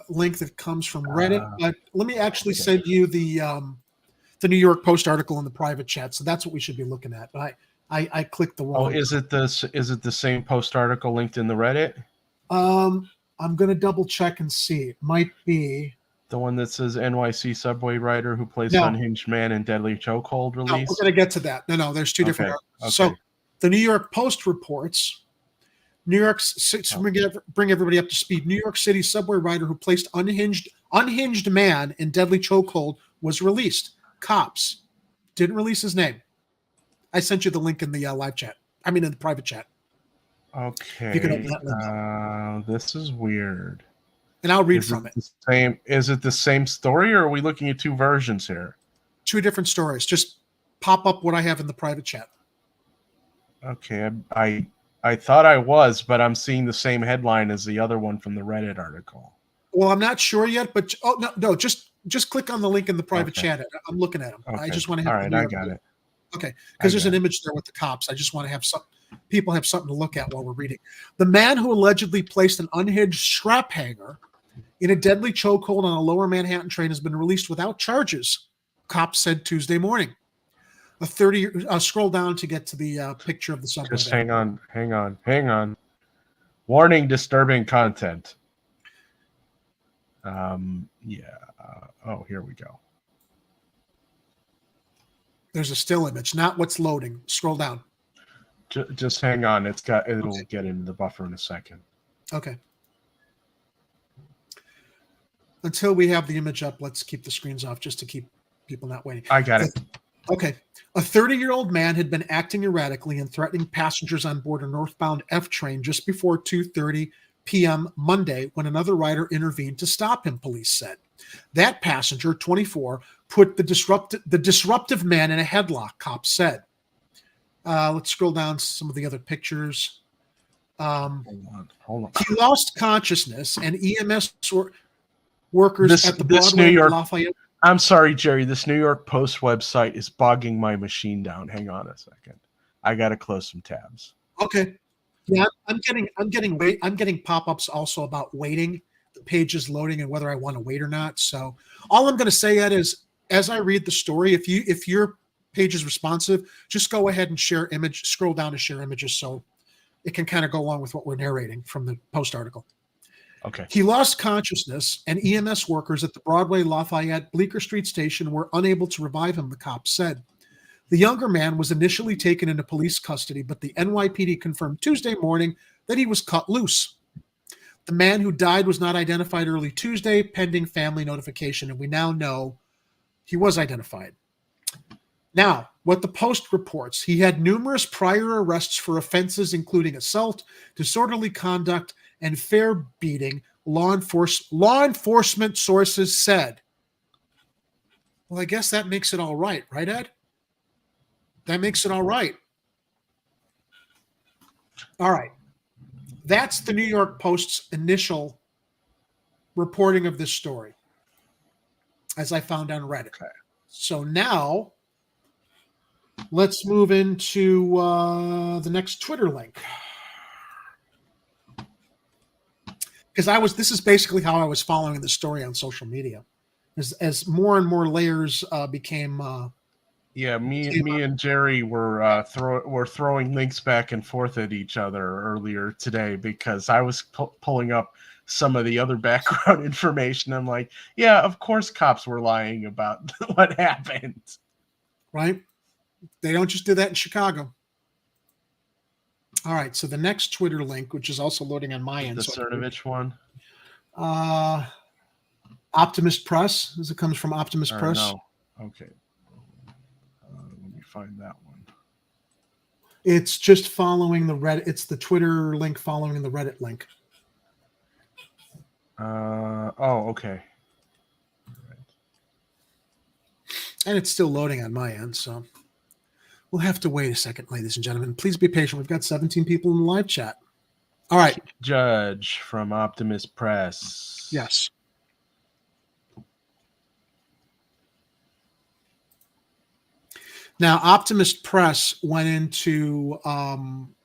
link that comes from Reddit. But let me actually send you the New York Post article in the private chat. So that's what we should be looking at. But I clicked the wrong. Oh, is it the same Post article linked in the Reddit? I'm going to double check and see. It might be the one that says NYC subway rider who plays unhinged man in deadly chokehold release. No, we're going to get to that. No, there's 2 different articles. Okay. So the New York Post reports bring everybody up to speed. New York City subway rider who placed unhinged man in deadly chokehold was released. Cops didn't release his name. I sent you the link in the live chat. I mean, in the private chat. Okay. You can open that link. This is weird. And I'll read from it. Is it the same story, or are we looking at 2 versions here? 2 different stories. Just pop up what I have in the private chat. Okay. I thought I was, but I'm seeing the same headline as the other one from the Reddit article. Well, I'm not sure yet, but no, just click on the link in the private chat. I'm looking at them. Okay. I just want to have. All right, I got it. Okay, because there's an image there with the cops. I just want to have people have something to look at while we're reading. The man who allegedly placed an unhinged strap hanger in a deadly chokehold on a lower Manhattan train has been released without charges, cops said Tuesday morning. Scroll down to get to the picture of the subway. Just hang on. Warning, disturbing content. Oh, here we go. There's a still image, not what's loading. Scroll down. Just hang on. It'll get into the buffer in a second. Okay. Until we have the image up, let's keep the screens off just to keep people not waiting. I got it. Okay. A 30-year-old man had been acting erratically and threatening passengers on board a northbound F train just before 2:30 p.m. Monday when another rider intervened to stop him, police said. That passenger, 24, put the disruptive man in a headlock, cops said. Let's scroll down to some of the other pictures. Hold on. He lost consciousness, and EMS workers at the this Broadway New York, Lafayette. I'm sorry, Jerry. This New York Post website is bogging my machine down. Hang on a second. I got to close some tabs. Okay. Yeah, I'm getting pop-ups also about waiting, the page is loading, and whether I want to wait or not. So all I'm going to say, Ed, is as I read the story, if your page is responsive, just go ahead and share image. Scroll down to share images so it can kind of go along with what we're narrating from the Post article. Okay. He lost consciousness, and EMS workers at the Broadway Lafayette Bleecker Street station were unable to revive him, the cops said. The younger man was initially taken into police custody, but the NYPD confirmed Tuesday morning that he was cut loose. The man who died was not identified early Tuesday, pending family notification, and we now know he was identified. Now, what the Post reports, he had numerous prior arrests for offenses including assault, disorderly conduct, and fair beating, law enforcement sources said. Well, I guess that makes it all right, Ed? That makes it all right. All right. That's the New York Post's initial reporting of this story, as I found on Reddit. Okay. So now let's move into the next Twitter link. Because this is basically how I was following the story on social media. As more and more layers became... me and Jerry were throwing links back and forth at each other earlier today because I was pulling up some of the other background information. I'm like, yeah, of course cops were lying about what happened. Right? They don't just do that in Chicago. All right, so the next Twitter link, which is also loading on my end. The Cernovich one? Optimist Press, as it comes from Optimist Press. No. Okay. Let me find that one. It's just following the Reddit. It's the Twitter link following the Reddit link. Okay. And it's still loading on my end, so we'll have to wait a second, ladies and gentlemen. Please be patient. We've got 17 people in the live chat. All right. Judge from Optimist Press. Yes. Now, Optimist Press went into an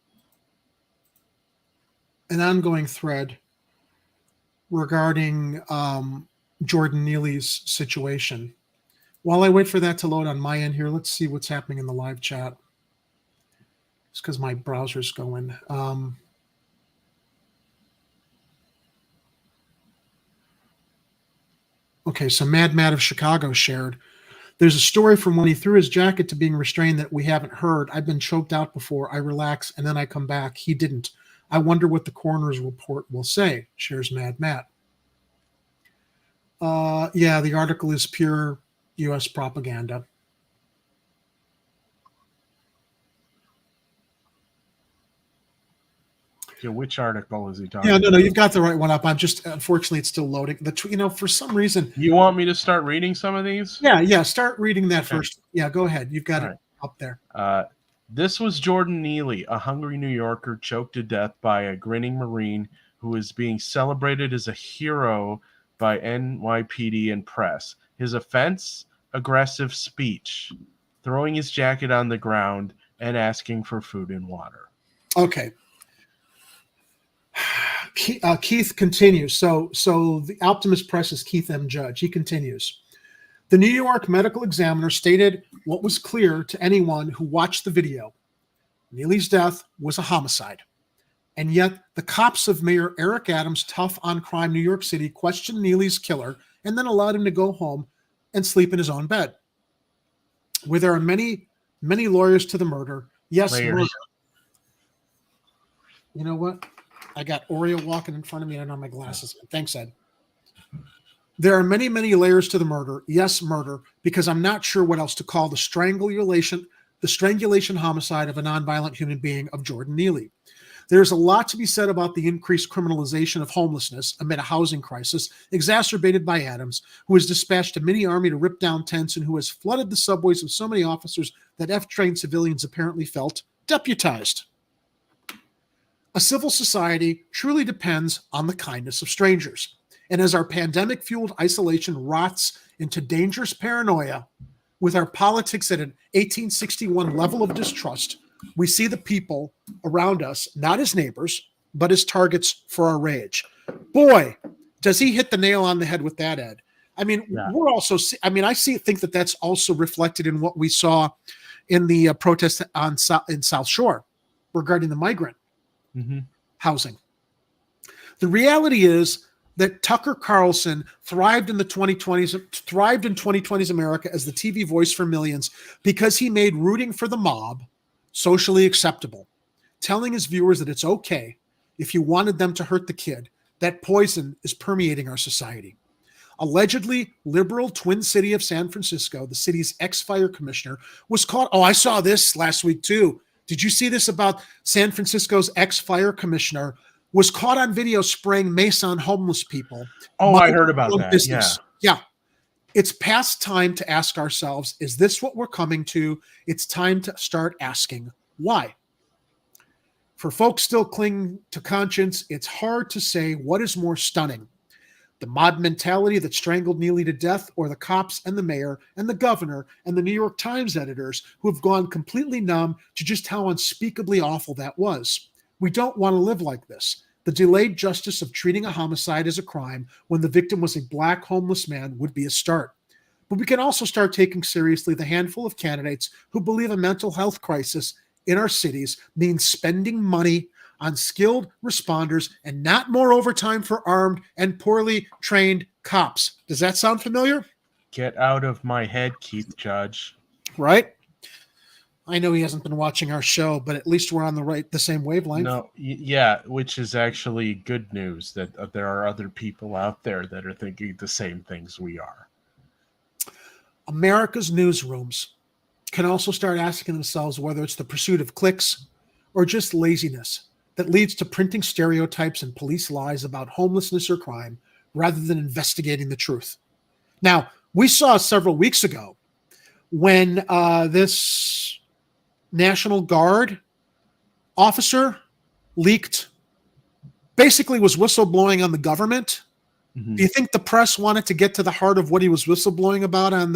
ongoing thread regarding Jordan Neely's situation. While I wait for that to load on my end here, let's see what's happening in the live chat. It's because my browser's going. Okay, so Mad Matt of Chicago shared. There's a story from when he threw his jacket to being restrained that we haven't heard. I've been choked out before. I relax, and then I come back. He didn't. I wonder what the coroner's report will say, shares Mad Matt. Yeah, the article is pure U.S. propaganda. Yeah, which article is he talking about? about? No, you've got the right one up. I'm just, unfortunately, it's still loading. For some reason. You want me to start reading some of these? Yeah, start reading that first. Yeah, go ahead. You've got it up there. This was Jordan Neely, a hungry New Yorker choked to death by a grinning Marine who is being celebrated as a hero by NYPD and press. His offense? Aggressive speech, throwing his jacket on the ground and asking for food and water. Okay. Keith continues. So the Optimist Press is Keith M. Judge. He continues. The New York medical examiner stated what was clear to anyone who watched the video. Neely's death was a homicide. And yet the cops of Mayor Eric Adams' tough on crime New York City questioned Neely's killer and then allowed him to go home and sleep in his own bed. Where there are many, many lawyers to the murder. Yes, murder. You know what? I got Oreo walking in front of me. I don't have my glasses. Thanks, Ed. There are many, many layers to the murder. Yes, murder, because I'm not sure what else to call the strangulation homicide of a nonviolent human being of Jordan Neely. There's a lot to be said about the increased criminalization of homelessness amid a housing crisis exacerbated by Adams, who has dispatched a mini army to rip down tents and who has flooded the subways with so many officers that F-trained civilians apparently felt deputized. A civil society truly depends on the kindness of strangers. And as our pandemic-fueled isolation rots into dangerous paranoia, with our politics at an 1861 level of distrust, we see the people around us not as neighbors, but as targets for our rage. Boy, does he hit the nail on the head with that, Ed. I mean, we're also, think that that's also reflected in what we saw in the protest in South Shore regarding the migrant housing. The reality is that Tucker Carlson thrived in 2020s America as the TV voice for millions because he made rooting for the mob socially acceptable, telling his viewers that it's okay if you wanted them to hurt the kid. That poison is permeating our society. Allegedly liberal Twin City of San Francisco, the city's ex-fire commissioner, was caught. Oh, I saw this last week too. Did you see this about San Francisco's ex-fire commissioner was caught on video spraying mace on homeless people? Oh, I heard about that. Yeah. It's past time to ask ourselves, is this what we're coming to? It's time to start asking why. For folks still clinging to conscience, it's hard to say what is more stunning. The mob mentality that strangled Neely to death, or the cops and the mayor and the governor and the New York Times editors who have gone completely numb to just how unspeakably awful that was. We don't want to live like this. The delayed justice of treating a homicide as a crime when the victim was a black homeless man would be a start. But we can also start taking seriously the handful of candidates who believe a mental health crisis in our cities means spending money on skilled responders and not more overtime for armed and poorly trained cops. Does that sound familiar? Get out of my head, Keith Judge. Right? I know he hasn't been watching our show, but at least we're on the same wavelength. No, yeah, which is actually good news that there are other people out there that are thinking the same things we are. America's newsrooms can also start asking themselves whether it's the pursuit of clicks or just laziness that leads to printing stereotypes and police lies about homelessness or crime rather than investigating the truth. Now, we saw several weeks ago when this National Guard officer basically was whistleblowing on the government. Do you think the press wanted to get to the heart of what he was whistleblowing about on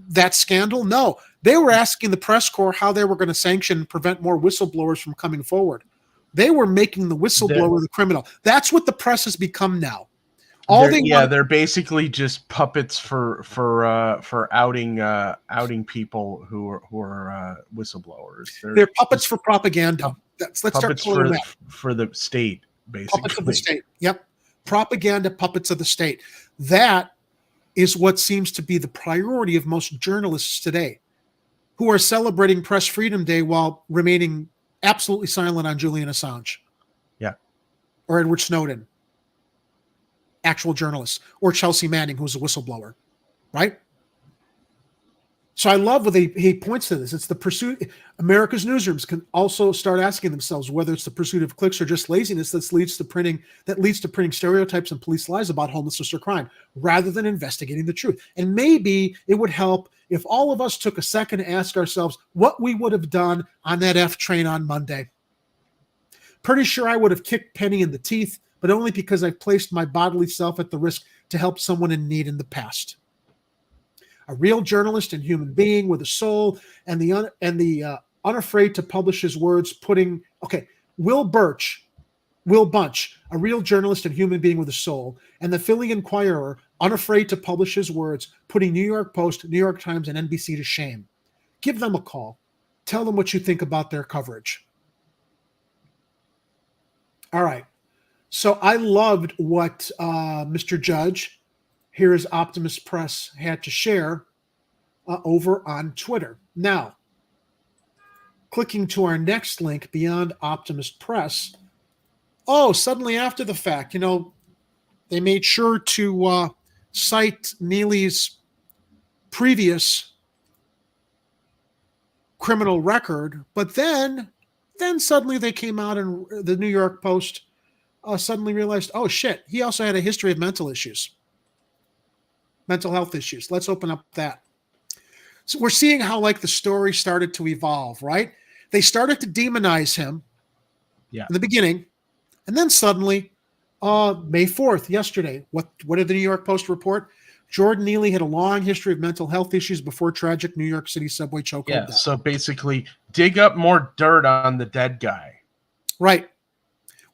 that scandal? No, they were asking the press corps how they were going to sanction and prevent more whistleblowers from coming forward. They were making the whistleblower the criminal. That's what the press has become now. They're basically just puppets for outing people who are whistleblowers. They're puppets for propaganda. Let's start calling that for the state, basically. Puppets of the state. Yep, propaganda puppets of the state. That is what seems to be the priority of most journalists today, who are celebrating Press Freedom Day while remaining absolutely silent on Julian Assange. Yeah, or Edward Snowden. Actual journalists, or Chelsea Manning, who's a whistleblower, right? So I love what he points to this. It's the pursuit. America's newsrooms can also start asking themselves whether it's the pursuit of clicks or just laziness that leads to printing stereotypes and police lies about homelessness or crime, rather than investigating the truth. And maybe it would help if all of us took a second to ask ourselves what we would have done on that F train on Monday. Pretty sure I would have kicked Penny in the teeth, but only because I've placed my bodily self at the risk to help someone in need in the past. A real journalist and human being with a soul and the unafraid to publish his words, Will Bunch, a real journalist and human being with a soul, and the Philly Inquirer, unafraid to publish his words, putting New York Post, New York Times, and NBC to shame. Give them a call. Tell them what you think about their coverage. All right. So I loved what Mr. Judge, here is Optimist Press, had to share over on Twitter. Now, clicking to our next link, Beyond Optimist Press, suddenly after the fact, they made sure to cite Neely's previous criminal record, but then suddenly they came out and the New York Post suddenly realized, oh shit, he also had a history of mental health issues. Let's open up that. So we're seeing how the story started to evolve, right? They started to demonize him in the beginning, and then suddenly, May 4th, yesterday, what did the New York Post report? Jordan Neely had a long history of mental health issues before tragic New York City subway chokehold death. So basically, dig up more dirt on the dead guy. Right.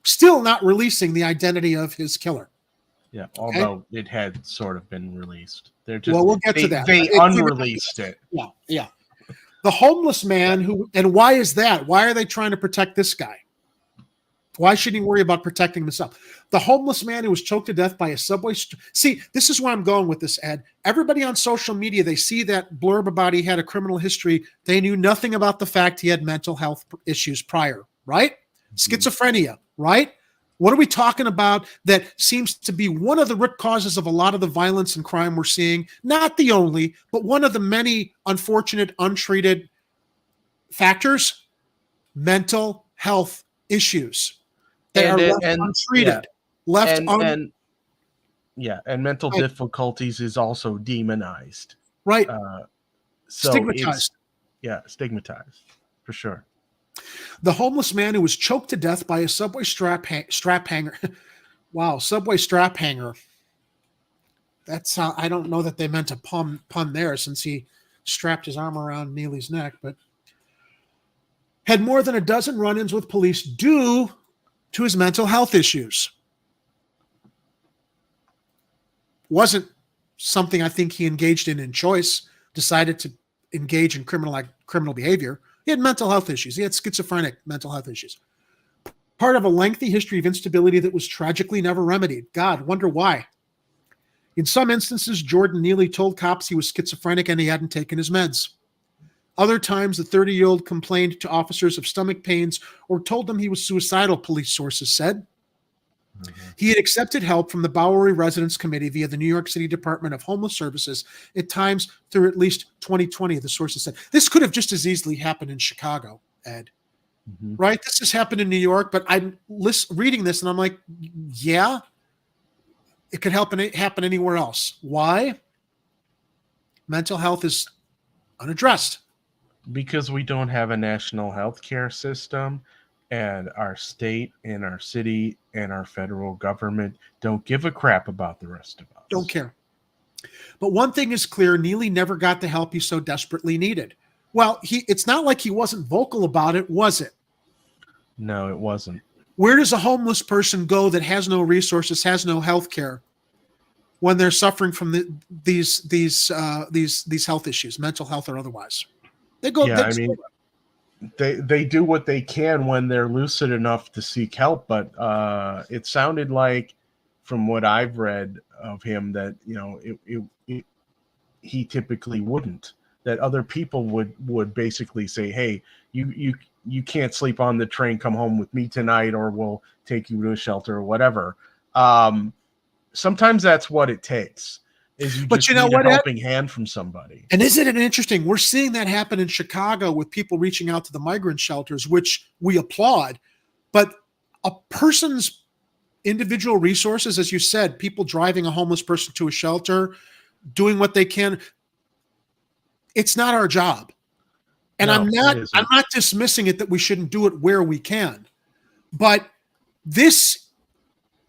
Still not releasing the identity of his killer. Yeah, although it had sort of been released. We'll get to that. They unreleased it. Yeah. The homeless man and why is that? Why are they trying to protect this guy? Why should he worry about protecting himself? The homeless man who was choked to death by a subway. See, this is where I'm going with this, Ed. Everybody on social media, they see that blurb about he had a criminal history. They knew nothing about the fact he had mental health issues prior, right? Schizophrenia, right? What are we talking about that seems to be one of the root causes of a lot of the violence and crime we're seeing? Not the only, but one of the many unfortunate, untreated factors, mental health issues. They are left untreated. And mental difficulties is also demonized. Right. Stigmatized. Stigmatized, for sure. The homeless man who was choked to death by a subway strap hanger. Wow, subway strap hanger. That's I don't know that they meant a pun there, since he strapped his arm around Neely's neck, but had more than a dozen run-ins with police due to his mental health issues. Wasn't something I think he engaged in choice, decided to engage in criminal behavior. He had mental health issues. He had schizophrenic mental health issues. Part of a lengthy history of instability that was tragically never remedied. God, wonder why. In some instances, Jordan Neely told cops he was schizophrenic and he hadn't taken his meds. Other times, the 30-year-old complained to officers of stomach pains or told them he was suicidal, police sources said. He had accepted help from the Bowery Residence Committee via the New York City Department of Homeless Services at times through at least 2020, the sources said. This could have just as easily happened in Chicago, Ed. Right? This has happened in New York, but I'm reading this and I'm like, yeah, it could happen anywhere else. Why? Mental health is unaddressed. Because we don't have a national health care system, and our state and our city and our federal government don't give a crap about the rest of us. Don't care. But one thing is clear, Neely never got the help he so desperately needed. Well, it's not like he wasn't vocal about it, was it? No, it wasn't. Where does a homeless person go that has no resources, has no health care, when they're suffering from these health issues, mental health or otherwise? They go. Yeah, they do what they can when they're lucid enough to seek help, but it sounded like, from what I've read of him, that he typically wouldn't. That other people would basically say, "Hey, you can't sleep on the train. Come home with me tonight, or we'll take you to a shelter or whatever." Sometimes that's what it takes. But you know what? A helping hand from somebody. And isn't it interesting? We're seeing that happen in Chicago with people reaching out to the migrant shelters, which we applaud. But a person's individual resources, as you said, people driving a homeless person to a shelter, doing what they can, it's not our job. And no, I'm not dismissing it that we shouldn't do it where we can. But this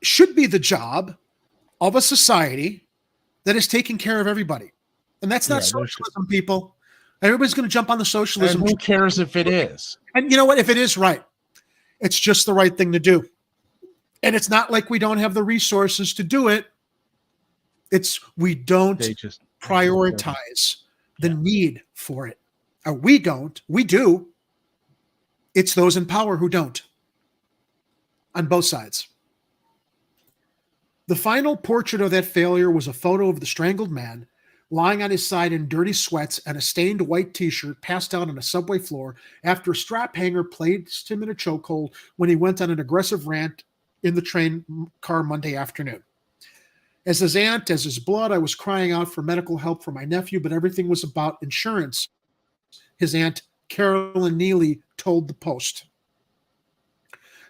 should be the job of a society that is taking care of everybody. And that's not socialism, people. Everybody's going to jump on the socialism. And who cares if it is? And you know what? If it is right, it's just the right thing to do. And it's not like we don't have the resources to do it. It's we don't prioritize the need for it. Or we don't. We do. It's those in power who don't. on both sides. The final portrait of that failure was a photo of the strangled man lying on his side in dirty sweats and a stained white t-shirt, passed out on a subway floor after a strap hanger placed him in a chokehold when he went on an aggressive rant in the train car Monday afternoon. As his aunt, as his blood, I was crying out for medical help for my nephew, but everything was about insurance, his aunt, Carolyn Neely, told the Post.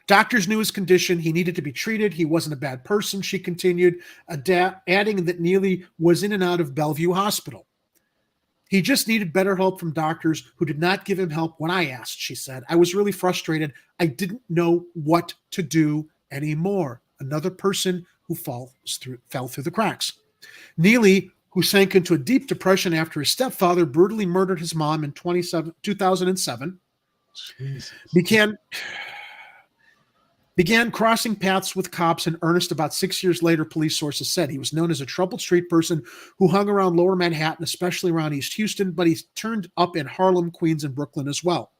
Doctors knew his condition. He needed to be treated. He wasn't a bad person, she continued, adding that Neely was in and out of Bellevue Hospital. He just needed better help from doctors who did not give him help when I asked, she said. I was really frustrated. I didn't know what to do anymore. Another person who fell through the cracks. Neely, who sank into a deep depression after his stepfather brutally murdered his mom in 2007, began crossing paths with cops in earnest about 6 years later, police sources said. He was known as a troubled street person who hung around lower Manhattan, especially around East Houston, but he turned up in Harlem, Queens, and Brooklyn as well.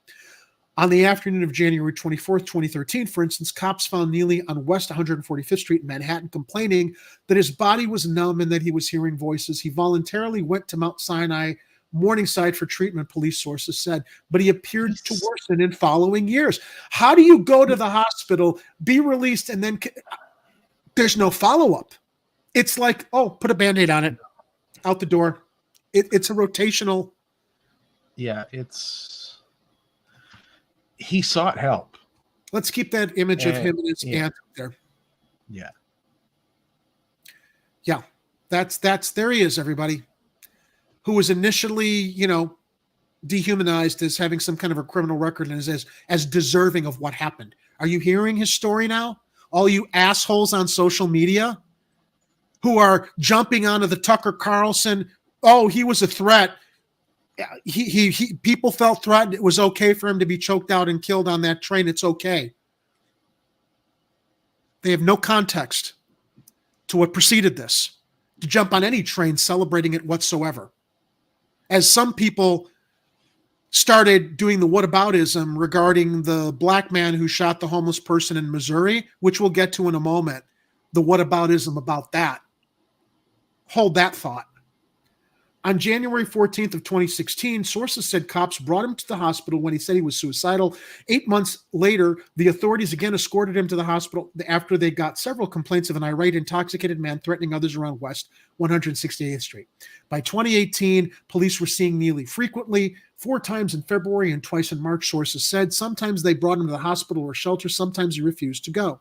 On the afternoon of January 24th, 2013, for instance, cops found Neely on West 145th Street in Manhattan complaining that his body was numb and that he was hearing voices. He voluntarily went to Mount Sinai Morningside for treatment, police sources said, but he appeared to worsen in following years. How do you go to the hospital, be released, and then there's no follow-up? It's like, oh, put a Band-Aid on it, out the door. It's a rotational. Yeah, he sought help. Let's keep that image of him and his aunt there. Yeah. Yeah, that's there he is, everybody. Who was initially, dehumanized as having some kind of a criminal record and is as deserving of what happened. Are you hearing his story now? All you assholes on social media who are jumping onto the Tucker Carlson, oh, he was a threat. People felt threatened. It was okay for him to be choked out and killed on that train. It's okay. They have no context to what preceded this, to jump on any train celebrating it whatsoever. As some people started doing the whataboutism regarding the black man who shot the homeless person in Missouri, which we'll get to in a moment, the whataboutism about that. Hold that thought. On January 14th of 2016, sources said cops brought him to the hospital when he said he was suicidal. 8 months later, the authorities again escorted him to the hospital after they got several complaints of an irate, intoxicated man threatening others around West 168th Street. By 2018, police were seeing Neely frequently, 4 times in February and twice in March, sources said. Sometimes they brought him to the hospital or shelter. Sometimes he refused to go.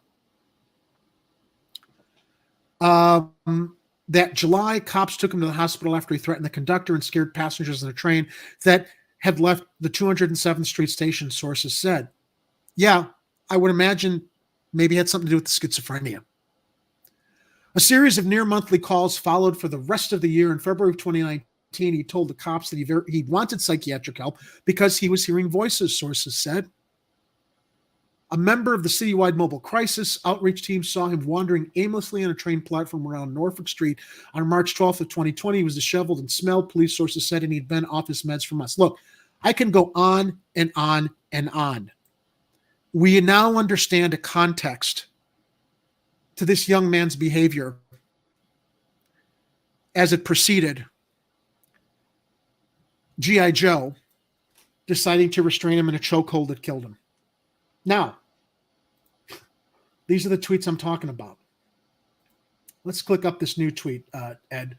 That July, cops took him to the hospital after he threatened the conductor and scared passengers on a train that had left the 207th Street station, sources said. Yeah, I would imagine maybe it had something to do with the schizophrenia. A series of near-monthly calls followed for the rest of the year. In February of 2019, he told the cops that he wanted psychiatric help because he was hearing voices, sources said. A member of the citywide mobile crisis outreach team saw him wandering aimlessly on a train platform around Norfolk Street on March 12th of 2020. He was disheveled and smelled, police sources said, and he'd been off his meds for months. Look, I can go on and on and on. We now understand a context to this young man's behavior as it proceeded. G.I. Joe deciding to restrain him in a chokehold that killed him. Now, these are the tweets I'm talking about. Let's click up this new tweet, Ed,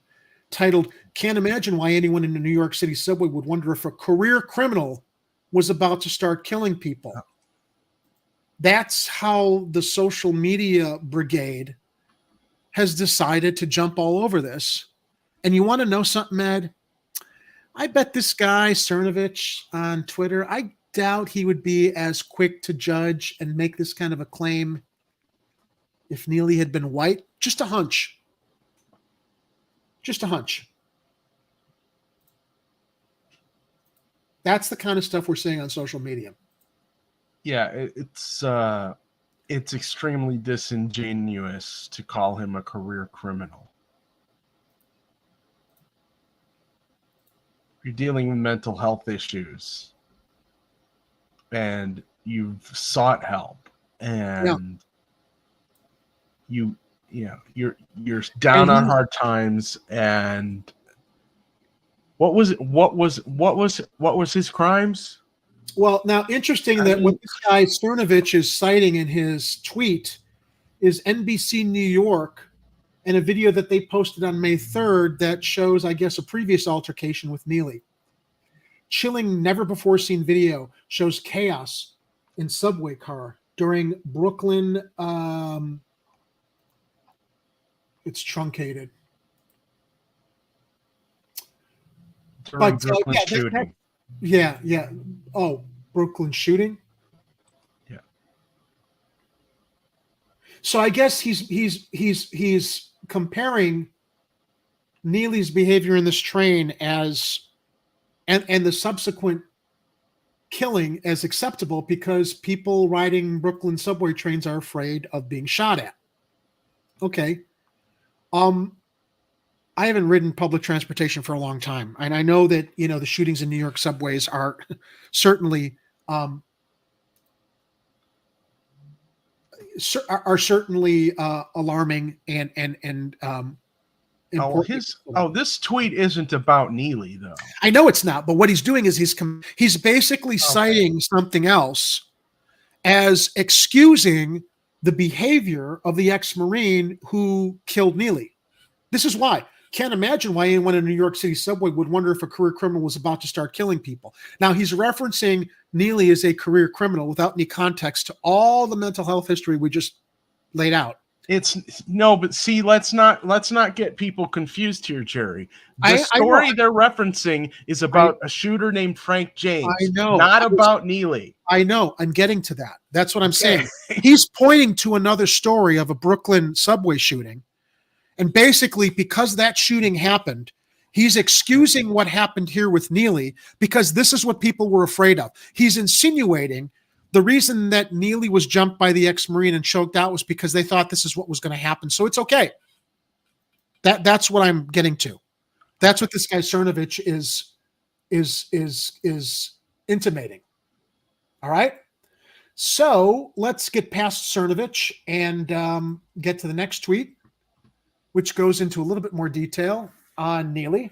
titled, "Can't imagine why anyone in the New York City subway would wonder if a career criminal was about to start killing people." That's how the social media brigade has decided to jump all over this. And you want to know something, Ed? I bet this guy, Cernovich, on Twitter, I doubt he would be as quick to judge and make this kind of a claim if Neely had been white. Just a hunch. Just a hunch. That's the kind of stuff we're seeing on social media. Yeah, it's extremely disingenuous to call him a career criminal. You're dealing with mental health issues and you've sought help, and you're down on hard times. And what was his crimes? Well, now interesting that what this guy Cernovich is citing in his tweet is NBC New York and a video that they posted on May 3rd that shows, I guess, a previous altercation with Neely. Chilling, never-before-seen video shows chaos in subway car during Brooklyn. It's truncated. During Brooklyn shooting. Yeah. Oh, Brooklyn shooting. Yeah. So I guess he's comparing Neely's behavior in this train as and the subsequent killing as acceptable because people riding Brooklyn subway trains are afraid of being shot at. Okay. I haven't ridden public transportation for a long time, and I know that the shootings in New York subways are certainly alarming and this tweet isn't about Neely though. I know it's not, but what he's doing is he's basically citing something else as excusing the behavior of the ex-Marine who killed Neely. This is why. Can't imagine why anyone in a New York City subway would wonder if a career criminal was about to start killing people. Now, he's referencing Neely as a career criminal without any context to all the mental health history we just laid out. But see, let's not get people confused here, Jerry. The story they're referencing is about a shooter named Frank James. I know. Not about Neely. I know. I'm getting to that. That's what I'm saying. He's pointing to another story of a Brooklyn subway shooting. And basically, because that shooting happened, he's excusing what happened here with Neely because this is what people were afraid of. He's insinuating the reason that Neely was jumped by the ex-Marine and choked out was because they thought this is what was going to happen. So it's okay. That's what I'm getting to. That's what this guy Cernovich is intimating. All right. So let's get past Cernovich and get to the next tweet, which goes into a little bit more detail on Neely.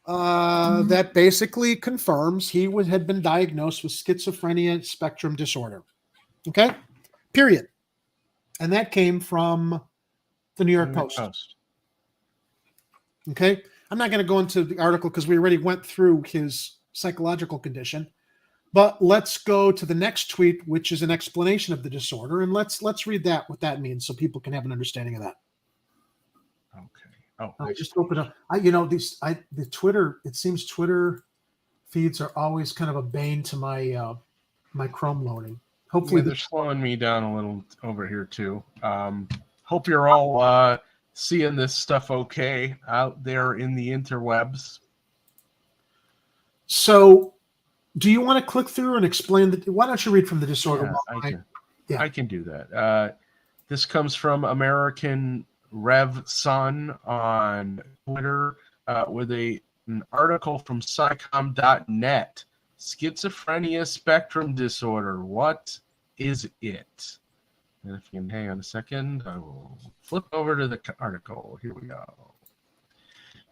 That basically confirms he had been diagnosed with schizophrenia spectrum disorder. Okay? Period. And that came from the New York Post. Okay? I'm not going to go into the article because we already went through his psychological condition. But let's go to the next tweet, which is an explanation of the disorder, and let's read that, what that means, so people can have an understanding of that. Okay. Oh, I just opened up. The Twitter. It seems Twitter feeds are always kind of a bane to my my Chrome loading. Hopefully, they're slowing me down a little over here too. Hope you're all seeing this stuff okay out there in the interwebs. So. Do you want to click through and explain that? Why don't you read from the disorder? I can do that. This comes from American Rev Sun on Twitter with an article from psychom.net. Schizophrenia spectrum disorder. What is it? And if you can hang on a second, I will flip over to the article. Here we go.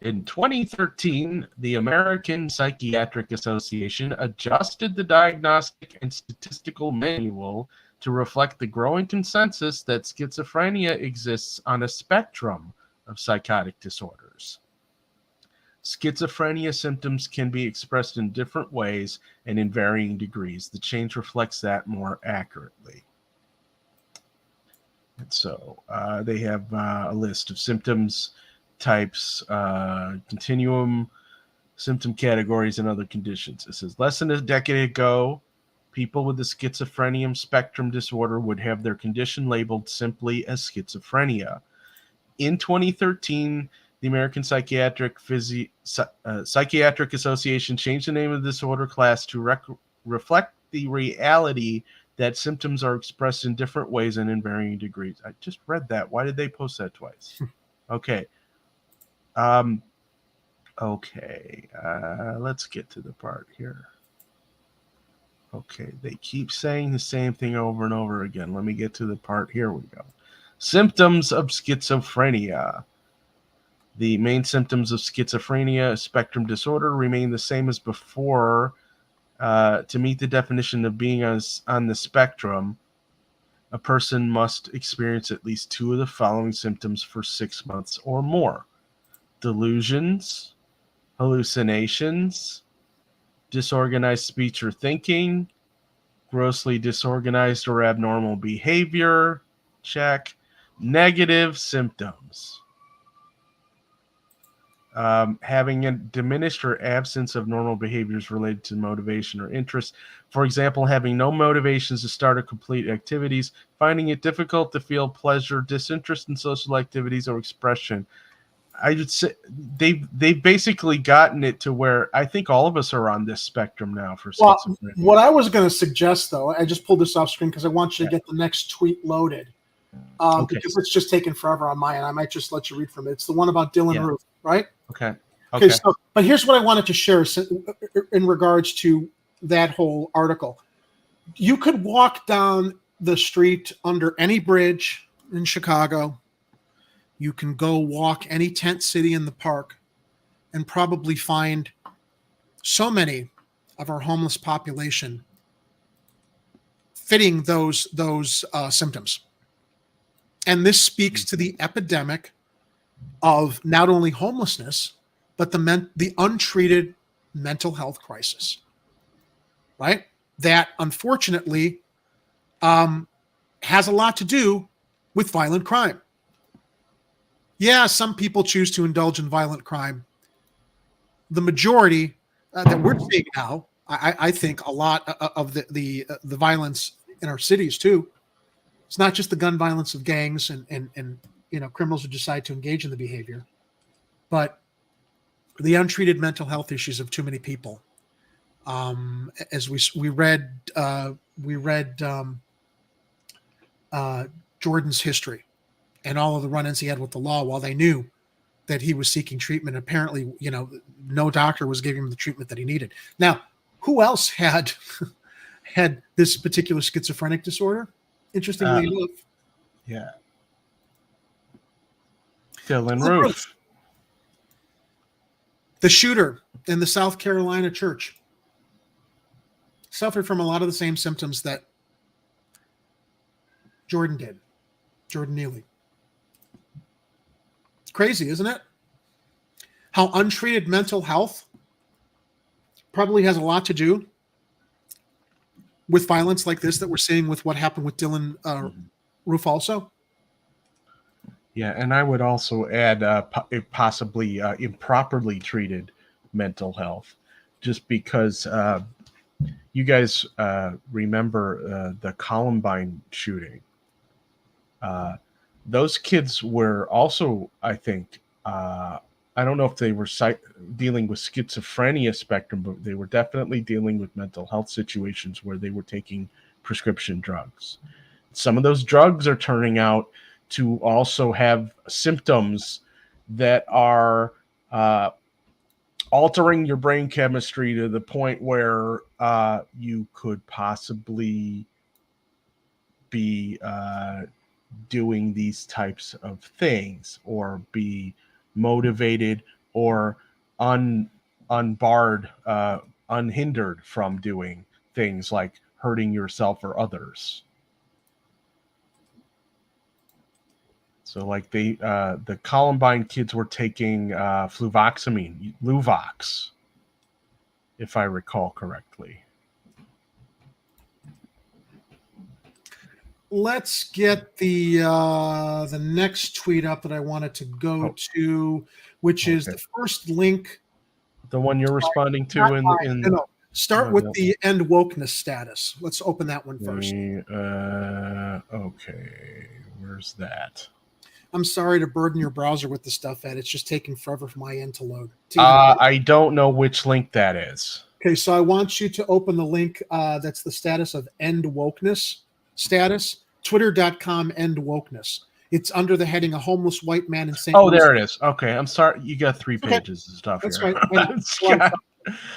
In 2013, the American Psychiatric Association adjusted the Diagnostic and Statistical Manual to reflect the growing consensus that schizophrenia exists on a spectrum of psychotic disorders. Schizophrenia symptoms can be expressed in different ways and in varying degrees. The change reflects that more accurately. And so they have a list of symptoms, types, continuum, symptom categories, and other conditions. It says less than a decade ago, people with the schizophrenia spectrum disorder would have their condition labeled simply as schizophrenia. In 2013, the American Psychiatric Association changed the name of the disorder class to reflect the reality that symptoms are expressed in different ways and in varying degrees. I just read that. Why did they post that twice? Okay. Let's get to the part here. Okay, they keep saying the same thing over and over again. Let me get to the part. Here we go. Symptoms of schizophrenia. The main symptoms of schizophrenia, spectrum disorder, remain the same as before. To meet the definition of being on the spectrum, a person must experience at least 2 of the following symptoms for 6 months or more: delusions, hallucinations, disorganized speech or thinking, grossly disorganized or abnormal behavior, check, negative symptoms. Having a diminished or absence of normal behaviors related to motivation or interest. For example, having no motivations to start or complete activities, finding it difficult to feel pleasure, disinterest in social activities or expression. I would say they've basically gotten it to where I think all of us are on this spectrum now for schizophrenia. What I was going to suggest, though, I just pulled this off screen because I want you to get the next tweet loaded. Because it's just taking forever on my end. I might just let you read from it. It's the one about Dylan Roof, right? Okay. So, but here's what I wanted to share in regards to that whole article. You could walk down the street under any bridge in Chicago. You can go walk any tent city in the park and probably find so many of our homeless population fitting those symptoms. And this speaks to the epidemic of not only homelessness, but the untreated mental health crisis, right? That unfortunately has a lot to do with violent crime. Yeah, some people choose to indulge in violent crime. The majority that we're seeing now, I think a lot of the violence in our cities too. It's not just the gun violence of gangs and criminals who decide to engage in the behavior, but the untreated mental health issues of too many people. As we read Jordan's history and all of the run-ins he had with the law, while they knew that he was seeking treatment, apparently, no doctor was giving him the treatment that he needed. Now, who else had this particular schizophrenic disorder? Interestingly enough. Yeah. Dylan Roof. The shooter in the South Carolina church suffered from a lot of the same symptoms that Jordan did. Jordan Neely. It's crazy, isn't it? How untreated mental health probably has a lot to do with violence like this that we're seeing with what happened with Dylan Roof also. Yeah, and I would also add possibly improperly treated mental health, just because you guys remember the Columbine shooting. Those kids were also, I think, I don't know if they were dealing with schizophrenia spectrum, but they were definitely dealing with mental health situations where they were taking prescription drugs. Some of those drugs are turning out to also have symptoms that are altering your brain chemistry to the point where you could possibly be doing these types of things, or be motivated or unbarred, unhindered from doing things like hurting yourself or others. So like the Columbine kids were taking fluvoxamine, Luvox, if I recall correctly. Let's get the next tweet up that I wanted to go to, which is the first link. The one you're responding to Start with the end wokeness status. Let's open that one first. Okay, where's that? I'm sorry to burden your browser with the stuff, Ed. It's just taking forever for my end to load. I don't know which link that is. Okay, so I want you to open the link that's the status of end wokeness status, twitter.com end wokeness. It's under the heading A Homeless White Man in St. Oh, there it is. Okay, I'm sorry. You got 3 pages of stuff that's here. Right.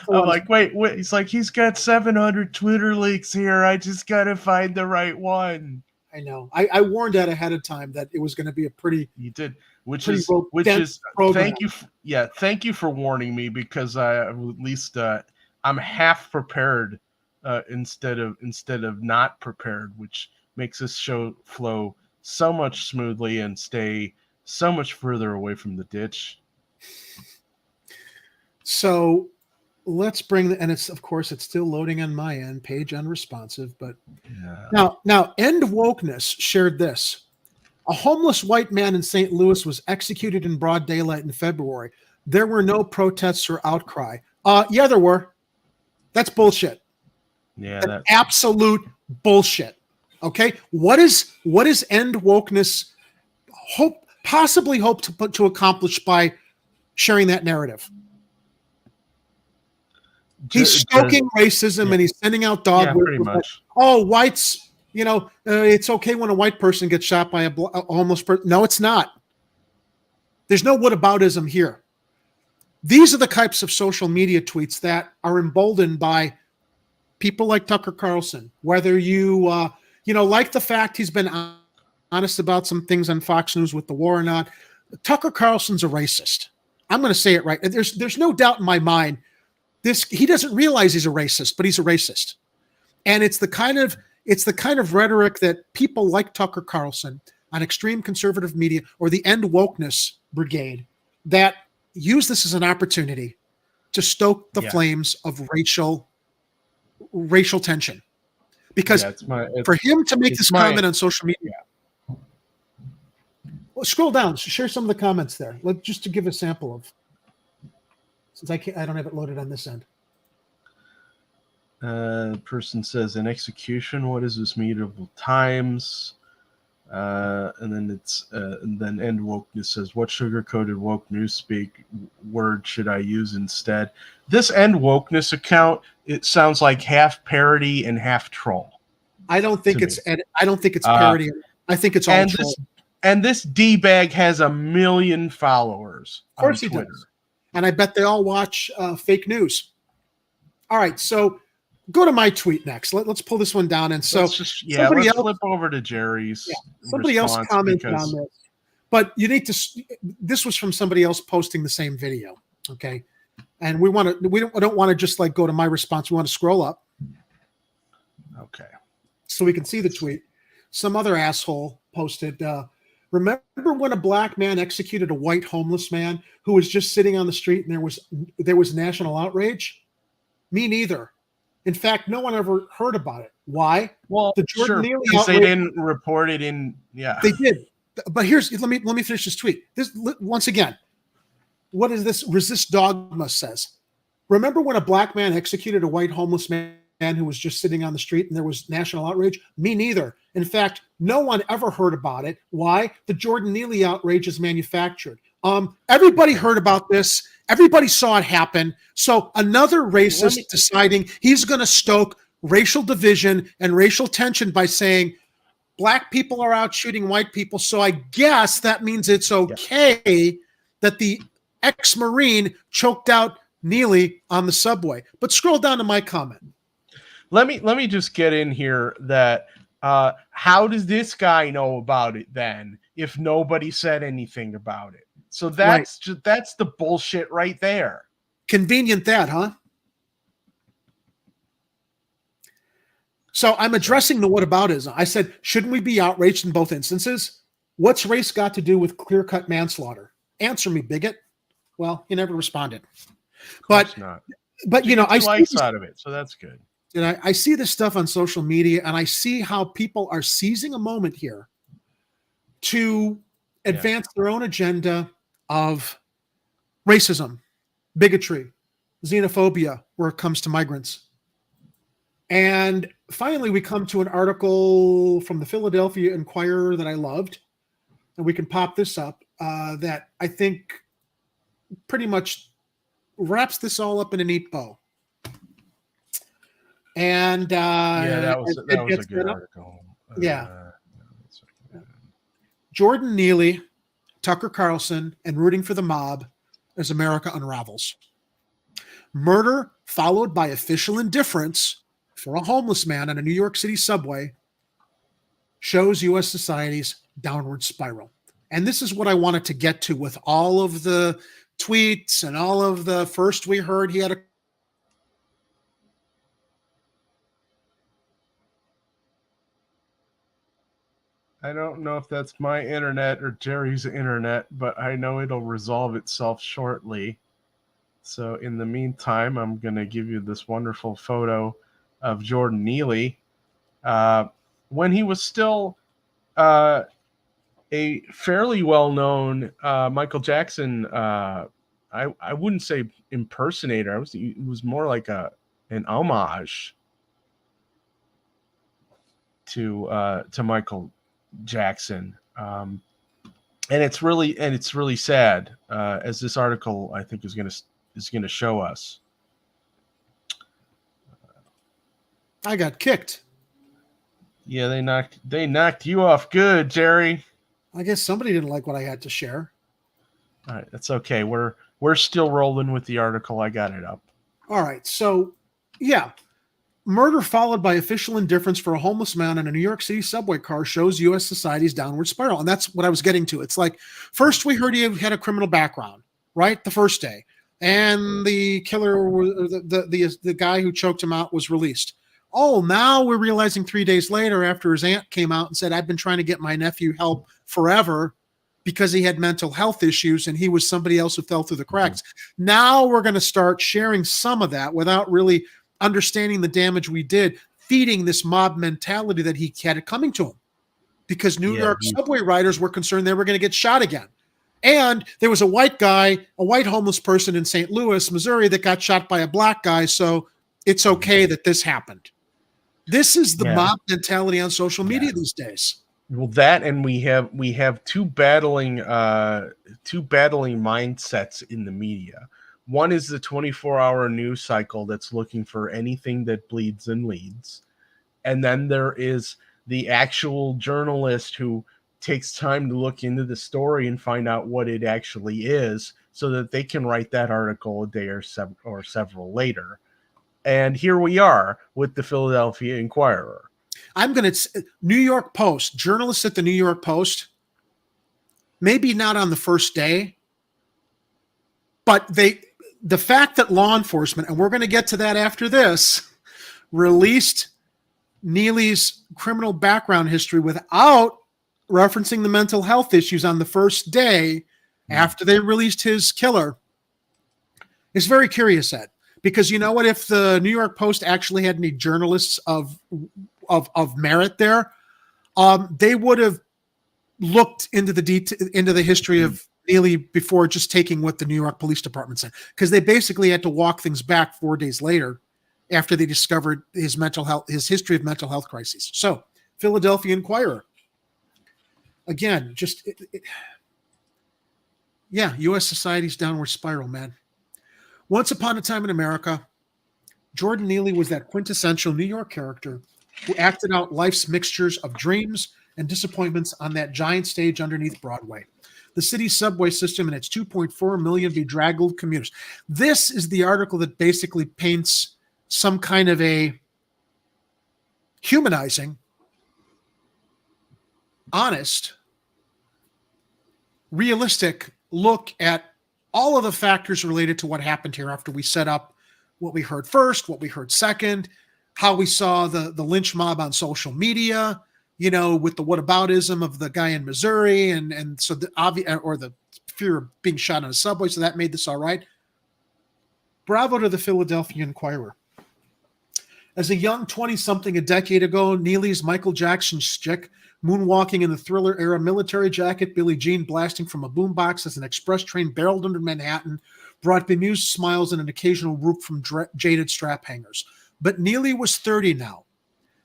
I'm like, wait. He's like, he's got 700 Twitter leaks here. I just got to find the right one. I know. I warned that ahead of time that it was going to be a pretty. You did, which is program. Thank you for warning me, because at least I'm half prepared instead of not prepared, which makes this show flow so much smoothly and stay so much further away from the ditch. So let's bring and it's still loading on my end, page unresponsive, but now End Wokeness shared this. A homeless white man in St. Louis was executed in broad daylight in February. There were no protests or outcry. Yeah, there were. That's bullshit. Yeah, that's absolute bullshit. Okay, what is End Wokeness possibly hope to accomplish by sharing that narrative? He's stoking racism and he's sending out dog pretty much. Oh, whites, it's okay when a white person gets shot by a homeless person. No, it's not. There's no whataboutism here. These are the types of social media tweets that are emboldened by people like Tucker Carlson. Whether you, like the fact he's been honest about some things on Fox News with the war or not, Tucker Carlson's a racist. I'm going to say it right. There's no doubt in my mind. He doesn't realize he's a racist, but he's a racist. And it's the kind of rhetoric that people like Tucker Carlson on extreme conservative media or the End Wokeness Brigade that use this as an opportunity to stoke the flames of racial tension. Because for him to make this comment on social media, well, scroll down, share some of the comments there. Just to give a sample of. Since I don't have it loaded on this end. Person says, in execution, what is this medieval times? And then End Wokeness says, what sugar-coated woke newspeak word should I use instead? This End Wokeness account, it sounds like half parody and half troll. I don't think it's parody. I think it's all troll. This D-bag has 1 million followers. Of course on he Twitter. does. And I bet they all watch fake news. All right, so go to my tweet next. Let's pull this one down. And so let's flip over to Jerry's. Yeah, somebody else commented on this, but you need to. This was from somebody else posting the same video. Okay, and we don't want to just like go to my response. We want to scroll up. Okay, so we can see the tweet. Some other asshole posted. Remember when a black man executed a white homeless man who was just sitting on the street and there was national outrage? Me neither. In fact, no one ever heard about it. Why? Well, the Jordan Neely because they didn't report it in. Yeah, they did. But let me finish this tweet. This once again. What is this? Resist Dogma says. Remember when a black man executed a white homeless man who was just sitting on the street and there was national outrage? Me neither. In fact, no one ever heard about it. Why? The Jordan Neely outrage is manufactured. Everybody heard about this. Everybody saw it happen. So another racist deciding he's going to stoke racial division and racial tension by saying black people are out shooting white people. So I guess that means it's okay that the ex-Marine choked out Neely on the subway. But scroll down to my comment. Let me just get in here that how does this guy know about it then if nobody said anything about it? So that's that's the bullshit right there. Convenient that, huh? So I'm addressing the whataboutism. I said, shouldn't we be outraged in both instances? What's race got to do with clear-cut manslaughter? Answer me, bigot. Well, he never responded. But I see lights out of it, so that's good. And I see this stuff on social media, and I see how people are seizing a moment here to advance their own agenda of racism, bigotry, xenophobia, where it comes to migrants. And finally, we come to an article from the Philadelphia Inquirer that I loved, and we can pop this up, that I think pretty much wraps this all up in a neat bow. And that was a good article. Jordan Neely, Tucker Carlson, and rooting for the mob as America unravels. Murder followed by official indifference for a homeless man on a New York City subway shows U.S. society's downward spiral. And this is what I wanted to get to with all of the tweets and all of the first we heard he had a I don't know if that's my internet or Jerry's internet, but I know it'll resolve itself shortly. So in the meantime, I'm going to give you this wonderful photo of Jordan Neely when he was still a fairly well-known Michael Jackson. I wouldn't say impersonator. It was more like an homage to Michael Jackson, and it's really sad, as this article I think is going to show us. I got kicked. Yeah, they knocked you off good, Jerry. I guess somebody didn't like what I had to share. All right, that's okay. We're still rolling with the article. I got it up. All right, so yeah. Murder followed by official indifference for a homeless man in a New York City subway car shows U.S. society's downward spiral. And that's what I was getting to. It's like, first we heard he had a criminal background, right? The first day. And the killer, the guy who choked him out, was released. Oh, now we're realizing 3 days later, after his aunt came out and said, I've been trying to get my nephew help forever because he had mental health issues and he was somebody else who fell through the cracks. Now we're going to start sharing some of that without really understanding the damage we did, feeding this mob mentality that he had coming to him, because New York subway riders were concerned they were going to get shot again. And there was a white guy, a white homeless person in St. Louis, Missouri, that got shot by a black guy. So it's okay that this happened. This is the mob mentality on social media these days. Well, that, and we have two battling mindsets in the media. One is the 24-hour news cycle that's looking for anything that bleeds and leads. And then there is the actual journalist who takes time to look into the story and find out what it actually is so that they can write that article a day or several later. And here we are with the Philadelphia Inquirer. New York Post, journalists at the New York Post, maybe not on the first day, but the fact that law enforcement, and we're going to get to that after this, released Neely's criminal background history without referencing the mental health issues on the first day after they released his killer is very curious, Ed. Because you know what? If the New York Post actually had any journalists of merit there, they would have looked into the history of Neely before just taking what the New York Police Department said, because they basically had to walk things back 4 days later after they discovered his history of mental health crises. So, Philadelphia Inquirer, again, U.S. society's downward spiral, man. Once upon a time in America, Jordan Neely was that quintessential New York character who acted out life's mixtures of dreams and disappointments on that giant stage underneath Broadway. The city's subway system and its 2.4 million bedraggled commuters. This is the article that basically paints some kind of a humanizing, honest, realistic look at all of the factors related to what happened here after we set up what we heard first, what we heard second, how we saw the lynch mob on social media, with the whataboutism of the guy in Missouri, and so the fear of being shot on a subway, so that made this all right. Bravo to the Philadelphia Inquirer. As a young 20-something a decade ago, Neely's Michael Jackson chick, moonwalking in the Thriller-era military jacket, Billie Jean blasting from a boombox as an express train barreled under Manhattan, brought bemused smiles and an occasional whoop from jaded strap hangers. But Neely was 30 now,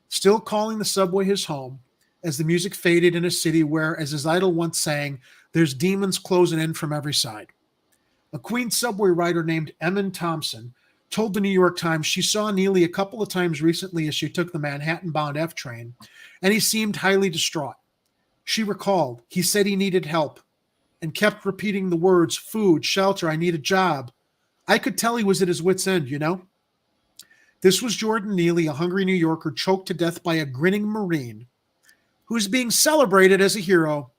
still calling the subway his home, as the music faded in a city where, as his idol once sang, there's demons closing in from every side. A Queens subway rider named Emmon Thompson told the New York Times she saw Neely a couple of times recently as she took the Manhattan-bound F train, and he seemed highly distraught. She recalled, he said he needed help and kept repeating the words, food, shelter, I need a job. I could tell he was at his wit's end, you know? This was Jordan Neely, a hungry New Yorker choked to death by a grinning Marine who's being celebrated as a hero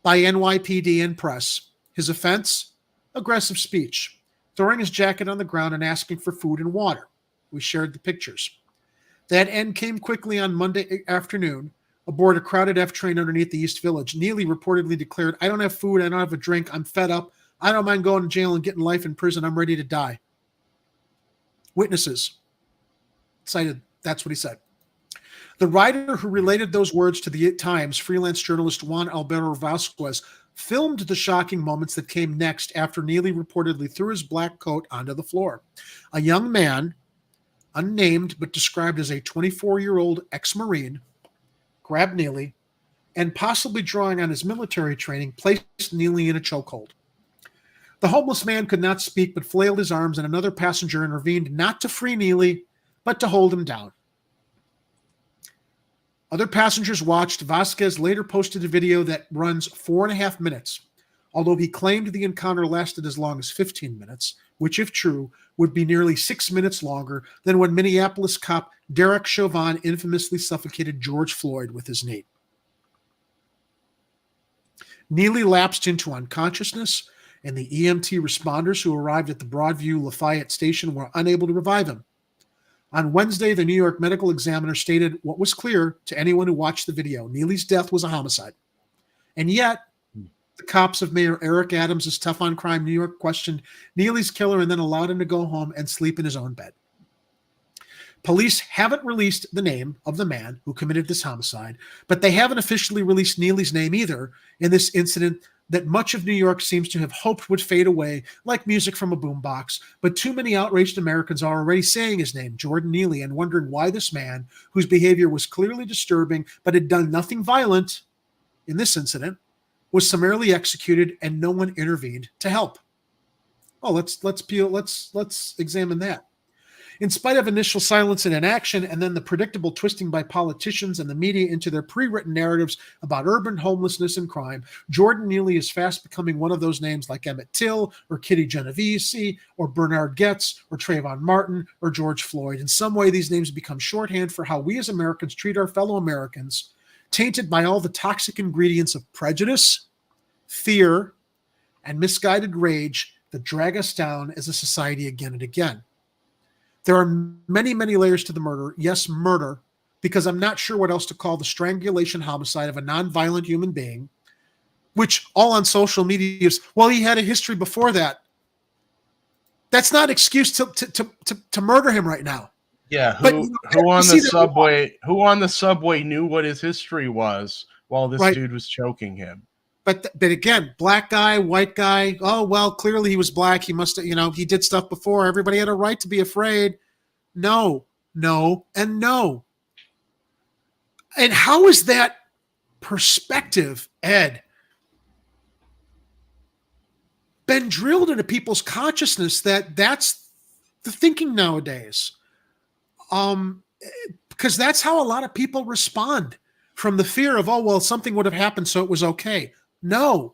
by NYPD and press. His offense? Aggressive speech, throwing his jacket on the ground and asking for food and water. We shared the pictures. That end came quickly on Monday afternoon aboard a crowded F train underneath the East Village. Neely reportedly declared, "I don't have food, I don't have a drink, I'm fed up. I don't mind going to jail and getting life in prison. I'm ready to die." Witnesses cited, that's what he said. The writer who related those words to the Times, freelance journalist Juan Alberto Vasquez, filmed the shocking moments that came next after Neely reportedly threw his black coat onto the floor. A young man, unnamed but described as a 24-year-old ex-Marine, grabbed Neely and, possibly drawing on his military training, placed Neely in a chokehold. The homeless man could not speak but flailed his arms, and another passenger intervened not to free Neely but to hold him down. Other passengers watched. Vasquez later posted a video that runs 4.5 minutes, although he claimed the encounter lasted as long as 15 minutes, which, if true, would be nearly 6 minutes longer than when Minneapolis cop Derek Chauvin infamously suffocated George Floyd with his knee. Neely lapsed into unconsciousness, and the EMT responders who arrived at the Broadview Lafayette station were unable to revive him. On Wednesday, the New York Medical Examiner stated what was clear to anyone who watched the video: Neely's death was a homicide. And yet, the cops of Mayor Eric Adams' Tough on Crime New York questioned Neely's killer and then allowed him to go home and sleep in his own bed. Police haven't released the name of the man who committed this homicide, but they haven't officially released Neely's name either in this incident that much of New York seems to have hoped would fade away like music from a boombox. But too many outraged Americans are already saying his name, Jordan Neely, and wondering why this man, whose behavior was clearly disturbing but had done nothing violent in this incident, was summarily executed and no one intervened to help. Oh, let's examine that. In spite of initial silence and inaction, and then the predictable twisting by politicians and the media into their pre-written narratives about urban homelessness and crime, Jordan Neely is fast becoming one of those names like Emmett Till or Kitty Genovese or Bernard Goetz or Trayvon Martin or George Floyd. In some way, these names become shorthand for how we as Americans treat our fellow Americans, tainted by all the toxic ingredients of prejudice, fear, and misguided rage that drag us down as a society again and again. There are many, many layers to the murder. Yes, murder, because I'm not sure what else to call the strangulation homicide of a nonviolent human being, which all on social media is, well, he had a history before that. That's not an excuse to murder him right now. Yeah, who on the subway knew what his history was while this dude was choking him? But again, black guy, white guy. Oh, well, clearly he was black. He must have, he did stuff before. Everybody had a right to be afraid. No, and no. And how is that perspective, Ed, been drilled into people's consciousness that that's the thinking nowadays? Because that's how a lot of people respond, from the fear of, oh, well, something would have happened, so it was okay. No,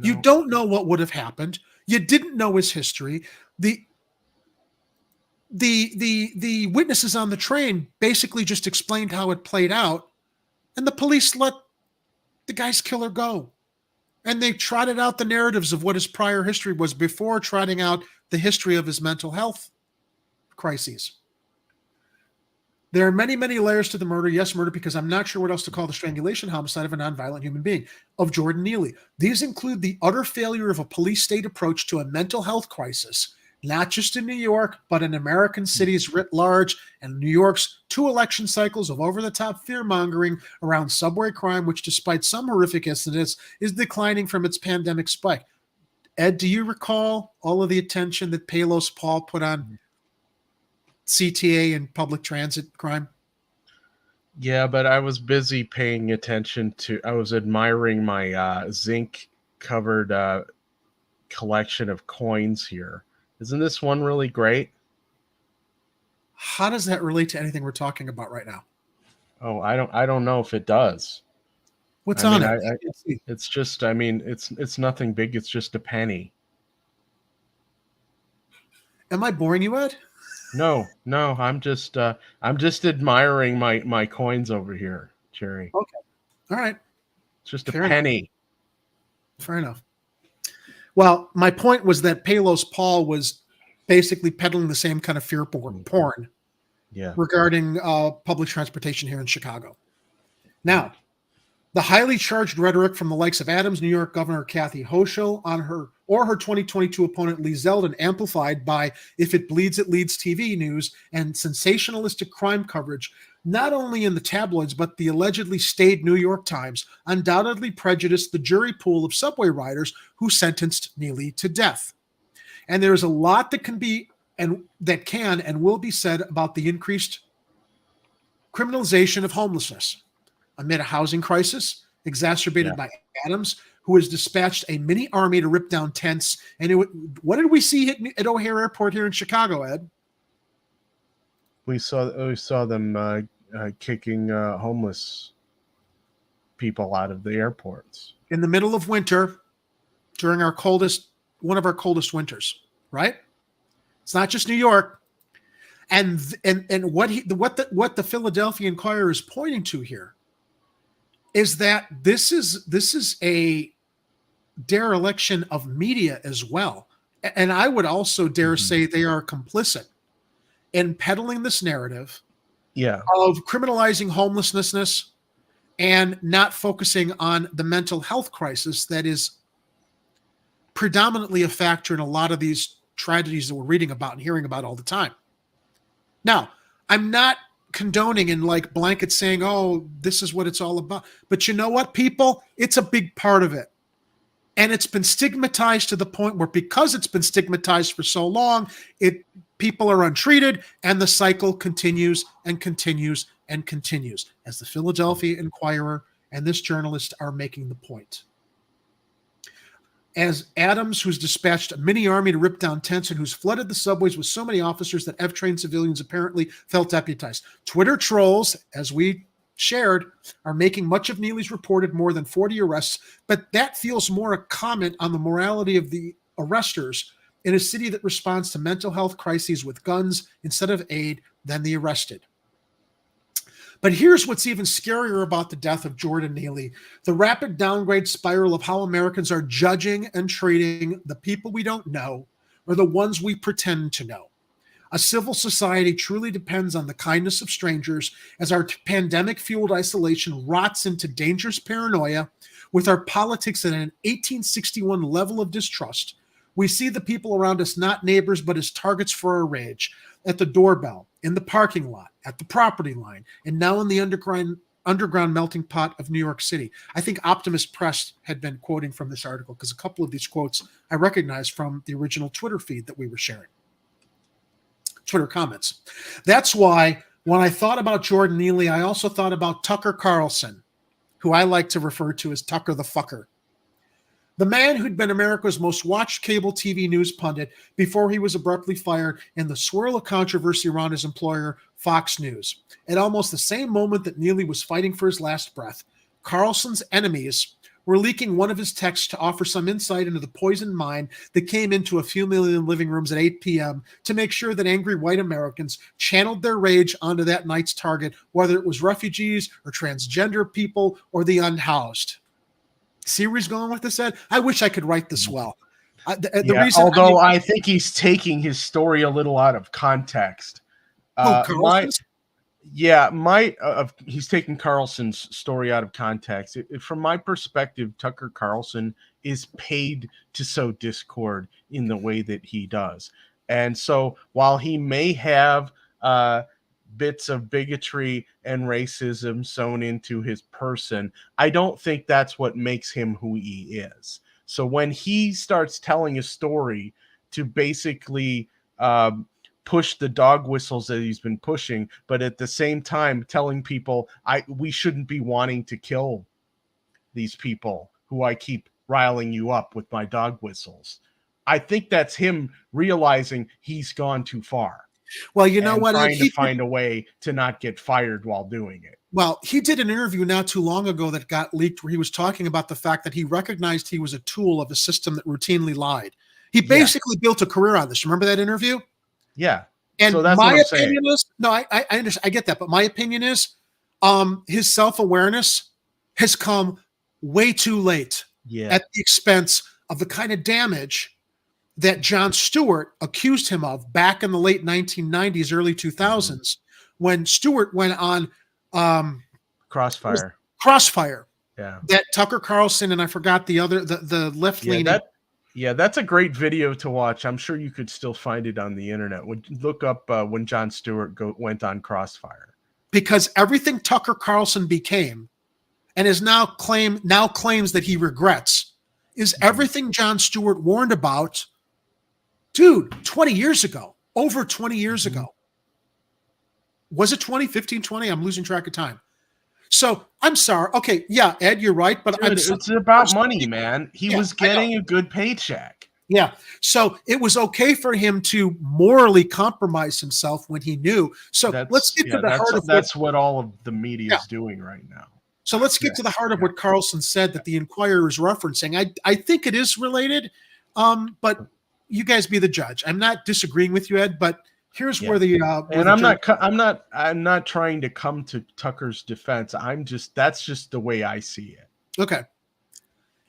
you don't know what would have happened. You didn't know his history. The witnesses on the train basically just explained how it played out, and the police let the guy's killer go. And they trotted out the narratives of what his prior history was before trotting out the history of his mental health crises. There are many, many layers to the murder. Yes, murder, because I'm not sure what else to call the strangulation homicide of a nonviolent human being, of Jordan Neely. These include the utter failure of a police state approach to a mental health crisis, not just in New York, but in American cities writ large, and New York's 2 election cycles of over-the-top fear-mongering around subway crime, which, despite some horrific incidents, is declining from its pandemic spike. Ed, do you recall all of the attention that Palos Paul put on CTA and public transit crime? Yeah, but I was busy paying attention I was admiring my zinc covered collection of coins here. Isn't this one really great? How does that relate to anything we're talking about right now? Oh, I don't know if it does. What's on it? It's just, it's nothing big. It's just a penny. Am I boring you, Ed? No, I'm just admiring my coins over here, Jerry. Okay. All right. It's just a penny. Fair enough. Well, my point was that Palos Paul was basically peddling the same kind of fear porn regarding public transportation here in Chicago. Now, the highly charged rhetoric from the likes of Adams, New York Governor Kathy Hochul on her 2022 opponent Lee Zeldin, amplified by If It Bleeds, It Leads TV news and sensationalistic crime coverage, not only in the tabloids, but the allegedly staid New York Times, undoubtedly prejudiced the jury pool of subway riders who sentenced Neely to death. And there's a lot that can and will be said about the increased criminalization of homelessness amid a housing crisis exacerbated by Adams, who has dispatched a mini army to rip down tents. And what did we see at O'Hare Airport here in Chicago, Ed? We saw them kicking homeless people out of the airports in the middle of winter during one of our coldest winters, right? It's not just New York. And what the Philadelphia Inquirer is pointing to here is that this is a dereliction of media as well. And I would also dare say they are complicit in peddling this narrative of criminalizing homelessness and not focusing on the mental health crisis that is predominantly a factor in a lot of these tragedies that we're reading about and hearing about all the time. Now, I'm not condoning and like blanket saying, oh, this is what it's all about. But you know what, people? It's a big part of it. And it's been stigmatized to the point where, because it's been stigmatized for so long, people are untreated, and the cycle continues and continues and continues, as the Philadelphia Inquirer and this journalist are making the point. As Adams, who's dispatched a mini army to rip down tents and who's flooded the subways with so many officers that F-trained civilians apparently felt deputized. Twitter trolls, as we shared, are making much of Neely's reported more than 40 arrests, but that feels more a comment on the morality of the arresters in a city that responds to mental health crises with guns instead of aid than the arrested. But here's what's even scarier about the death of Jordan Neely: the rapid downgrade spiral of how Americans are judging and treating the people we don't know or the ones we pretend to know. A civil society truly depends on the kindness of strangers, as our pandemic-fueled isolation rots into dangerous paranoia with our politics at an 1861 level of distrust. We see the people around us not neighbors, but as targets for our rage. At the doorbell, in the parking lot, at the property line, and now in the underground melting pot of New York City. I think Optimist Press had been quoting from this article, because a couple of these quotes I recognize from the original Twitter feed that we were sharing. Twitter comments. That's why when I thought about Jordan Neely, I also thought about Tucker Carlson, who I like to refer to as Tucker the Fucker. The man who'd been America's most watched cable TV news pundit before he was abruptly fired in the swirl of controversy around his employer, Fox News. At almost the same moment that Neely was fighting for his last breath, Carlson's enemies were leaking one of his texts to offer some insight into the poisoned mind that came into a few million living rooms at 8 p.m. to make sure that angry white Americans channeled their rage onto that night's target, whether it was refugees or transgender people or the unhoused. See where he's going with this, Ed? I wish I could write this well. Although I think he's taking his story a little out of context. He's taking Carlson's story out of context. From my perspective, Tucker Carlson is paid to sow discord in the way that he does. And so while he may have bits of bigotry and racism sewn into his person, I don't think that's what makes him who he is. So when he starts telling a story to basically push the dog whistles that he's been pushing, but at the same time telling people we shouldn't be wanting to kill these people who I keep riling you up with my dog whistles, I think that's him realizing he's gone too far. Well, you know what? Trying to find a way to not get fired while doing it. Well, he did an interview not too long ago that got leaked where he was talking about the fact that he recognized he was a tool of a system that routinely lied. He basically built a career on this. Remember that interview? Yeah. And so that's my what I'm opinion saying. is, no, I understand, I get that, but my opinion is, his self-awareness has come way too late at the expense of the kind of damage that Jon Stewart accused him of back in the late 1990s, early 2000s, when Stewart went on Crossfire. Yeah. That Tucker Carlson and I forgot the other, the left-leaning. Yeah, that's a great video to watch. I'm sure you could still find it on the internet. Look up when Jon Stewart went on Crossfire. Because everything Tucker Carlson became, and is now claims that he regrets, is everything Jon Stewart warned about, dude, 20 years ago, over 20 years ago. Was it 2015, 20? I'm losing track of time. So I'm sorry. Okay, yeah, Ed, you're right, but Dude, it's about money, man. He was getting a good paycheck. Yeah. So it was okay for him to morally compromise himself when he knew. So let's get to the heart of that's what all of the media is doing right now. So let's get to the heart of what Carlson said that the Inquirer is referencing. I think it is related, but you guys be the judge. I'm not disagreeing with you, Ed, but here's where the I'm not trying to come to Tucker's defense. That's just the way I see it. Okay.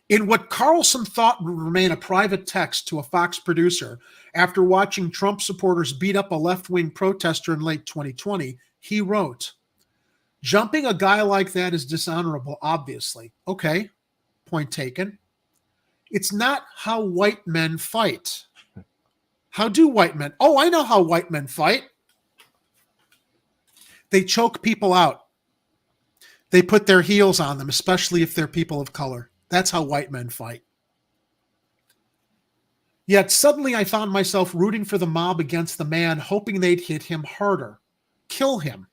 In what Carlson thought would remain a private text to a Fox producer after watching Trump supporters beat up a left-wing protester in late 2020, he wrote, "Jumping a guy like that is dishonorable, obviously." Okay, point taken. It's not how white men fight. How do white men? Oh, I know how white men fight. They choke people out. They put their heels on them, especially if they're people of color. That's how white men fight. Yet suddenly I found myself rooting for the mob against the man, hoping they'd hit him harder, kill him.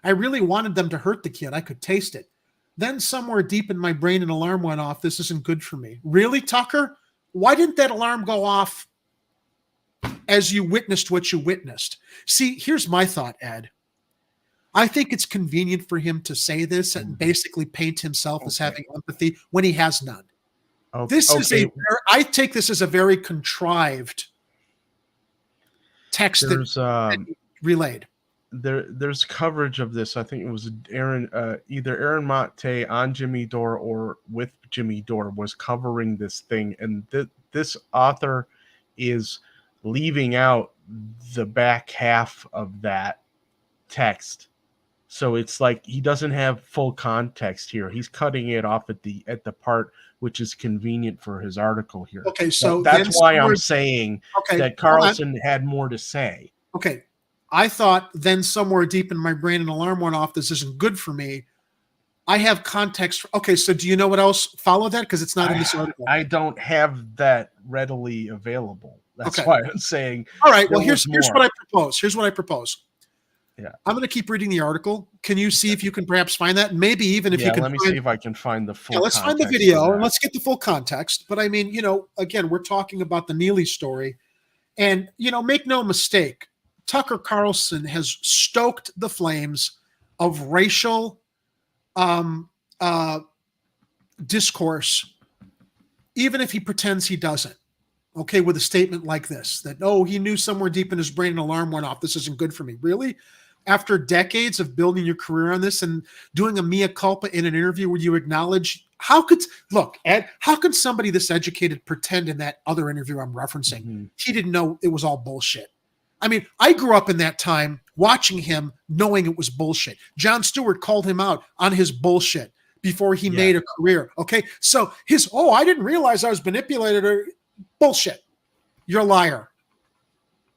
I really wanted them to hurt the kid. I could taste it. Then somewhere deep in my brain, an alarm went off. This isn't good for me. Really, Tucker? Why didn't that alarm go off as you witnessed what you witnessed? See, here's my thought, Ed. I think it's convenient for him to say this and basically paint himself as having empathy when he has none. I take this as a very contrived text that relayed. There's coverage of this. I think it was either Aaron Motte on Jimmy Dore or with Jimmy Dore was covering this thing, and this author is leaving out the back half of that text. So it's like he doesn't have full context here. He's cutting it off at the part which is convenient for his article here. Okay, so that's why I'm saying that Carlson had more to say. Okay, I thought then somewhere deep in my brain an alarm went off. This isn't good for me. I have context. Okay, so do you know what else followed that? Because it's not in this article. I don't have that readily available. That's why I'm saying. All right. Well, here's what I propose. Here's what I propose. Yeah. I'm going to keep reading the article. Can you see if you can perhaps find that? Maybe even if you can. Let me see if I can find the full. Let's find the video and let's get the full context. But I mean, again, we're talking about the Neely story, and make no mistake, Tucker Carlson has stoked the flames of racial discourse, even if he pretends he doesn't. Okay, with a statement like this, that, he knew somewhere deep in his brain an alarm went off. This isn't good for me. Really? After decades of building your career on this and doing a mea culpa in an interview where you acknowledge, Ed, how could somebody this educated pretend in that other interview I'm referencing he didn't know it was all bullshit? I mean, I grew up in that time watching him knowing it was bullshit. Jon Stewart called him out on his bullshit before he made a career. Okay, so I didn't realize I was manipulated or bullshit. You're a liar.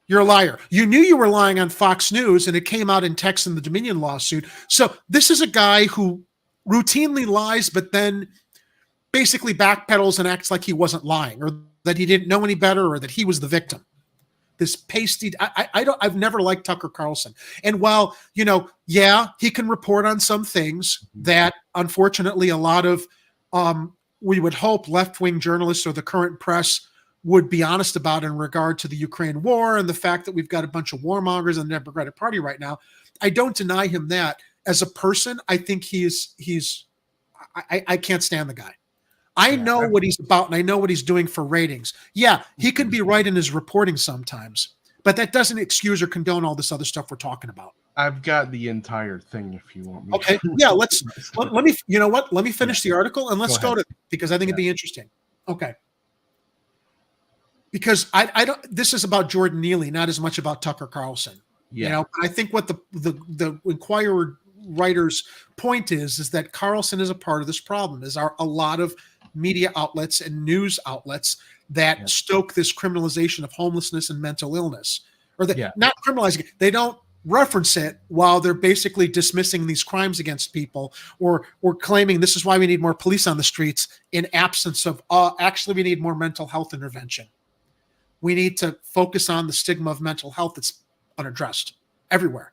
You're a liar. You knew you were lying on Fox News, and it came out in text in the Dominion lawsuit. So this is a guy who routinely lies, but then basically backpedals and acts like he wasn't lying, or that he didn't know any better, or that he was the victim. This pasty. I've never liked Tucker Carlson. And while he can report on some things that unfortunately a lot of we would hope left-wing journalists or the current press would be honest about in regard to the Ukraine war and the fact that we've got a bunch of warmongers in the Democratic Party right now. I don't deny him that. As a person, I think I can't stand the guy. I know what he's about and I know what he's doing for ratings. Yeah, he can be right in his reporting sometimes, But that doesn't excuse or condone all this other stuff we're talking about. I've got the entire thing if you want me. Okay. Yeah, let me, you know what? Let me finish the article and let's go to, because I think it'd be interesting. Okay. Because I don't, this is about Jordan Neely, not as much about Tucker Carlson. Yeah. You know, I think what the Inquirer writer's point is that Carlson is a part of this problem. Is a lot of media outlets and news outlets that stoke this criminalization of homelessness and mental illness, or not criminalizing it. They don't reference it while they're basically dismissing these crimes against people, or claiming this is why we need more police on the streets, in absence of actually we need more mental health intervention. We need to focus on the stigma of mental health that's unaddressed everywhere.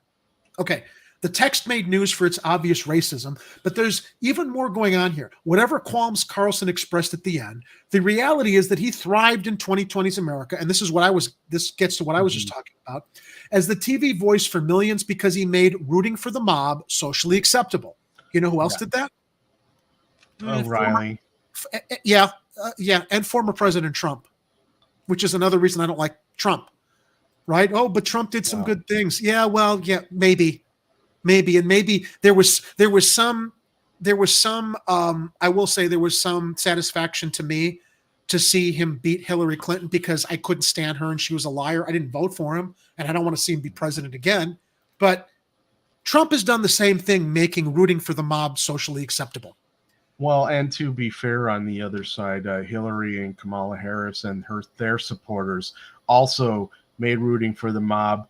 Okay. The text made news for its obvious racism, but there's even more going on here. Whatever qualms Carlson expressed at the end, the reality is that he thrived in 2020's America, and this gets to what I was just talking about, as the TV voice for millions because he made rooting for the mob socially acceptable. You know who else did that? O'Reilly. And former President Trump, which is another reason I don't like Trump, right? Oh, but Trump did some good things. Yeah, well, yeah, maybe, and maybe there was some I will say there was some satisfaction to me to see him beat Hillary Clinton, because I couldn't stand her and she was a liar. I didn't vote for him, and I don't want to see him be president again. But Trump has done the same thing, making rooting for the mob socially acceptable. Well, and to be fair, on the other side, Hillary and Kamala Harris and their supporters also made rooting for the mob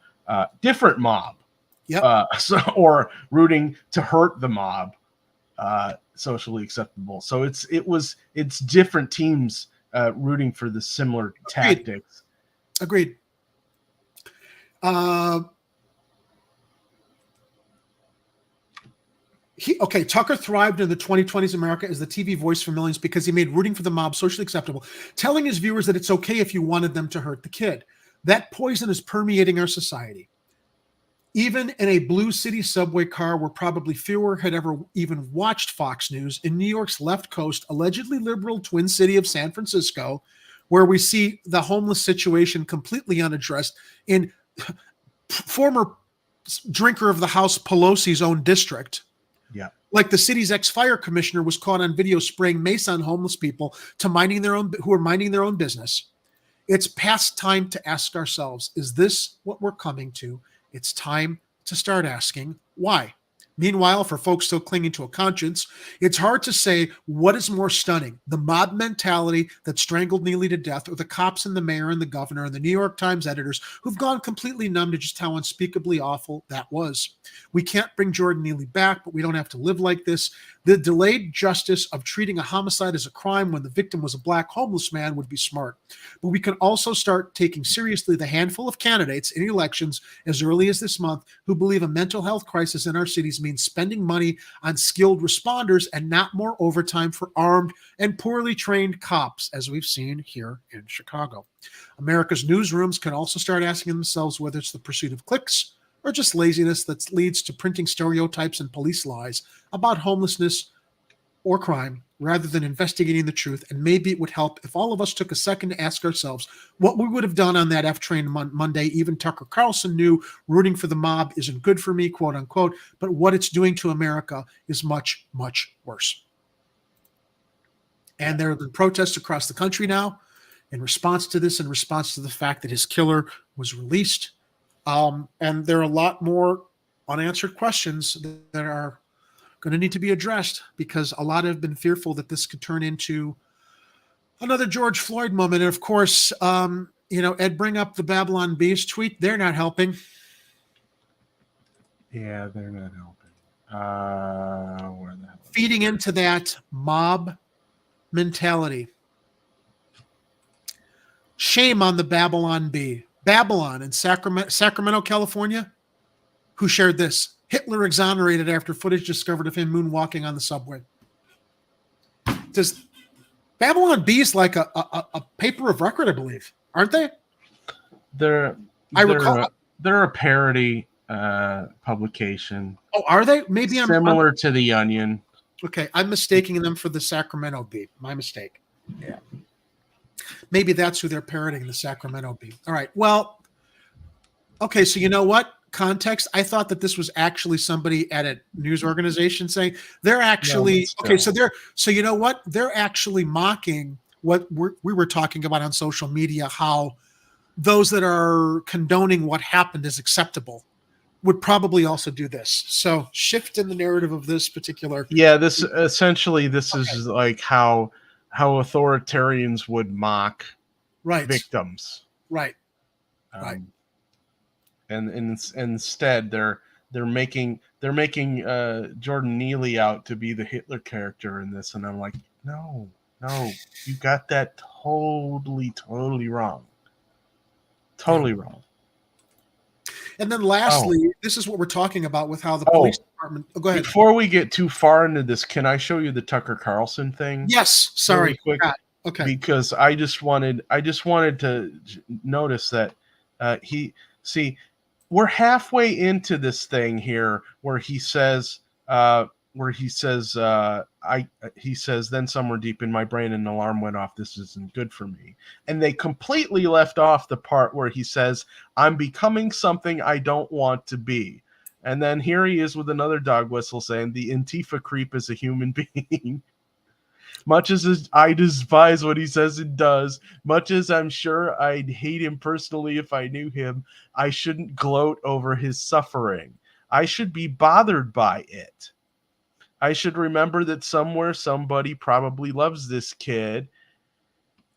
different mob. Or rooting to hurt the mob socially acceptable. So it's different teams rooting for the similar tactics. Agreed. Tucker thrived in the 2020s America as the TV voice for millions because he made rooting for the mob socially acceptable, telling his viewers that it's okay if you wanted them to hurt the kid. That poison is permeating our society. Even in a blue city subway car where probably fewer had ever even watched Fox News, in New York's left coast, allegedly liberal twin city of San Francisco, where we see the homeless situation completely unaddressed, in former drinker of the House Pelosi's own district. Yeah. Like the city's ex-fire commissioner was caught on video spraying mace on homeless people who are minding their own business. It's past time to ask ourselves, is this what we're coming to? It's time to start asking why. Meanwhile, for folks still clinging to a conscience, it's hard to say what is more stunning, the mob mentality that strangled Neely to death, or the cops and the mayor and the governor and the New York Times editors who've gone completely numb to just how unspeakably awful that was. We can't bring Jordan Neely back, but we don't have to live like this. The delayed justice of treating a homicide as a crime when the victim was a black homeless man would be smart. But we can also start taking seriously the handful of candidates in elections as early as this month who believe a mental health crisis in our cities means spending money on skilled responders and not more overtime for armed and poorly trained cops, as we've seen here in Chicago. America's newsrooms can also start asking themselves whether it's the pursuit of clicks or just laziness that leads to printing stereotypes and police lies about homelessness or crime rather than investigating the truth. And maybe it would help if all of us took a second to ask ourselves what we would have done on that F-train Monday. Even Tucker Carlson knew rooting for the mob isn't good for me, quote unquote, but what it's doing to America is much, much worse. And there have been protests across the country now in response to this, in response to the fact that his killer was released. And there are a lot more unanswered questions that are going to need to be addressed, because a lot have been fearful that this could turn into another George Floyd moment. And of course, Ed, bring up the Babylon Bees tweet. They're not helping. Yeah, they're not helping. Where the hell? Feeding into that mob mentality. Shame on the Babylon Bee. Babylon in Sacramento, California, who shared this. Hitler exonerated after footage discovered of him moonwalking on the subway. Does Babylon Bees like a paper of record, I believe, aren't they? They're a parody publication. Oh, are they? Maybe I'm similar to the Onion. Okay, I'm mistaking them for the Sacramento Bee. My mistake. Yeah. Maybe that's who they're parodying, the Sacramento Bee. All right. Well, Okay, so you know what? Context. I thought that this was actually somebody at a news organization saying they're actually okay. So you know what? They're actually mocking what we were talking about on social media. How those that are condoning what happened is acceptable would probably also do this. So shift in the narrative of this particular. Yeah, this essentially is like how authoritarians would mock victims. Right. And instead they're making Jordan Neely out to be the Hitler character in this, and I'm like, no, you got that totally wrong. Totally wrong. And then lastly, this is what we're talking about with how the police department. Oh, go ahead. Before we get too far into this, can I show you the Tucker Carlson thing? Yes. Sorry. Really quick? Okay. Because I just wanted to notice that we're halfway into this thing here where he says then somewhere deep in my brain an alarm went off. This isn't good for me. And they completely left off the part where he says, I'm becoming something I don't want to be. And then here he is with another dog whistle saying the Antifa creep is a human being. Much as I despise what he says and does, much as I'm sure I'd hate him personally if I knew him, I shouldn't gloat over his suffering. I should be bothered by it. I should remember that somewhere somebody probably loves this kid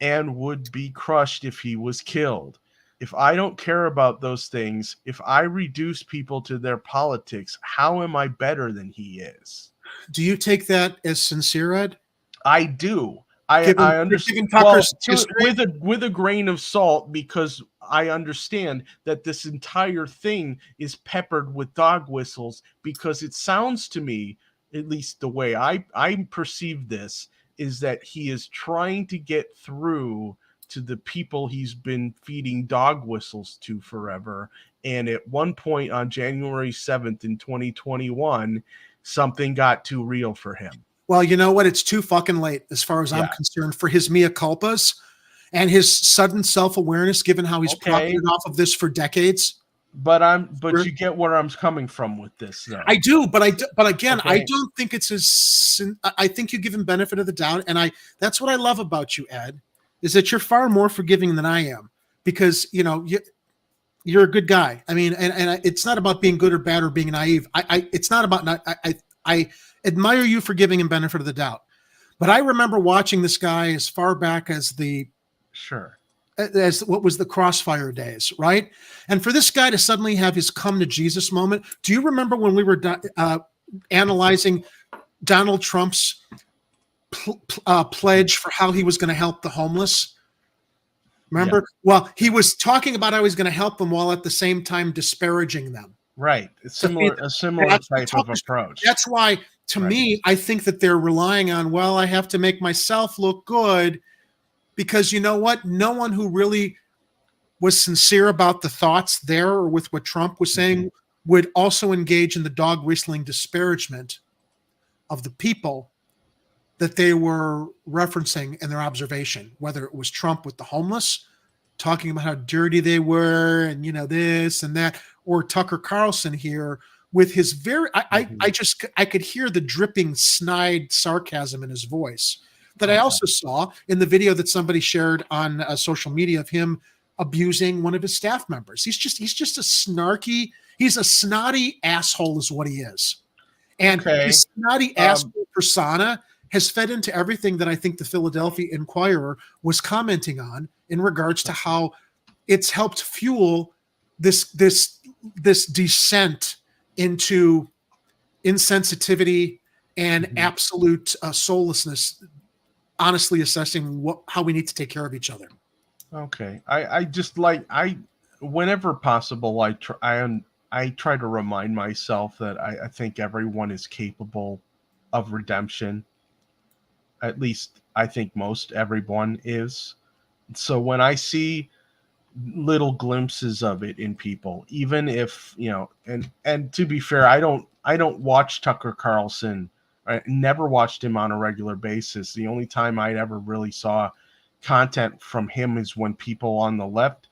and would be crushed if he was killed. If I don't care about those things, if I reduce people to their politics, how am I better than he is? Do you take that as sincere, Ed? I do. I understand with a grain of salt, because I understand that this entire thing is peppered with dog whistles, because it sounds to me, at least the way I perceive this, is that he is trying to get through to the people he's been feeding dog whistles to forever. And at one point on January 7th in 2021, something got too real for him. Well, you know what? It's too fucking late as far as I'm concerned for his mea culpas and his sudden self-awareness, given how he's profited off of this for decades. But you get where I'm coming from with this, though. I do, but again, I don't think it's as. I think you give him benefit of the doubt, and that's what I love about you, Ed, is that you're far more forgiving than I am, because you're a good guy. I mean, and it's not about being good or bad or being naive. It's not about I admire you for giving him benefit of the doubt, but I remember watching this guy as far back as as what was the Crossfire days, right? And for this guy to suddenly have his come to Jesus moment. Do you remember when we were analyzing Donald Trump's pledge for how he was going to help the homeless? Remember? Yeah. Well, he was talking about how he's going to help them while at the same time disparaging them. Right. It's a similar type of approach. That's why, to me, I think that they're relying on, well, I have to make myself look good, because you know what? No one who really was sincere about the thoughts there or with what Trump was saying would also engage in the dog whistling disparagement of the people that they were referencing in their observation, whether it was Trump with the homeless, talking about how dirty they were and, this and that, or Tucker Carlson here with his very, I could hear the dripping snide sarcasm in his voice that I also saw in the video that somebody shared on social media of him abusing one of his staff members. He's just he's a snotty asshole is what he is. And his snotty asshole persona has fed into everything that I think the Philadelphia Inquirer was commenting on in regards to how it's helped fuel this descent into insensitivity and absolute soullessness, honestly assessing how we need to take care of each other. Okay. Whenever possible, I try to remind myself that I think everyone is capable of redemption. At least I think most everyone is. So when I see little glimpses of it in people, even if, and to be fair, I don't watch Tucker Carlson. I never watched him on a regular basis. The only time I ever really saw content from him is when people on the left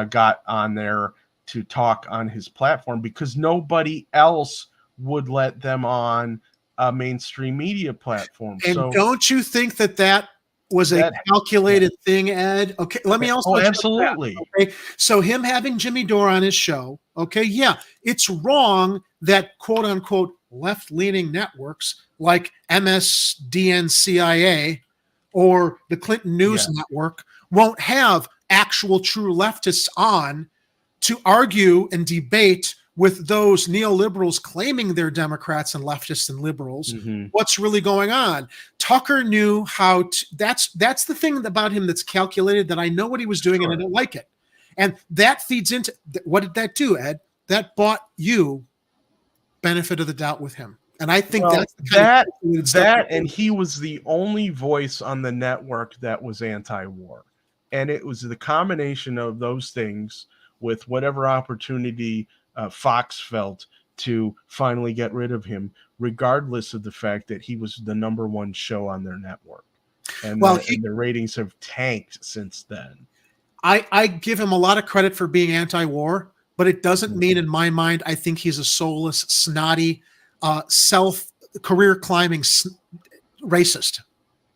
got on there to talk on his platform because nobody else would let them on a mainstream media platform. And so don't you think that was a calculated thing, Ed? Okay, let me also. Oh, absolutely. Okay, so him having Jimmy Dore on his show. Okay, yeah, it's wrong that quote unquote left-leaning networks like MSDNCIA or the Clinton News Network won't have actual true leftists on to argue and debate with those neoliberals claiming they're Democrats and leftists and liberals. What's really going on? Tucker knew how to, that's the thing about him that's calculated, that I know what he was doing and I don't like it. And that feeds into, what did that do, Ed? That bought you benefit of the doubt with him. And I think that's the kind of and he was the only voice on the network that was anti-war. And it was the combination of those things with whatever opportunity Fox felt to finally get rid of him, regardless of the fact that he was the #1 show on their network. And, and the ratings have tanked since then. I give him a lot of credit for being anti-war, but it doesn't mean, in my mind, I think he's a soulless, snotty, career climbing racist,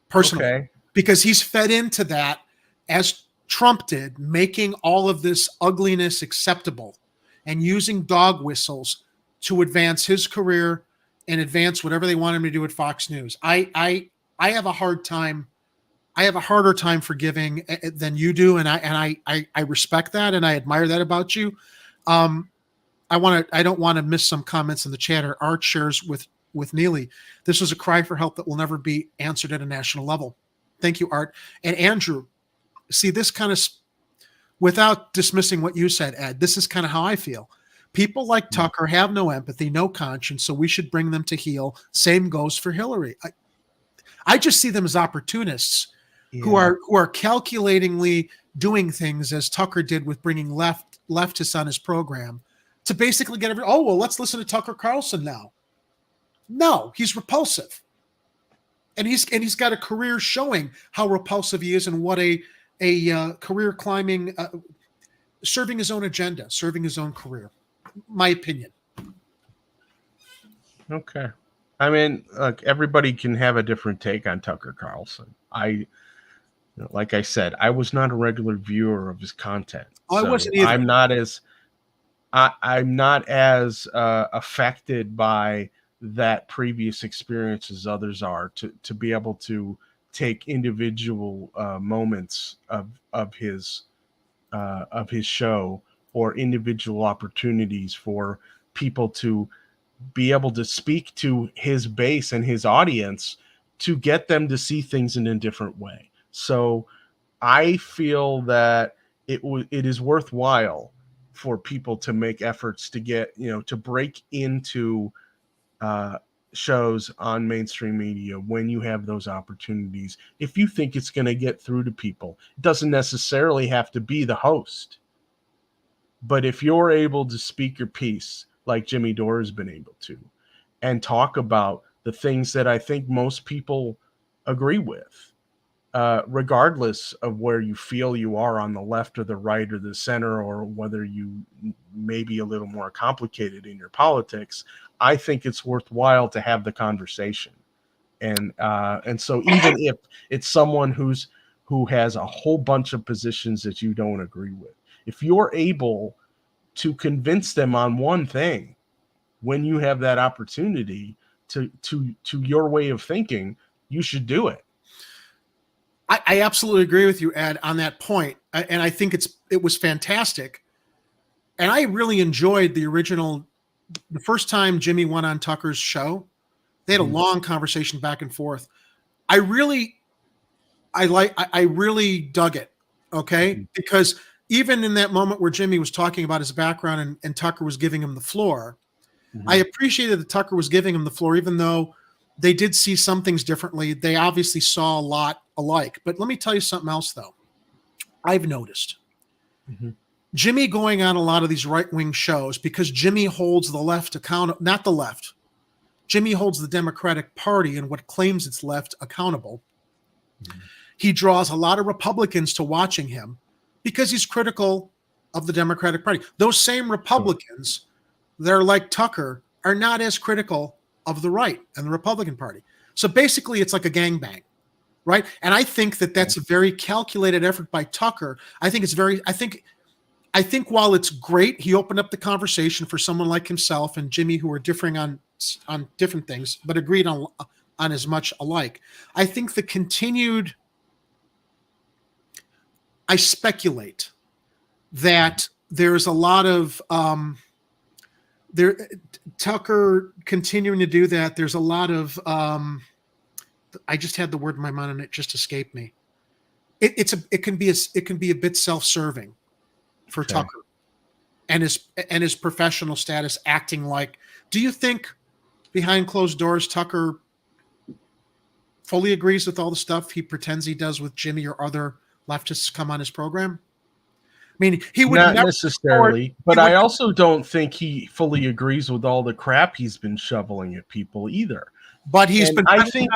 personally, because he's fed into that as Trump did, making all of this ugliness acceptable and using dog whistles to advance his career and advance whatever they want him to do at Fox News. I have a hard time. I have a harder time forgiving than you do, and I respect that and I admire that about you. I don't want to miss some comments in the chat. Art shares with Neely. This was a cry for help that will never be answered at a national level. Thank you, Art. And Andrew, see, this kind of, without dismissing what you said, Ed, this is kind of how I feel. People like Tucker have no empathy, no conscience, so we should bring them to heel. Same goes for Hillary. I just see them as opportunists who are calculatingly doing things, as Tucker did with bringing leftists on his program, to basically get let's listen to Tucker Carlson now. No, he's repulsive. And he's got a career showing how repulsive he is and what a career climbing, serving his own agenda, serving his own career. My opinion. Okay. I mean, look, everybody can have a different take on Tucker Carlson. Like I said, I was not a regular viewer of his content. I wasn't either. I'm not as affected by that previous experience as others are to be able to take individual moments of his show or individual opportunities for people to be able to speak to his base and his audience to get them to see things in a different way. So I feel that it is worthwhile for people to make efforts to get, to break into shows on mainstream media when you have those opportunities. If you think it's going to get through to people, it doesn't necessarily have to be the host. But if you're able to speak your piece, like Jimmy Dore has been able to, and talk about the things that I think most people agree with, regardless of where you feel you are on the left or the right or the center, or whether you may be a little more complicated in your politics, I think it's worthwhile to have the conversation. And so even if it's someone who has a whole bunch of positions that you don't agree with, if you're able to convince them on one thing when you have that opportunity to your way of thinking, you should do it. I absolutely agree with you, Ed, on that point. And I think it was fantastic. And I really enjoyed the first time Jimmy went on Tucker's show. They had a long conversation back and forth. I really dug it. Okay. Because even in that moment where Jimmy was talking about his background and Tucker was giving him the floor, I appreciated that Tucker was giving him the floor, even though they did see some things differently. They obviously saw a lot alike. But let me tell you something else, though. I've noticed Jimmy going on a lot of these right-wing shows, because Jimmy holds the left accountable, not the left. Jimmy holds the Democratic Party and what claims it's left accountable. He draws a lot of Republicans to watching him because he's critical of the Democratic Party. Those same Republicans that are like Tucker are not as critical of the right and the Republican Party. So basically, it's like a gangbang, right? And I think that that's a very calculated effort by Tucker. I think while it's great, he opened up the conversation for someone like himself and Jimmy, who are differing on different things, but agreed on as much alike. I think the continued, I speculate that there's a lot of Tucker continuing to do that. There's a lot of I just had the word in my mind and it just escaped me. It can be a bit self-serving for Tucker and his professional status, acting like. Do you think behind closed doors Tucker fully agrees with all the stuff he pretends he does with Jimmy or other leftists come on his program? I mean, he would not never necessarily, but I also don't think he fully agrees with all the crap he's been shoveling at people either. But he's been, I think,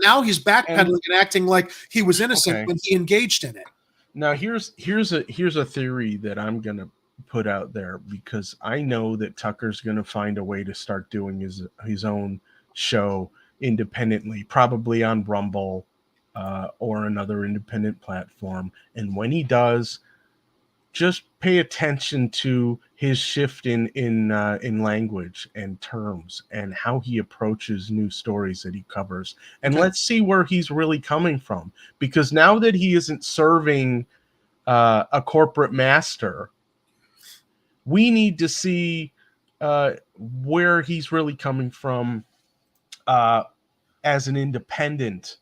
now he's backpedaling and acting like he was innocent when he engaged in it. Now here's a theory that I'm gonna put out there, because I know that Tucker's gonna find a way to start doing his own show independently, probably on Rumble or another independent platform. And when he does, just pay attention to his shift in language and terms and how he approaches new stories that he covers. And let's see where he's really coming from. Because now that he isn't serving a corporate master, we need to see where he's really coming from as an independent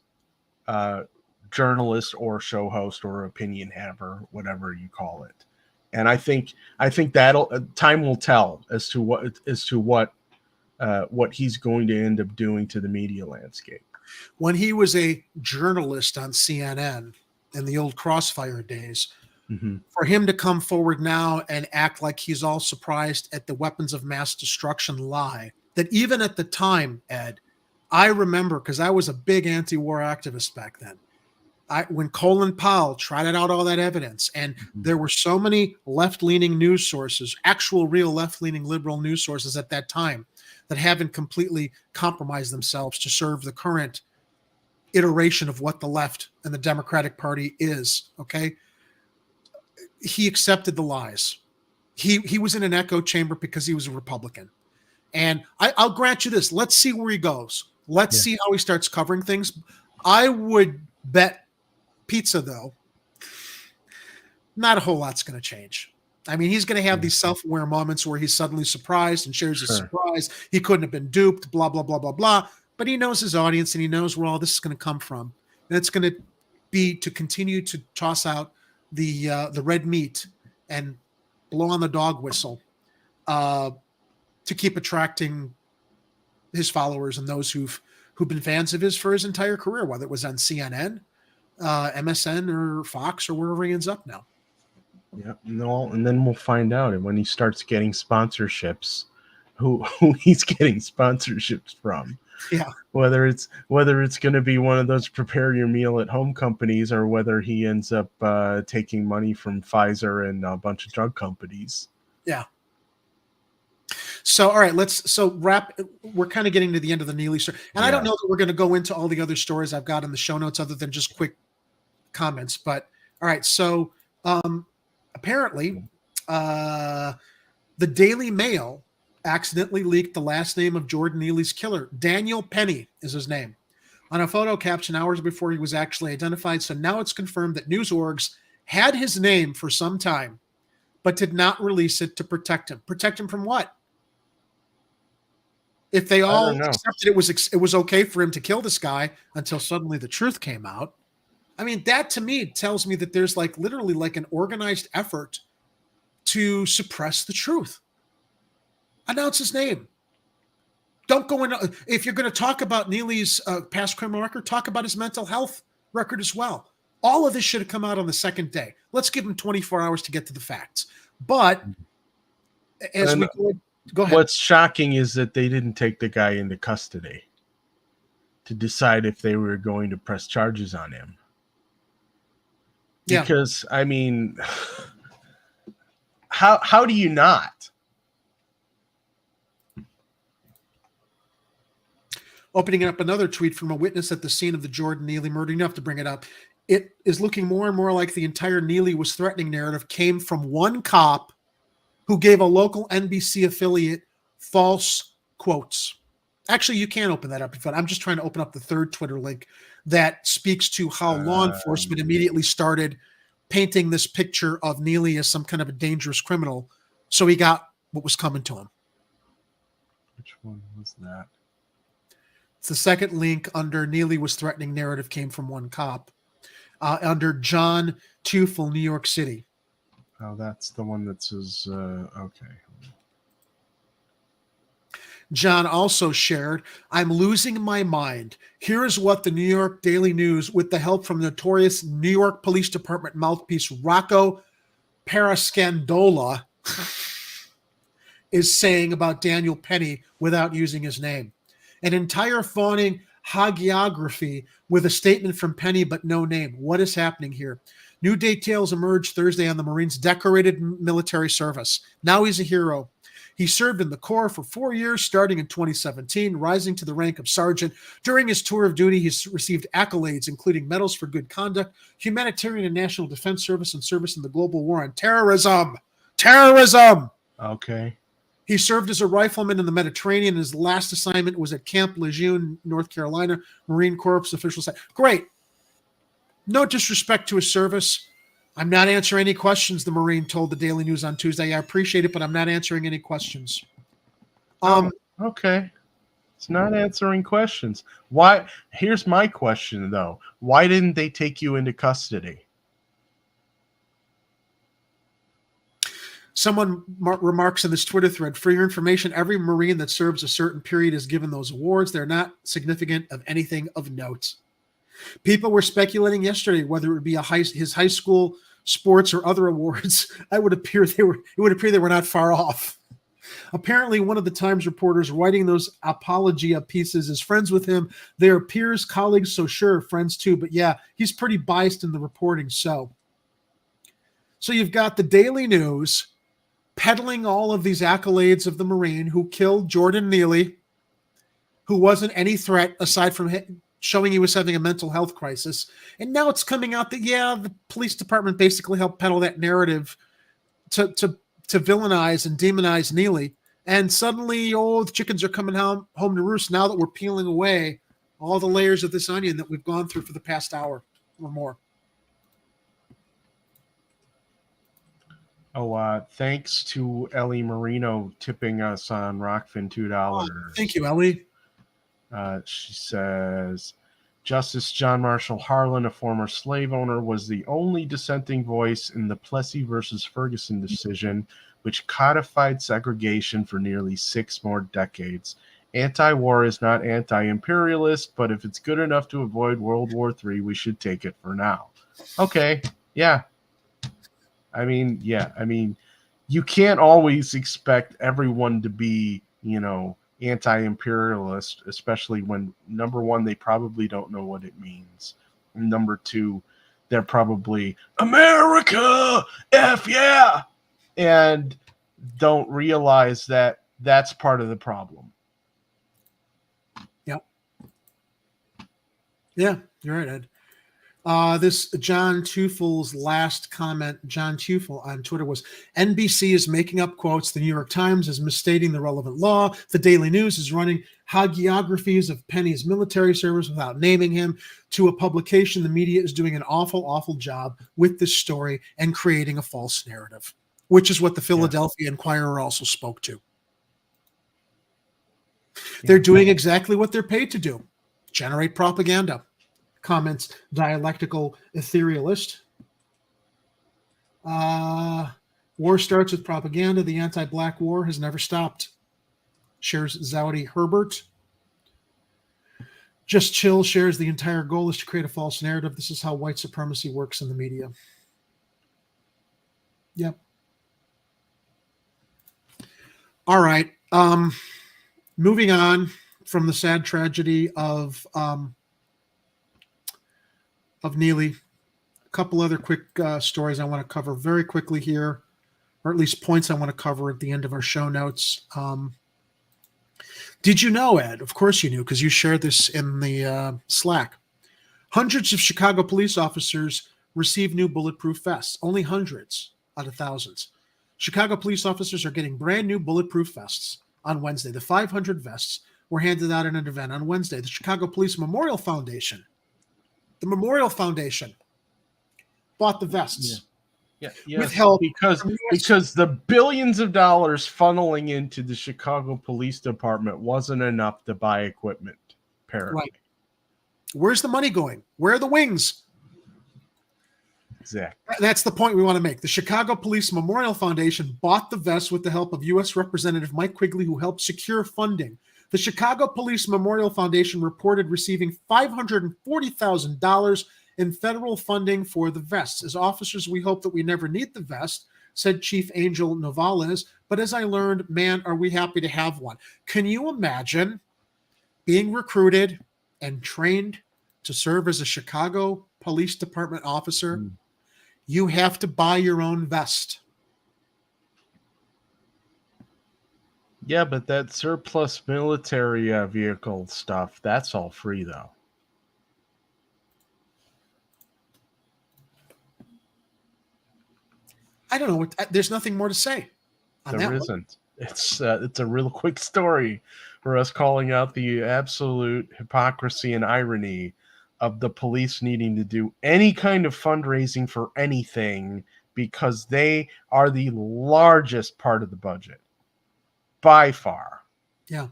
journalist or show host or opinion haver, whatever you call it. And I think that'll time will tell as to what he's going to end up doing to the media landscape. When he was a journalist on CNN in the old Crossfire days, for him to come forward now and act like he's all surprised at the weapons of mass destruction lie, that even at the time, Ed, I remember, because I was a big anti-war activist back then, when Colin Powell trotted out all that evidence, and there were so many left-leaning news sources, actual real left-leaning liberal news sources at that time, that haven't completely compromised themselves to serve the current iteration of what the left and the Democratic Party is, okay? He accepted the lies. He was in an echo chamber because he was a Republican. And I'll grant you this. Let's see where he goes. Let's see how he starts covering things. I would bet pizza, though, not a whole lot's going to change. I mean, he's going to have these self-aware moments where he's suddenly surprised and shares his surprise. He couldn't have been duped, blah, blah, blah, blah, blah. But he knows his audience and he knows where all this is going to come from. And it's going to be to continue to toss out the red meat and blow on the dog whistle to keep attracting his followers and those who've been fans of his for his entire career, whether it was on CNN, MSN, or Fox, or wherever he ends up now. Yeah, no, and then we'll find out. And when he starts getting sponsorships, who he's getting sponsorships from. Yeah. Whether it's going to be one of those prepare your meal at home companies, or whether he ends up taking money from Pfizer and a bunch of drug companies. Yeah. So, all right, so wrap. We're kind of getting to the end of the Neely story. And I don't know that we're going to go into all the other stories I've got in the show notes other than just quick comments. But all right, so apparently the Daily Mail accidentally leaked the last name of Jordan Neely's killer. Daniel Penny is his name, on a photo caption hours before he was actually identified. So now it's confirmed that news orgs had his name for some time, but did not release it to protect him. Protect him from what? If they all accepted it was okay for him to kill this guy until suddenly the truth came out. I mean, that to me tells me that there's literally an organized effort to suppress the truth. Announce his name. Don't go in. If you're going to talk about Neely's past criminal record, talk about his mental health record as well. All of this should have come out on the second day. Let's give him 24 hours to get to the facts. But as we go ahead. What's shocking is that they didn't take the guy into custody to decide if they were going to press charges on him. Yeah. Because, I mean, how do you not? Opening up another tweet from a witness at the scene of the Jordan Neely murder. You don't have to bring it up. It is looking more and more like the entire Neely was threatening narrative came from one cop who gave a local NBC affiliate false quotes. Actually, you can open that up if you want. I'm just trying to open up the third Twitter link that speaks to how law enforcement immediately started painting this picture of Neely as some kind of a dangerous criminal. So he got what was coming to him. Which one was that? It's the second link under Neely was threatening narrative came from one cop. Under John Tufel, New York City. Oh, that's the one that says, okay. John also shared, I'm losing my mind. Here is what the New York Daily News, with the help from notorious New York Police Department mouthpiece Rocco Parascandola, is saying about Daniel Penny without using his name. An entire fawning hagiography with a statement from Penny but no name. What is happening here? New details emerged Thursday on the Marine's decorated military service. Now he's a hero. He served in the Corps for 4 years, starting in 2017, rising to the rank of sergeant. During his tour of duty, he's received accolades, including medals for good conduct, humanitarian and national defense service, and service in the global war on terrorism. Terrorism! Okay. He served as a rifleman in the Mediterranean. His last assignment was at Camp Lejeune, North Carolina. Marine Corps officials said, great. No disrespect to his service. I'm not answering any questions, the Marine told the Daily News on Tuesday. I appreciate it, but I'm not answering any questions. Okay. It's not answering questions. Why? Here's my question, though. Why didn't they take you into custody? Someone remarks in this Twitter thread, for your information, every Marine that serves a certain period is given those awards. They're not significant of anything of note. People were speculating yesterday whether it would be his high school sports or other awards. It would appear they were not far off. Apparently, one of the Times reporters writing those apologia pieces is friends with him. They are peers, colleagues, so sure, friends too. But yeah, he's pretty biased in the reporting. So you've got the Daily News peddling all of these accolades of the Marine who killed Jordan Neely, who wasn't any threat aside from showing he was having a mental health crisis. And now it's coming out that, yeah, the police department basically helped peddle that narrative to villainize and demonize Neely. And suddenly, the chickens are coming home to roost now that we're peeling away all the layers of this onion that we've gone through for the past hour or more. Oh, thanks to Ellie Marino tipping us on Rockfin $2. Thank you, Ellie. She says, Justice John Marshall Harlan, a former slave owner, was the only dissenting voice in the Plessy versus Ferguson decision, which codified segregation for nearly 6 more decades. Anti-war is not anti-imperialist, but if it's good enough to avoid World War III, we should take it for now. Okay, yeah. I mean, you can't always expect everyone to be, anti-imperialist, especially when, number one, they probably don't know what it means. And number two, they're probably America, F yeah, and don't realize that that's part of the problem. Yep. Yeah, you're right, Ed. This John Tufel's last comment, John Tufel on Twitter, was NBC is making up quotes. The New York Times is misstating the relevant law. The Daily News is running hagiographies of Penny's military service without naming him. To a publication, the media is doing an awful, awful job with this story and creating a false narrative, which is what the Philadelphia Inquirer also spoke to. They're doing exactly what they're paid to do, generate propaganda. Comments dialectical etherealist. War starts with propaganda. The anti-black war has never stopped. Shares Zowdy Herbert. Just Chill shares the entire goal is to create a false narrative. This is how white supremacy works in the media. Yep. All right. Moving on from the sad tragedy of Neely. A couple other quick stories I want to cover very quickly here. or at least points I want to cover at the end of our show notes. Did you know, Ed? Of course you knew, because you shared this in the Slack. Hundreds of Chicago police officers receive new bulletproof vests. Only hundreds out of thousands. Chicago police officers are getting brand new bulletproof vests on Wednesday. The 500 vests were handed out at an event on Wednesday. The Chicago Police Memorial Foundation, bought the vests. Yeah, with help because the billions of dollars funneling into the Chicago Police Department wasn't enough to buy equipment. Apparently, right. Where's the money going? Where are the wings? Exactly. That's the point we want to make. The Chicago Police Memorial Foundation bought the vests with the help of U.S. Representative Mike Quigley, who helped secure funding. The Chicago Police Memorial Foundation reported receiving $540,000 in federal funding for the vests. As officers, we hope that we never need the vest, said Chief Angel Novales. But as I learned, man, are we happy to have one. Can you imagine being recruited and trained to serve as a Chicago Police Department officer? You have to buy your own vest. Yeah, but that surplus military vehicle stuff, that's all free, though. I don't know. There's nothing more to say on that. There isn't. It's a real quick story for us calling out the absolute hypocrisy and irony of the police needing to do any kind of fundraising for anything because they are the largest part of the budget by far. Yeah.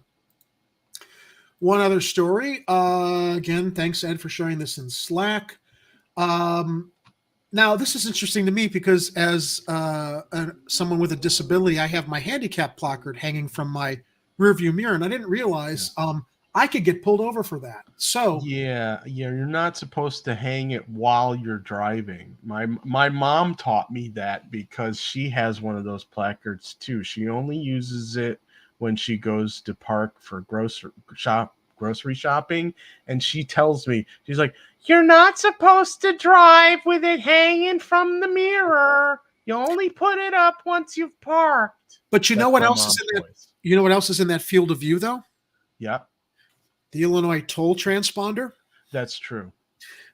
One other story. Again, thanks, Ed, for sharing this in Slack. Now, this is interesting to me because as someone with a disability, I have my handicap placard hanging from my rearview mirror, and I didn't realize I could get pulled over for that. So yeah, you're not supposed to hang it while you're driving. My mom taught me that because she has one of those placards too. She only uses it when she goes to park for grocery shopping, and she tells me, she's like, "You're not supposed to drive with it hanging from the mirror. You only put it up once you've parked." But you know what else is in that? You know what else is in that field of view, though? Yeah. The Illinois toll transponder. That's true.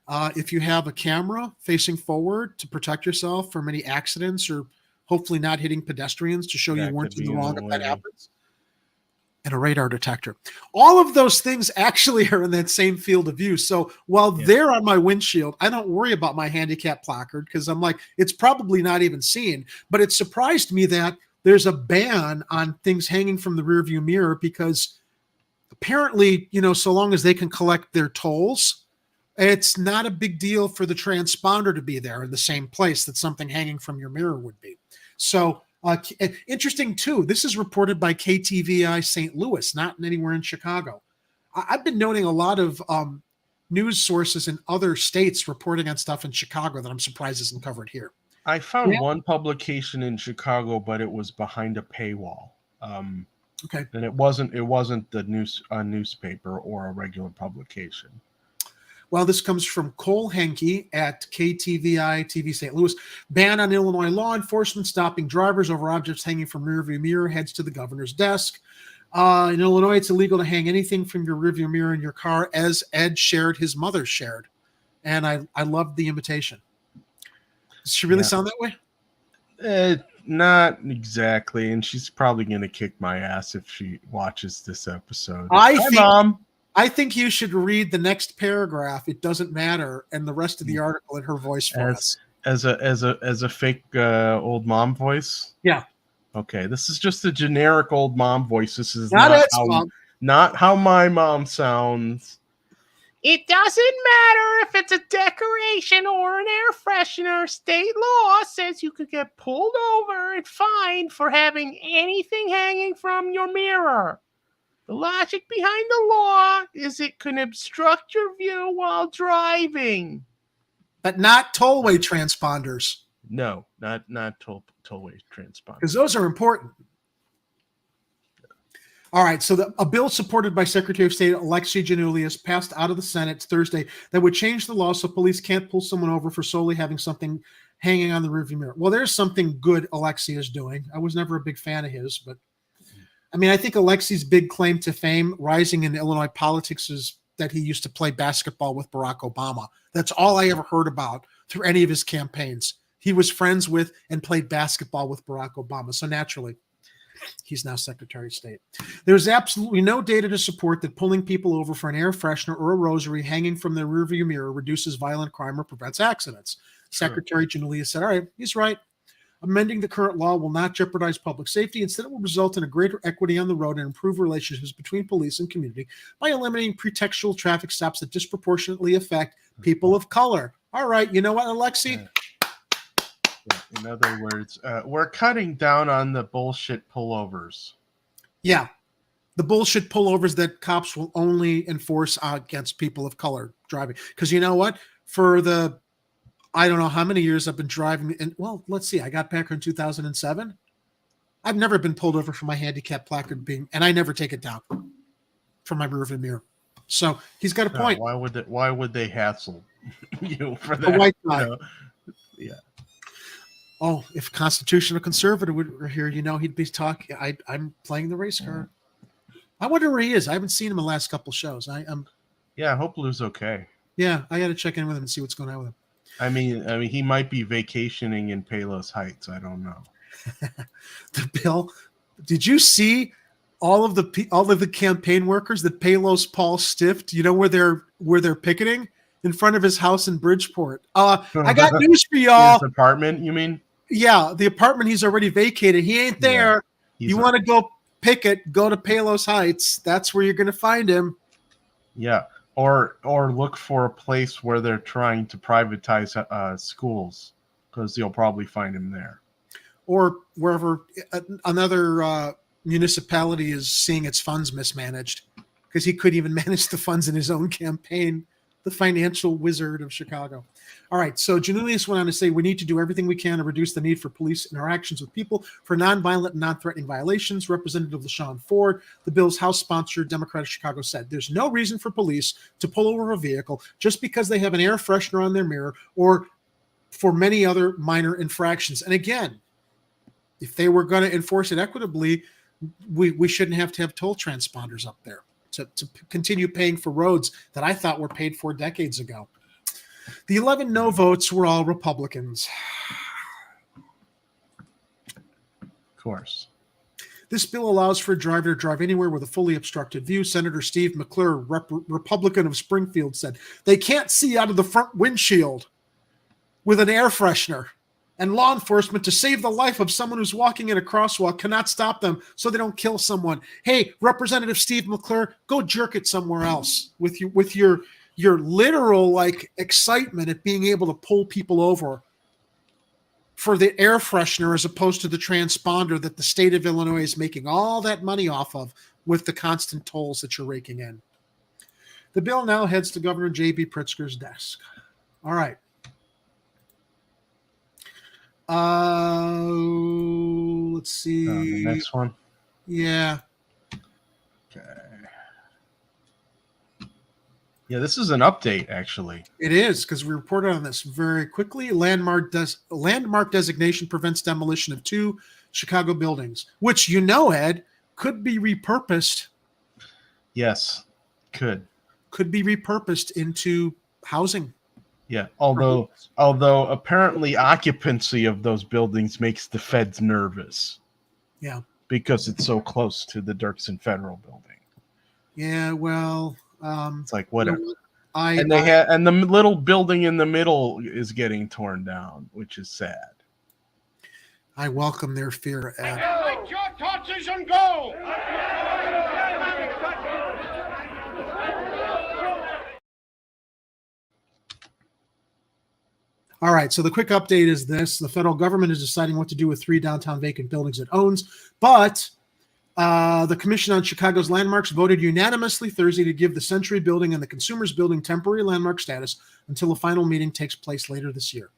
If you have a camera facing forward to protect yourself from any accidents or hopefully not hitting pedestrians to show you weren't in the wrong if that happens, and a radar detector. All of those things actually are in that same field of view. So while they're on my windshield, I don't worry about my handicap placard because I'm like, it's probably not even seen. But it surprised me that there's a ban on things hanging from the rearview mirror because apparently, so long as they can collect their tolls, it's not a big deal for the transponder to be there in the same place that something hanging from your mirror would be. So interesting too, this is reported by KTVI St. Louis, not anywhere in Chicago. I've been noting a lot of news sources in other states reporting on stuff in Chicago that I'm surprised isn't covered here. I found one publication in Chicago, but it was behind a paywall. Okay. And it wasn't the newspaper or a regular publication. Well, this comes from Cole Henke at KTVI TV St. Louis. Ban on Illinois law enforcement stopping drivers over objects hanging from rearview mirror heads to the governor's desk. In Illinois, it's illegal to hang anything from your rearview mirror in your car, as Ed shared, his mother shared. And I loved the invitation. Does she really sound that way? Not exactly, and she's probably going to kick my ass if she watches this episode. I think you should read the next paragraph. It doesn't matter, and the rest of the article in her voice for us. As a fake old mom voice. Yeah. Okay, this is just a generic old mom voice. This is not how my mom sounds. It doesn't matter if it's a decoration or an air freshener. State law says you could get pulled over and fined for having anything hanging from your mirror. The logic behind the law is it can obstruct your view while driving. But not tollway transponders. No, not tollway transponders. Because those are important. All right, so a bill supported by Secretary of State Alexei Giannoulias passed out of the Senate Thursday that would change the law so police can't pull someone over for solely having something hanging on the rearview mirror. Well, there's something good Alexei is doing. I was never a big fan of his, but I mean, I think Alexei's big claim to fame rising in Illinois politics is that he used to play basketball with Barack Obama. That's all I ever heard about through any of his campaigns. He was friends with and played basketball with Barack Obama. So naturally, he's now Secretary of State. There's absolutely no data to support that pulling people over for an air freshener or a rosary hanging from their rearview mirror reduces violent crime or prevents accidents. Sure. Secretary Giannoulias said, all right, he's right. Amending the current law will not jeopardize public safety. Instead, it will result in a greater equity on the road and improve relationships between police and community by eliminating pretextual traffic stops that disproportionately affect people of color. All right, you know what, Alexei? In other words, we're cutting down on the bullshit pullovers. Yeah, the bullshit pullovers that cops will only enforce against people of color driving. Because you know what? For the, I don't know how many years I've been driving, and well, let's see, I got back in 2007. I've never been pulled over for my handicap placard being, and I never take it down from my rearview mirror. So he's got a point. Why would they hassle you for that? The white guy. You know? Yeah. Oh, if constitutional conservative were here, you know, he'd be talking. I'm playing the race card. I wonder where he is. I haven't seen him in the last couple shows. Yeah, I hope Lou's okay. Yeah, I got to check in with him and see what's going on with him. I mean, he might be vacationing in Palos Heights. I don't know. The bill. Did you see all of the campaign workers that Palos Paul stiffed? You know where they're picketing in front of his house in Bridgeport. I got news for y'all. His apartment, you mean? Yeah, the apartment he's already vacated. He ain't there. Yeah, you want to go picket? Go to Palos Heights. That's where you're going to find him. Yeah. Or look for a place where they're trying to privatize schools, because you'll probably find him there. Or wherever another municipality is seeing its funds mismanaged, because he couldn't even manage the funds in his own campaign, the financial wizard of Chicago. All right, so Giannoulias went on to say, we need to do everything we can to reduce the need for police interactions with people for nonviolent and non-threatening violations. Representative LaShawn Ford, the bill's House sponsor, Democrat of Chicago, said, there's no reason for police to pull over a vehicle just because they have an air freshener on their mirror or for many other minor infractions. And again, if they were going to enforce it equitably, we shouldn't have to have toll transponders up there to continue paying for roads that I thought were paid for decades ago. The 11 no votes were all Republicans. Of course. This bill allows for a driver to drive anywhere with a fully obstructed view. Senator Steve McClure, Republican of Springfield, said they can't see out of the front windshield with an air freshener. And law enforcement, to save the life of someone who's walking in a crosswalk, cannot stop them so they don't kill someone. Hey, Representative Steve McClure, go jerk it somewhere else with your literal like excitement at being able to pull people over for the air freshener as opposed to the transponder that the state of Illinois is making all that money off of with the constant tolls that you're raking in. The bill now heads to Governor J.B. Pritzker's desk. All right. Let's see. The next one. Yeah. Okay. Yeah, this is an update, actually. It is, because we reported on this very quickly. Landmark designation prevents demolition of 2 Chicago buildings, which, you know, Ed, could be repurposed. Yes, could be repurposed into housing. Yeah, although apparently occupancy of those buildings makes the feds nervous. Yeah. Because it's so close to the Dirksen Federal Building. Yeah, well, it's like whatever. You know, and the little building in the middle is getting torn down, which is sad. I welcome their fear, Ed. Collect your torches and go! All right, so the quick update is this. The federal government is deciding what to do with 3 downtown vacant buildings it owns, but the Commission on Chicago's Landmarks voted unanimously Thursday to give the Century Building and the Consumers Building temporary landmark status until the final meeting takes place later this year.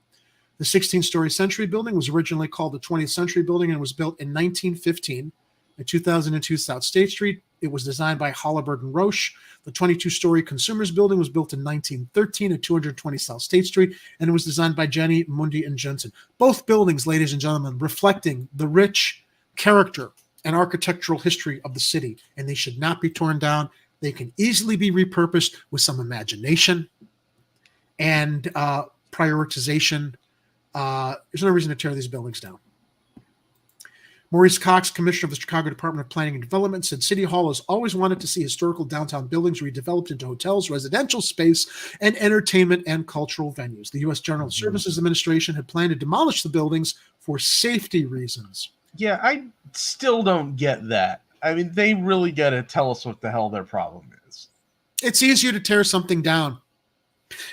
The 16-story Century Building was originally called the 20th Century Building and was built in 1915. at 2002 South State Street. It was designed by Halliburton Roche. The 22-story Consumers Building was built in 1913 at 220 South State Street, and it was designed by Jenny, Mundi, and Jensen. Both buildings, ladies and gentlemen, reflecting the rich character and architectural history of the city, and they should not be torn down. They can easily be repurposed with some imagination and prioritization. There's no reason to tear these buildings down. Maurice Cox, Commissioner of the Chicago Department of Planning and Development, said City Hall has always wanted to see historical downtown buildings redeveloped into hotels, residential space, and entertainment and cultural venues. The U.S. General Services Administration had planned to demolish the buildings for safety reasons. Yeah, I still don't get that. I mean, they really got to tell us what the hell their problem is. It's easier to tear something down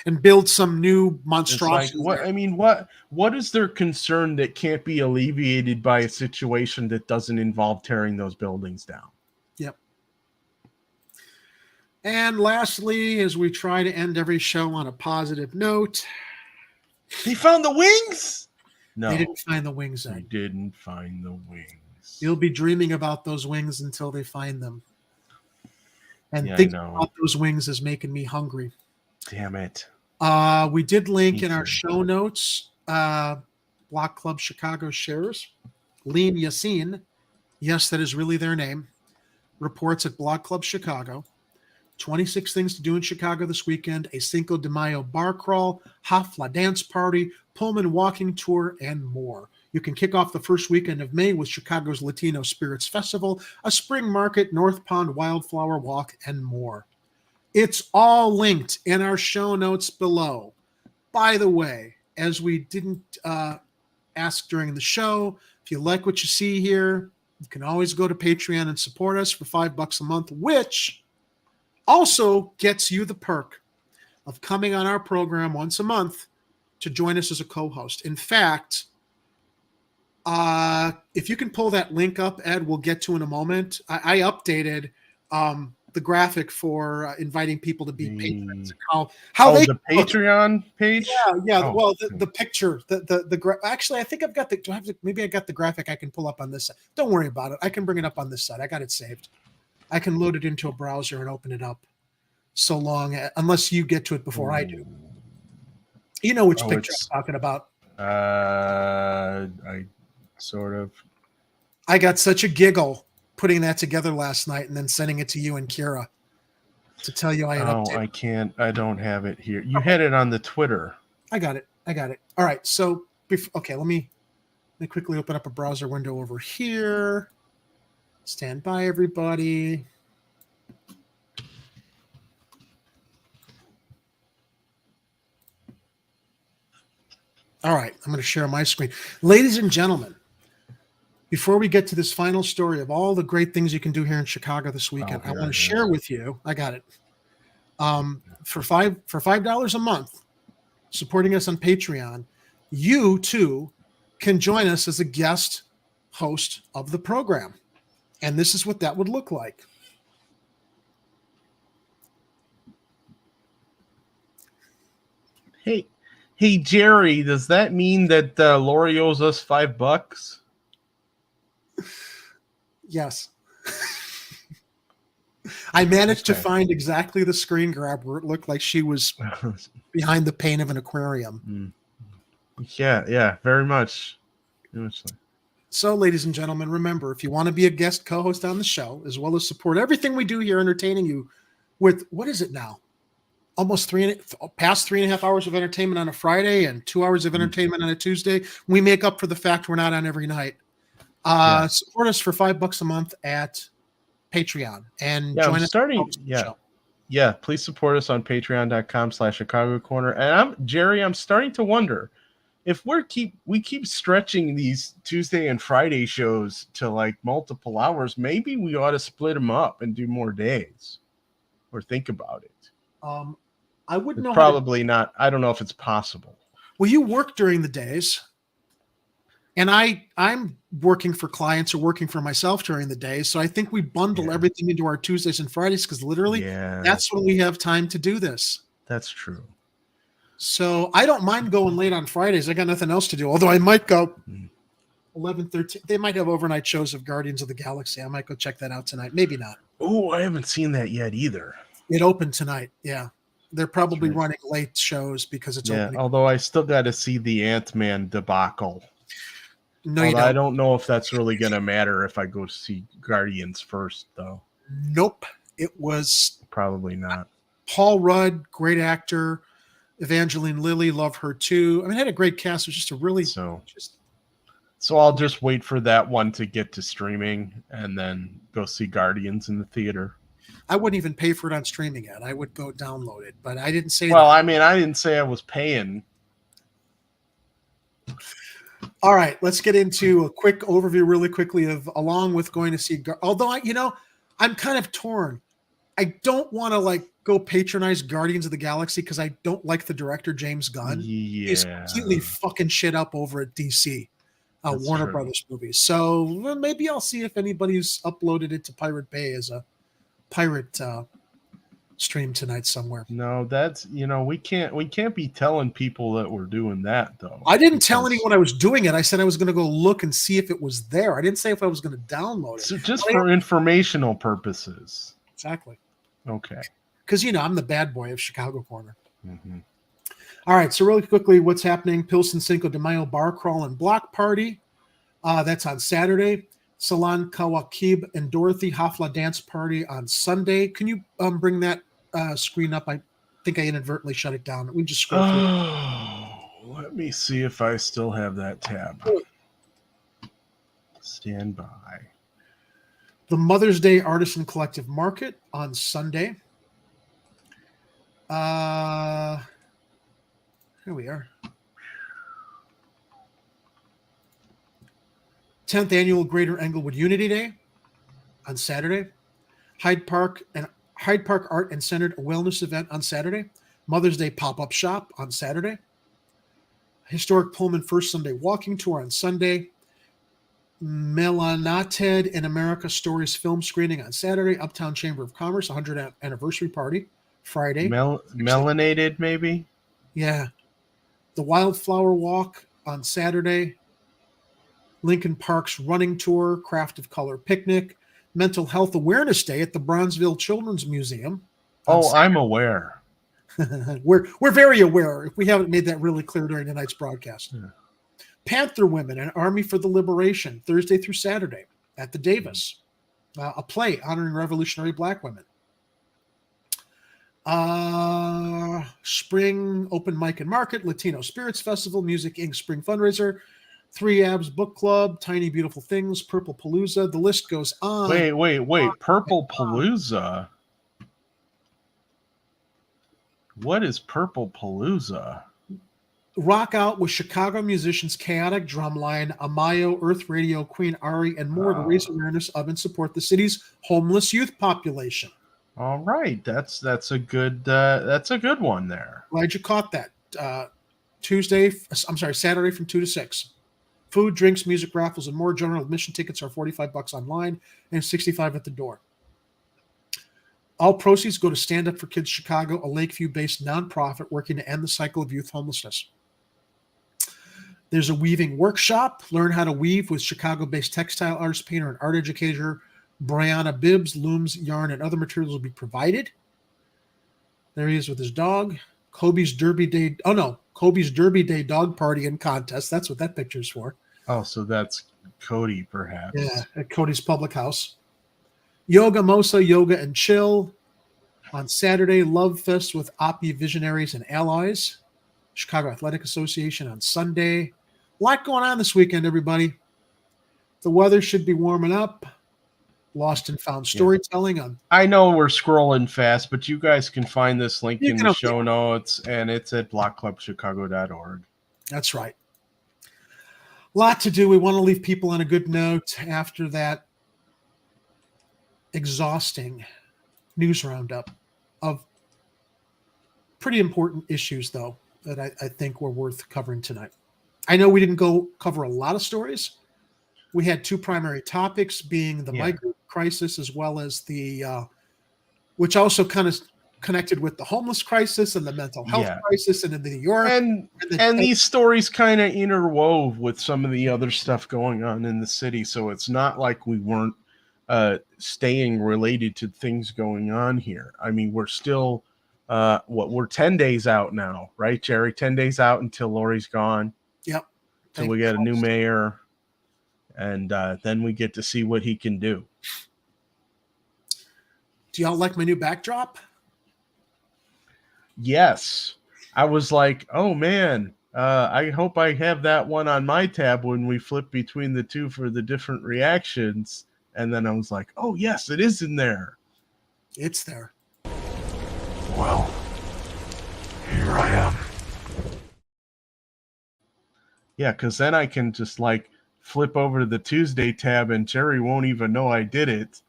and build some new monstrosity. What is their concern that can't be alleviated by a situation that doesn't involve tearing those buildings down? Yep. And lastly, as we try to end every show on a positive note, they found the wings. No, they didn't find the wings. They didn't find the wings. You'll be dreaming about those wings until they find them. And thinking about those wings is making me hungry. Damn it. We did link in our show notes, Block Club Chicago shares. Lean Yassin, yes, that is really their name, reports at Block Club Chicago. 26 things to do in Chicago this weekend, a Cinco de Mayo bar crawl, Hafla dance party, Pullman walking tour, and more. You can kick off the first weekend of May with Chicago's Latino Spirits Festival, a spring market, North Pond Wildflower Walk, and more. It's all linked in our show notes below. By the way, as we didn't ask during the show, if you like what you see here, you can always go to Patreon and support us for $5 a month, which also gets you the perk of coming on our program once a month to join us as a co-host. In fact, if you can pull that link up, Ed, we'll get to in a moment. I updated the graphic for inviting people to be patrons. How they the Patreon page? Yeah. Oh, well, the picture, actually, I think I've got maybe I got the graphic I can pull up on this side. Don't worry about it. I can bring it up on this side. I got it saved. I can load it into a browser and open it up. So long, unless you get to it before I do. You know which picture I'm talking about. I sort of. I got such a giggle putting that together last night and then sending it to you and Kira to tell you I had updated. I can't. I don't have it here. You had it on the Twitter. I got it. All right. So, okay, let me quickly open up a browser window over here. Stand by, everybody. All right, I'm going to share my screen. Ladies and gentlemen, before we get to this final story of all the great things you can do here in Chicago this weekend, I want to share with you, I got it, for $5 a month, supporting us on Patreon, you too can join us as a guest host of the program. And this is what that would look like. Hey, Jerry, does that mean that Lori owes us $5? Yes. I managed to find exactly the screen grab where it looked like she was behind the pane of an aquarium. Yeah, very much. So, ladies and gentlemen, remember, if you want to be a guest co-host on the show, as well as support everything we do here, entertaining you with, what is it now? Almost past 3.5 hours of entertainment on a Friday and 2 hours of entertainment on a Tuesday. We make up for the fact we're not on every night. Support us for $5 a month at Patreon and join us. Yeah, please support us on patreon.com/Chicago Corner. And I'm starting to wonder if we keep stretching these Tuesday and Friday shows to like multiple hours. Maybe we ought to split them up and do more days, or think about it. I wouldn't know. Probably not. I don't know if it's possible. Well, you work during the days, and I'm working for clients or working for myself during the day. So I think we bundle everything into our Tuesdays and Fridays because literally that's when we have time to do this. That's true. So I don't mind going late on Fridays. I got nothing else to do. Although I might go 11, 13. They might have overnight shows of Guardians of the Galaxy. I might go check that out tonight. Maybe not. Oh, I haven't seen that yet either. It opened tonight. Yeah. They're probably running late shows because it's opening. Although I still got to see the Ant-Man debacle. No, you don't. I don't know if that's really going to matter if I go see Guardians first, though. Nope. It was probably not. Paul Rudd, great actor. Evangeline Lilly, love her too. I mean, it had a great cast. It was just a really So I'll just wait for that one to get to streaming and then go see Guardians in the theater. I wouldn't even pay for it on streaming yet. I would go download it, but I didn't say Well, that. I mean, I didn't say I was paying. All right, let's get into a quick overview really quickly of along with going to see. Although I'm kind of torn. I don't want to go patronize Guardians of the Galaxy because I don't like the director James Gunn. Yeah. He's completely fucking shit up over at DC, Warner true. Brothers movies. So maybe I'll see if anybody's uploaded it to Pirate Bay as a pirate stream tonight somewhere. No, that's we can't be telling people that we're doing that though. I didn't tell anyone I was doing it. I said I was going to go look and see if it was there. I didn't say if I was going to download it. So just for informational purposes. Exactly. Okay. Because I'm the bad boy of Chicago Corner. Mm-hmm. All right, so really quickly, what's happening? Pilsen Cinco de Mayo Bar Crawl and Block Party. That's on Saturday. Salon Kawakib and Dorothy Hafla Dance Party on Sunday. Can you bring that screen up? I think I inadvertently shut it down. We just scroll through. Let me see if I still have that tab. Stand by. The Mother's Day Artisan Collective Market on Sunday. Here we are. 10th Annual Greater Englewood Unity Day on Saturday. Hyde Park Art and Centered Wellness Event on Saturday. Mother's Day Pop-Up Shop on Saturday. Historic Pullman First Sunday Walking Tour on Sunday. Melanated in America Stories film screening on Saturday. Uptown Chamber of Commerce 100th anniversary party Friday. Melanated maybe? Yeah. The Wildflower Walk on Saturday. Lincoln Park's running tour, Craft of Color picnic, Mental Health Awareness Day at the Bronzeville Children's Museum. Oh, I'm aware. We're very aware. If we haven't made that really clear during tonight's broadcast. Yeah. Panther Women, an Army for the Liberation, Thursday through Saturday at the Davis. A play honoring Revolutionary Black women. Spring Open Mic and Market, Latino Spirits Festival, Music Inc. Spring Fundraiser, 3 Abs Book Club, Tiny Beautiful Things, Purple Palooza. The list goes on. Wait. Purple Palooza? What is Purple Palooza? Rock out with Chicago musicians Chaotic Drumline, Amayo, Earth Radio, Queen Ari, and more to raise awareness of and support the city's homeless youth population. All right, that's a good one there. Glad you caught that. Saturday from 2 to 6. Food, drinks, music, raffles, and more. General admission tickets are $45 online and $65 at the door. All proceeds go to Stand Up for Kids Chicago, a Lakeview-based nonprofit working to end the cycle of youth homelessness. There's a weaving workshop. Learn how to weave with Chicago-based textile artist, painter, and art educator Brianna Bibbs. Looms, yarn, and other materials will be provided. There he is with his dog. Kobe's Derby Day dog party and contest. That's what that picture's for. Oh, so that's Cody, perhaps. Yeah, at Cody's Public House. Yoga Mosa, Yoga and Chill. On Saturday, Love Fest with Oppie Visionaries and Allies. Chicago Athletic Association on Sunday. A lot going on this weekend, everybody. The weather should be warming up. Lost and Found Storytelling on. I know we're scrolling fast, but you guys can find this link in the show notes, and it's at blockclubchicago.org. That's right. A lot to do. We want to leave people on a good note after that exhausting news roundup of pretty important issues, though, that I think were worth covering tonight. I know we didn't go cover a lot of stories. We had 2 primary topics being the migrant crisis as well as the, which also kind of connected with the homeless crisis and the mental health crisis and in New York. And these stories kind of interwove with some of the other stuff going on in the city. So it's not like we weren't staying related to things going on here. I mean, we're still, we're 10 days out now, right, Jerry? 10 days out until Lori's gone. Yep. So we get a new mayor, and then we get to see what he can do. Do y'all like my new backdrop? Yes. I was like, oh man, I hope I have that one on my tab when we flip between the two for the different reactions. And then I was like, oh yes, it is in there. It's there. Well, here I am. Yeah, because then I can just like flip over to the Tuesday tab and Jerry won't even know I did it.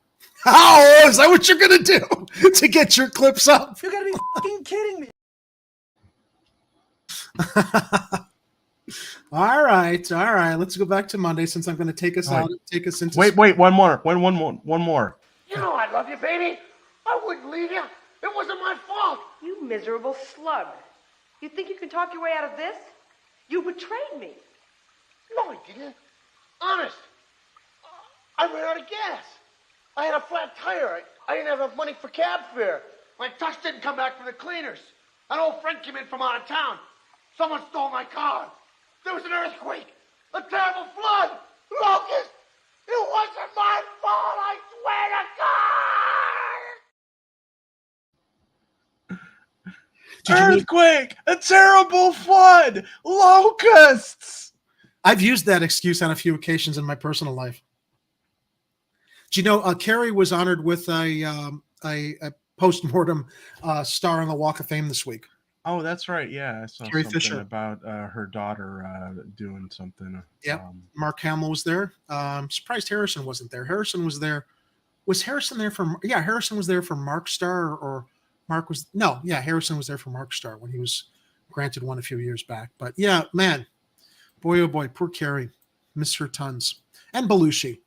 Oh, is that what you're going to do to get your clips up? You gotta be fucking kidding me. All right. Let's go back to Monday since I'm going to take us out. Take us into. Wait, one more. One more. You know I love you, baby. I wouldn't leave you. It wasn't my fault. You miserable slug. You think you can talk your way out of this? You betrayed me. No, I didn't. Honest. I ran out of gas. I had a flat tire. I didn't have enough money for cab fare. My tux didn't come back from the cleaners. An old friend came in from out of town. Someone stole my car. There was an earthquake. A terrible flood. Locust. It wasn't my fault, I swear to God. Earthquake, a terrible flood, locusts. I've used that excuse on a few occasions in my personal life. Do you know Carrie was honored with a post-mortem star on the Walk of Fame this week? Oh, that's right. Yeah, I saw Carrie something Fisher. about her daughter doing something. Yep. Mark Hamill was there. I'm surprised Harrison wasn't there. Harrison was there. Was Harrison there for? Yeah, Harrison was there for Mark Star, or Mark was no. Yeah, Harrison was there for Mark Star when he was granted one a few years back. But yeah, man, boy oh boy, poor Carrie, miss her tons. And Belushi.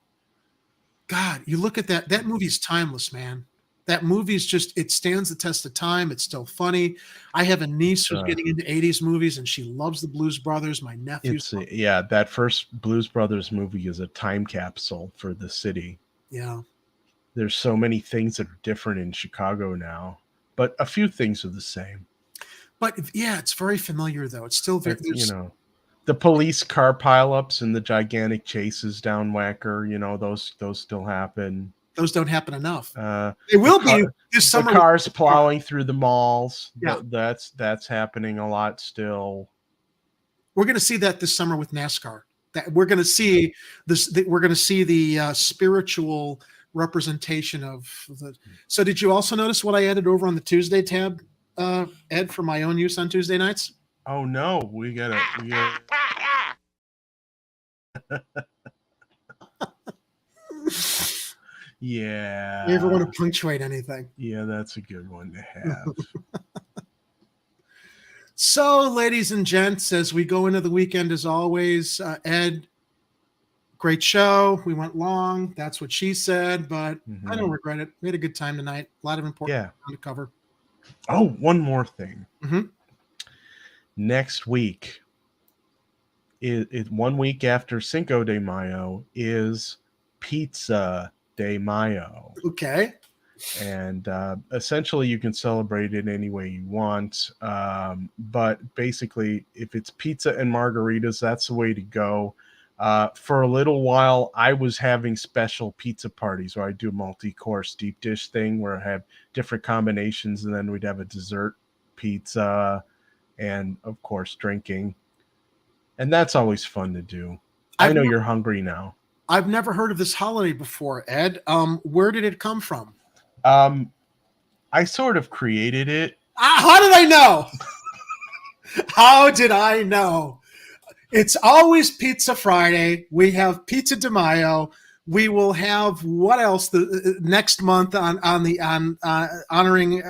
God, you look at that. That movie's timeless, man. That movie's just, it stands the test of time. It's still funny. I have a niece who's getting into 80s movies and she loves the Blues Brothers. My nephew. Yeah, that first Blues Brothers movie is a time capsule for the city. Yeah. There's so many things that are different in Chicago now, but a few things are the same. But yeah, it's very familiar though. It's still very, you know, the police car pileups and the gigantic chases down Wacker, you know, those still happen. Those don't happen enough. They will be this summer. The cars plowing through the malls. Yeah. That's happening a lot still. We're going to see that this summer with NASCAR. That we're going to see this. We're going to see the spiritual representation of the. So, did you also notice what I added over on the Tuesday tab, Ed, for my own use on Tuesday nights? Oh no, we gotta. Yeah. You ever want to punctuate anything? Yeah, that's a good one to have. So, ladies and gents, as we go into the weekend, as always, Ed, great show. We went long. That's what she said, but I don't regret it. We had a good time tonight. A lot of important to cover. Oh, one more thing. Mm-hmm. Next week, is 1 week after Cinco de Mayo, is Pizza de Mayo. Okay. And essentially you can celebrate it any way you want. But basically, if it's pizza and margaritas, that's the way to go. For a little while, I was having special pizza parties where I do a multi-course deep dish thing where I have different combinations, and then we'd have a dessert pizza and, of course, drinking. And that's always fun to do. I know you're hungry now. I've never heard of this holiday before, Ed. Where did it come from? I sort of created it. How did I know? How did I know? It's always Pizza Friday. We have Pizza de Mayo. We will have what else the next month on honoring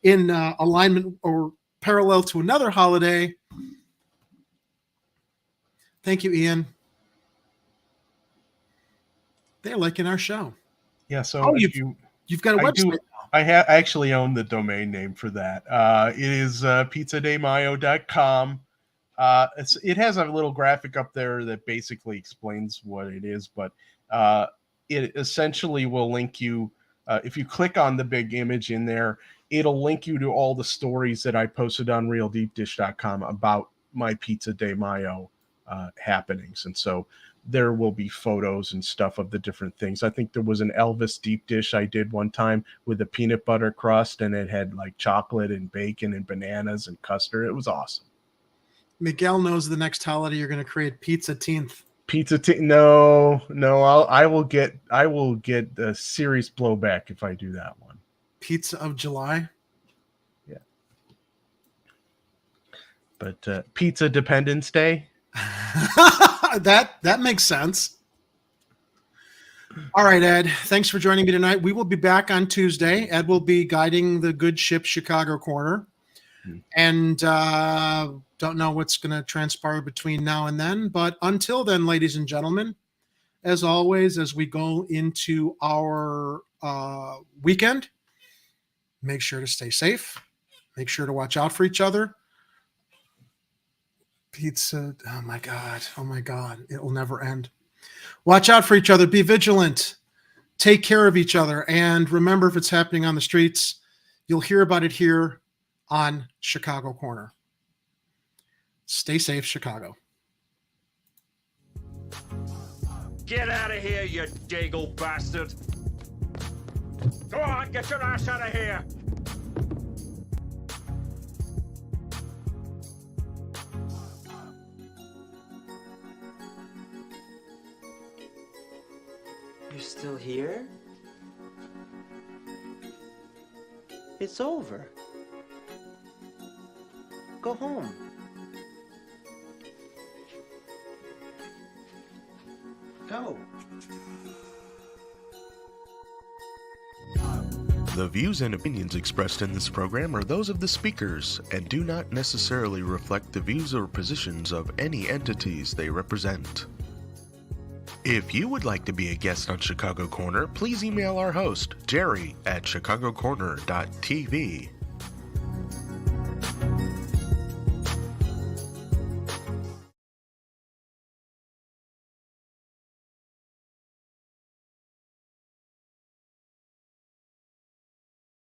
in alignment or parallel to another holiday. Thank you, Ian. They're liking our show. Yeah, so you've got a website. I actually own the domain name for that. It is pizzademayo.com. It has a little graphic up there that basically explains what it is, but it essentially will link you. If you click on the big image in there, it'll link you to all the stories that I posted on realdeepdish.com about my Pizza de Mayo happenings. And so there will be photos and stuff of the different things. I think there was an Elvis deep dish I did one time with a peanut butter crust, and it had like chocolate and bacon and bananas and custard. It was awesome. Miguel knows the next holiday you're going to create Pizza Teenth. No, I will get a serious blowback if I do that one. Pizza of July. Yeah. But Pizza Dependence Day. That makes sense. All right, Ed. Thanks for joining me tonight. We will be back on Tuesday. Ed will be guiding the good ship Chicago Corner. And don't know what's going to transpire between now and then. But until then, ladies and gentlemen, as always, as we go into our weekend, make sure to stay safe. Make sure to watch out for each other. Pizza. Oh, my God. It will never end. Watch out for each other. Be vigilant. Take care of each other. And remember, if it's happening on the streets, you'll hear about it here on Chicago Corner. Stay safe, Chicago. Get out of here, you dago bastard. Go on, get your ass out of here. You're still here? It's over. Go home. Go. The views and opinions expressed in this program are those of the speakers and do not necessarily reflect the views or positions of any entities they represent. If you would like to be a guest on Chicago Corner, please email our host, Jerry, at chicagocorner.tv.